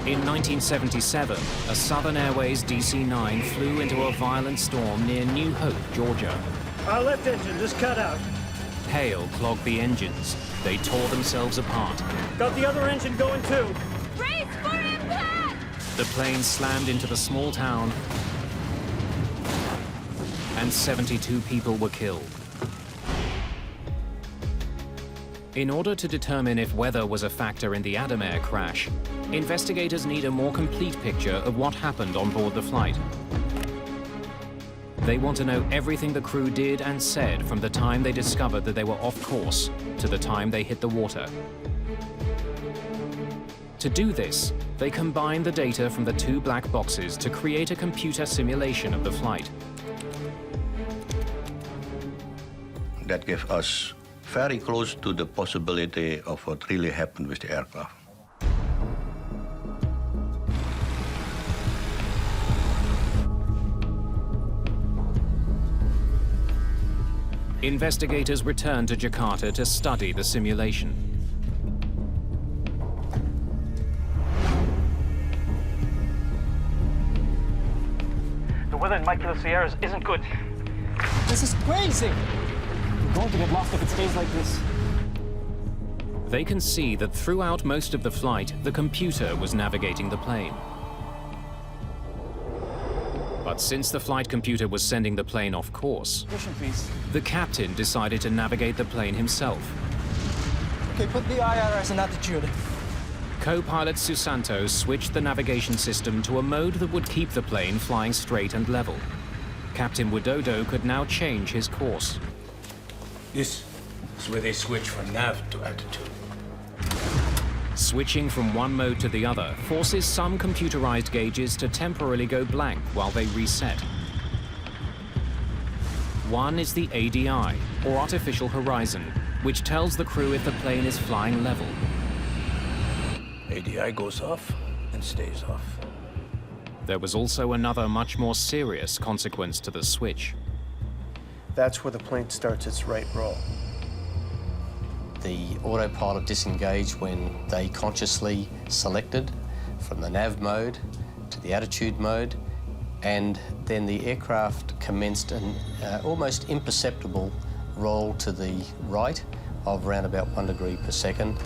In 1977, a Southern Airways DC-9 flew into a violent storm near New Hope, Georgia. Our left engine just cut out. Hail clogged the engines. They tore themselves apart. Got the other engine going too. Brace for impact! The plane slammed into the small town, and 72 people were killed. In order to determine if weather was a factor in the Adam Air crash, investigators need a more complete picture of what happened on board the flight. They want to know everything the crew did and said from the time they discovered that they were off course to the time they hit the water. To do this, they combine the data from the two black boxes to create a computer simulation of the flight. That gives us very close to the possibility of what really happened with the aircraft. Investigators return to Jakarta to study the simulation. The weather in Mike Sierras isn't good. This is crazy! We're going to get lost if it stays like this. They can see that throughout most of the flight, the computer was navigating the plane. But since the flight computer was sending the plane off course, the captain decided to navigate the plane himself. Okay, put the IRS in attitude. Co-pilot Susanto switched the navigation system to a mode that would keep the plane flying straight and level. Captain Widodo could now change his course. This is where they switch from nav to attitude. Switching from one mode to the other forces some computerized gauges to temporarily go blank while they reset. One is the ADI, or Artificial Horizon, which tells the crew if the plane is flying level. ADI goes off and stays off. There was also another much more serious consequence to the switch. That's where the plane starts its right roll. The autopilot disengaged when they consciously selected from the nav mode to the attitude mode, and then the aircraft commenced an almost imperceptible roll to the right of around about 1 degree per second.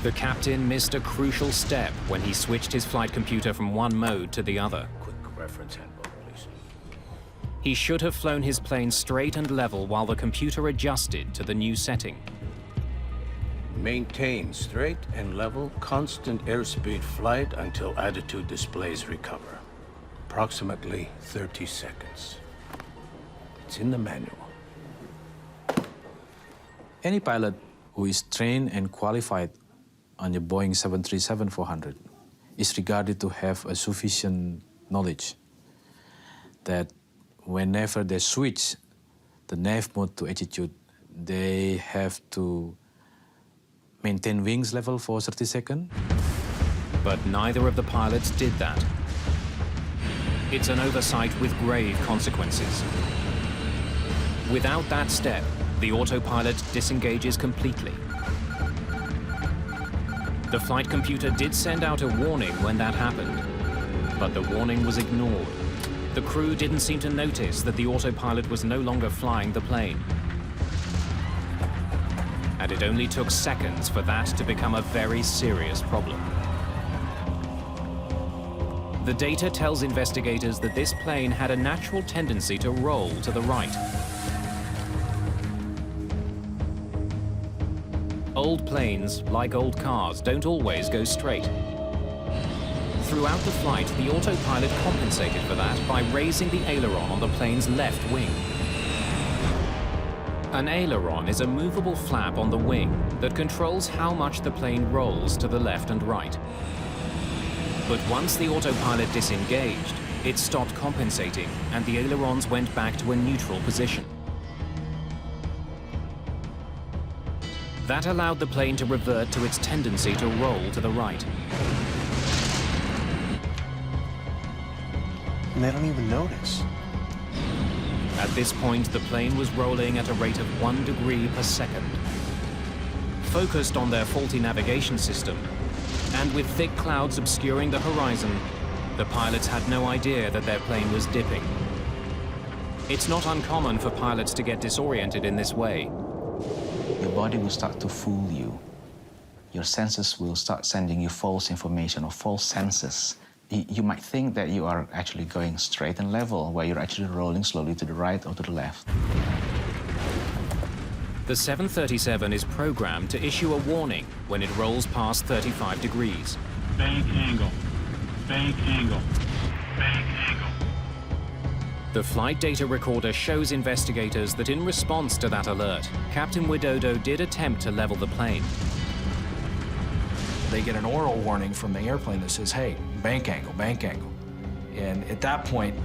The captain missed a crucial step when he switched his flight computer from one mode to the other. Quick reference handbook, please. He should have flown his plane straight and level while the computer adjusted to the new setting. Maintain straight and level, constant airspeed flight until attitude displays recover. Approximately 30 seconds. It's in the manual. Any pilot who is trained and qualified on your Boeing 737-400 is regarded to have a sufficient knowledge that whenever they switch the nav mode to attitude, they have to maintain wings level for 30 seconds. But neither of the pilots did that. It's an oversight with grave consequences. Without that step, the autopilot disengages completely. The flight computer did send out a warning when that happened, but the warning was ignored. The crew didn't seem to notice that the autopilot was no longer flying the plane. And it only took seconds for that to become a very serious problem. The data tells investigators that this plane had a natural tendency to roll to the right. Old planes, like old cars, don't always go straight. Throughout the flight, the autopilot compensated for that by raising the aileron on the plane's left wing. An aileron is a movable flap on the wing that controls how much the plane rolls to the left and right. But once the autopilot disengaged, it stopped compensating and the ailerons went back to a neutral position. That allowed the plane to revert to its tendency to roll to the right. And they don't even notice. At this point, the plane was rolling at a rate of 1 degree per second. Focused on their faulty navigation system, and with thick clouds obscuring the horizon, the pilots had no idea that their plane was dipping. It's not uncommon for pilots to get disoriented in this way. Your body will start to fool you. Your senses will start sending you false information or false senses. You might think that you are actually going straight and level, where you're actually rolling slowly to the right or to the left. The 737 is programmed to issue a warning when it rolls past 35 degrees. Bank angle. Bank angle. Bank angle. The flight data recorder shows investigators that in response to that alert, Captain Widodo did attempt to level the plane. They get an oral warning from the airplane that says, hey, bank angle, bank angle. And at that point,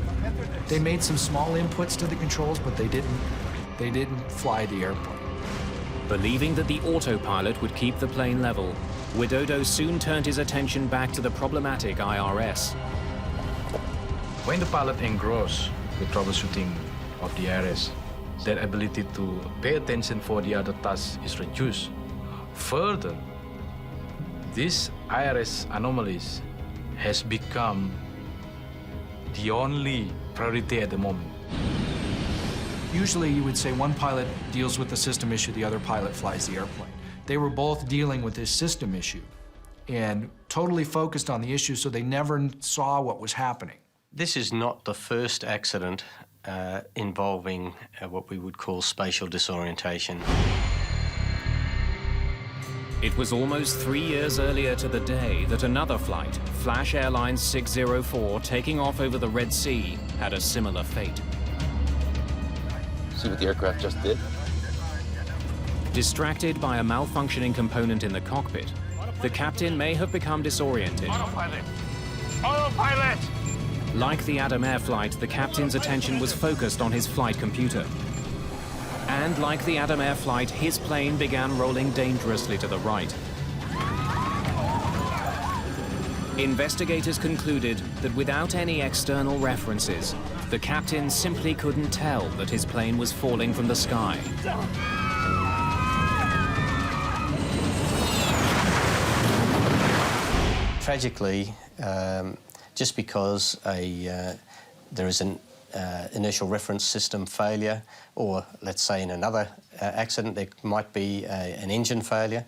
they made some small inputs to the controls, but they didn't fly the airplane. Believing that the autopilot would keep the plane level, Widodo soon turned his attention back to the problematic IRS. When the pilot engrossed with troubleshooting of the IRS, their ability to pay attention for the other tasks is reduced. Further, these IRS anomalies has become the only priority at the moment. Usually you would say one pilot deals with the system issue, the other pilot flies the airplane. They were both dealing with this system issue and totally focused on the issue, so they never saw what was happening. This is not the first accident involving what we would call spatial disorientation. It was almost 3 years earlier to the day that another flight, Flash Airlines 604, taking off over the Red Sea, had a similar fate. See what the aircraft just did? Distracted by a malfunctioning component in the cockpit, the captain may have become disoriented. Autopilot! Autopilot! Like the Adam Air flight, the captain's attention was focused on his flight computer. And like the Adam Air flight, his plane began rolling dangerously to the right. Investigators concluded that without any external references, the captain simply couldn't tell that his plane was falling from the sky. Tragically, just because there is an initial reference system failure, or let's say in another accident there might be an engine failure,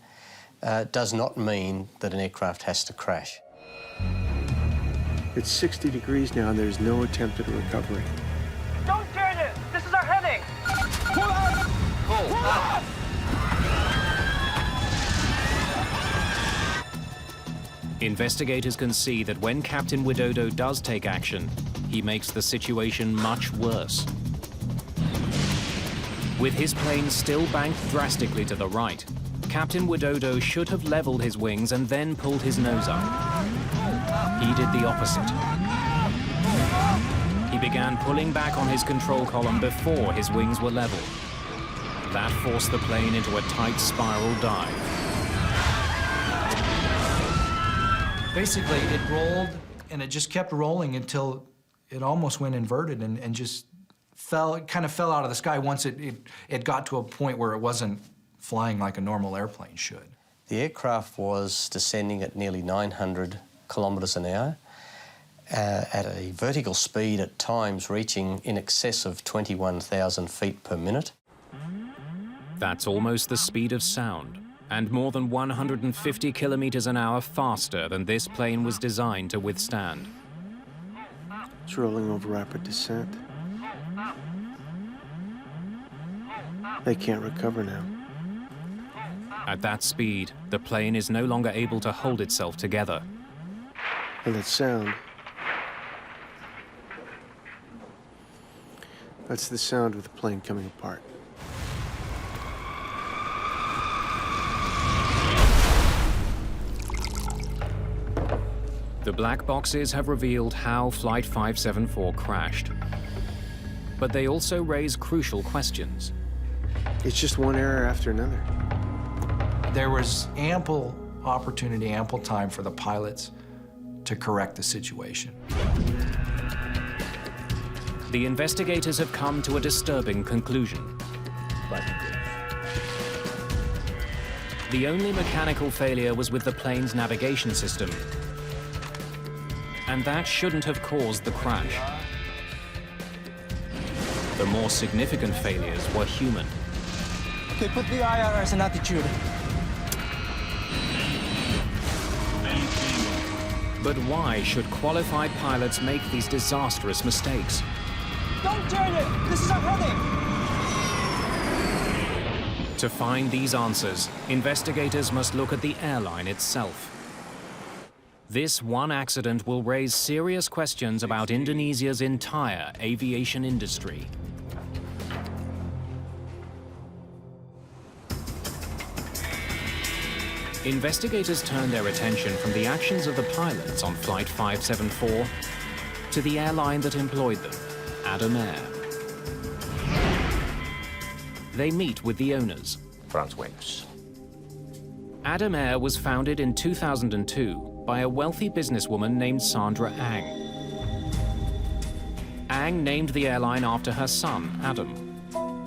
does not mean that an aircraft has to crash. It's 60 degrees now and there's no attempt at recovery. Don't turn it! This is our heading! Pull out! Pull out! Investigators can see that when Captain Widodo does take action, he makes the situation much worse. With his plane still banked drastically to the right, Captain Widodo should have leveled his wings and then pulled his nose up. He did the opposite. He began pulling back on his control column before his wings were level. That forced the plane into a tight spiral dive. Basically, it rolled, and it just kept rolling until it almost went inverted and just kind of fell out of the sky once it got to a point where it wasn't flying like a normal airplane should. The aircraft was descending at nearly 900 kilometres an hour, at a vertical speed at times reaching in excess of 21,000 feet per minute. That's almost the speed of sound, and more than 150 kilometers an hour faster than this plane was designed to withstand. It's rolling over rapid descent. They can't recover now. At that speed, the plane is no longer able to hold itself together. And that sound, that's the sound of the plane coming apart. The black boxes have revealed how Flight 574 crashed. But they also raise crucial questions. It's just one error after another. There was ample opportunity, ample time for the pilots to correct the situation. The investigators have come to a disturbing conclusion. The only mechanical failure was with the plane's navigation system, and that shouldn't have caused the crash. The more significant failures were human. Okay, put the IRS in attitude. But why should qualified pilots make these disastrous mistakes? Don't turn it! This is our heading! To find these answers, investigators must look at the airline itself. This one accident will raise serious questions about Indonesia's entire aviation industry. Investigators turned their attention from the actions of the pilots on Flight 574 to the airline that employed them, Adam Air. They meet with the owners. Franz Wings. Adam Air was founded in 2002 by a wealthy businesswoman named Sandra Ang. Ang named the airline after her son, Adam,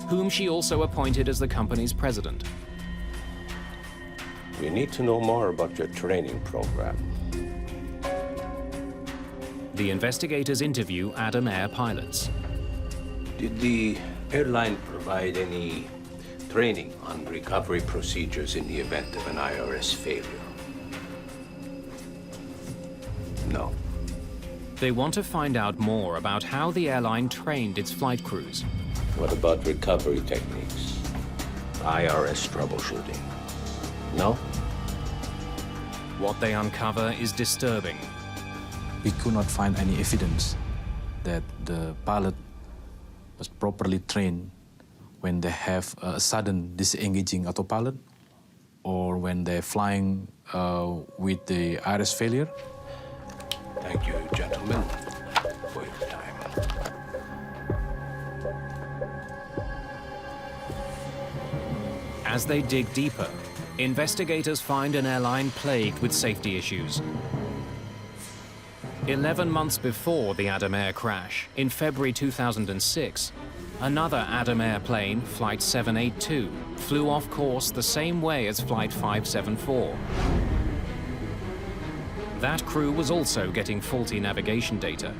whom she also appointed as the company's president. We need to know more about your training program. The The investigators interview Adam Air pilots. Did the airline provide any training on recovery procedures in the event of an IRS failure? No. They want to find out more about how the airline trained its flight crews. What about recovery techniques? IRS troubleshooting? No? What they uncover is disturbing. We could not find any evidence that the pilot was properly trained when they have a sudden disengaging autopilot or when they're flying with the IRS failure. Thank you, gentlemen, for your time. As they dig deeper, investigators find an airline plagued with safety issues. 11 months before the Adam Air crash, in February 2006, another Adam Air plane, Flight 782, flew off course the same way as Flight 574. That crew was also getting faulty navigation data.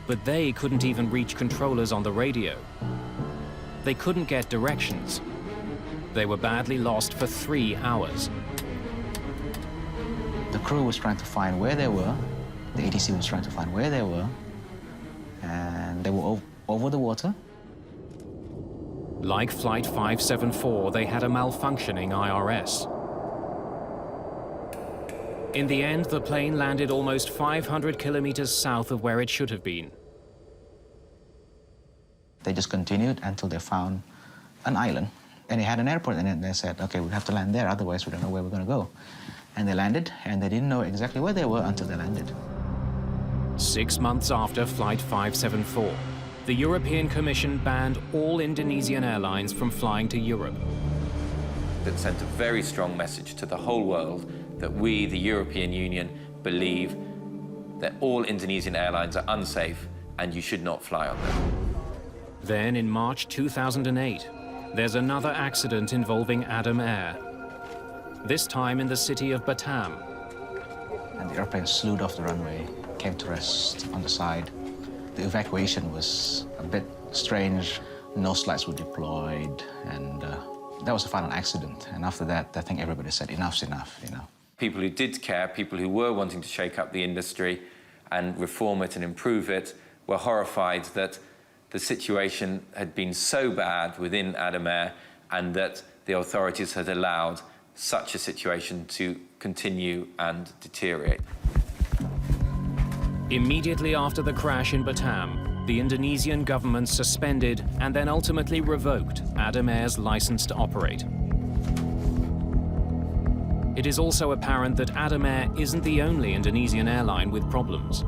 But they couldn't even reach controllers on the radio. They couldn't get directions. They were badly lost for 3 hours. The crew was trying to find where they were. The ATC was trying to find where they were. And they were over the water. Like Flight 574, they had a malfunctioning IRS. In the end, the plane landed almost 500 kilometers south of where it should have been. They just continued until they found an island. And it had an airport in it. They said, okay, we have to land there, otherwise we don't know where we're going to go. And they landed, and they didn't know exactly where they were until they landed. 6 months after Flight 574, the European Commission banned all Indonesian airlines from flying to Europe. That sent a very strong message to the whole world that we, the European Union, believe that all Indonesian airlines are unsafe and you should not fly on them. Then in March 2008, there's another accident involving Adam Air. This time in the city of Batam. And the airplane slewed off the runway, came to rest on the side. The evacuation was a bit strange. Nose lights were deployed, and that was a final accident. And after that, I think everybody said, enough's enough, you know. People who did care, people who were wanting to shake up the industry and reform it and improve it, were horrified that the situation had been so bad within Adam Air and that the authorities had allowed such a situation to continue and deteriorate. Immediately after the crash in Batam, the Indonesian government suspended and then ultimately revoked Adam Air's license to operate. It is also apparent that Adam Air isn't the only Indonesian airline with problems.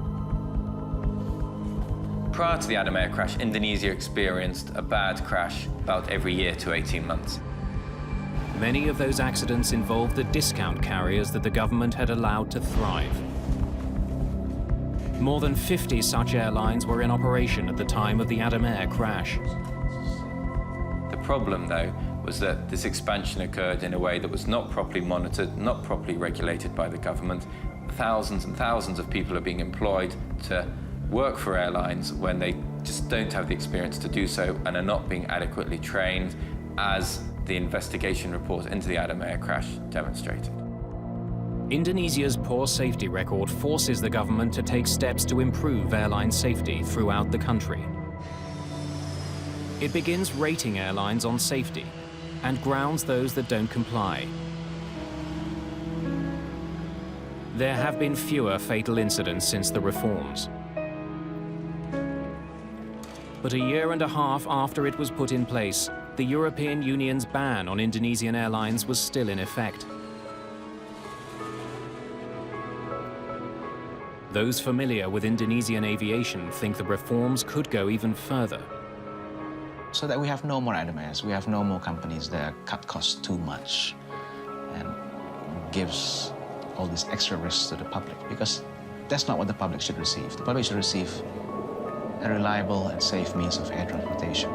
Prior to the Adam Air crash, Indonesia experienced a bad crash about every year to 18 months. Many of those accidents involved the discount carriers that the government had allowed to thrive. More than 50 such airlines were in operation at the time of the Adam Air crash. The problem, though, was that this expansion occurred in a way that was not properly monitored, not properly regulated by the government. Thousands and thousands of people are being employed to work for airlines when they just don't have the experience to do so and are not being adequately trained, as the investigation report into the Adam Air crash demonstrated. Indonesia's poor safety record forces the government to take steps to improve airline safety throughout the country. It begins rating airlines on safety and grounds those that don't comply. There have been fewer fatal incidents since the reforms. But a year and a half after it was put in place, the European Union's ban on Indonesian airlines was still in effect. Those familiar with Indonesian aviation think the reforms could go even further. So that we have no more Adam Airs, we have no more companies that cut costs too much and gives all these extra risks to the public, because that's not what the public should receive. The public should receive a reliable and safe means of air transportation.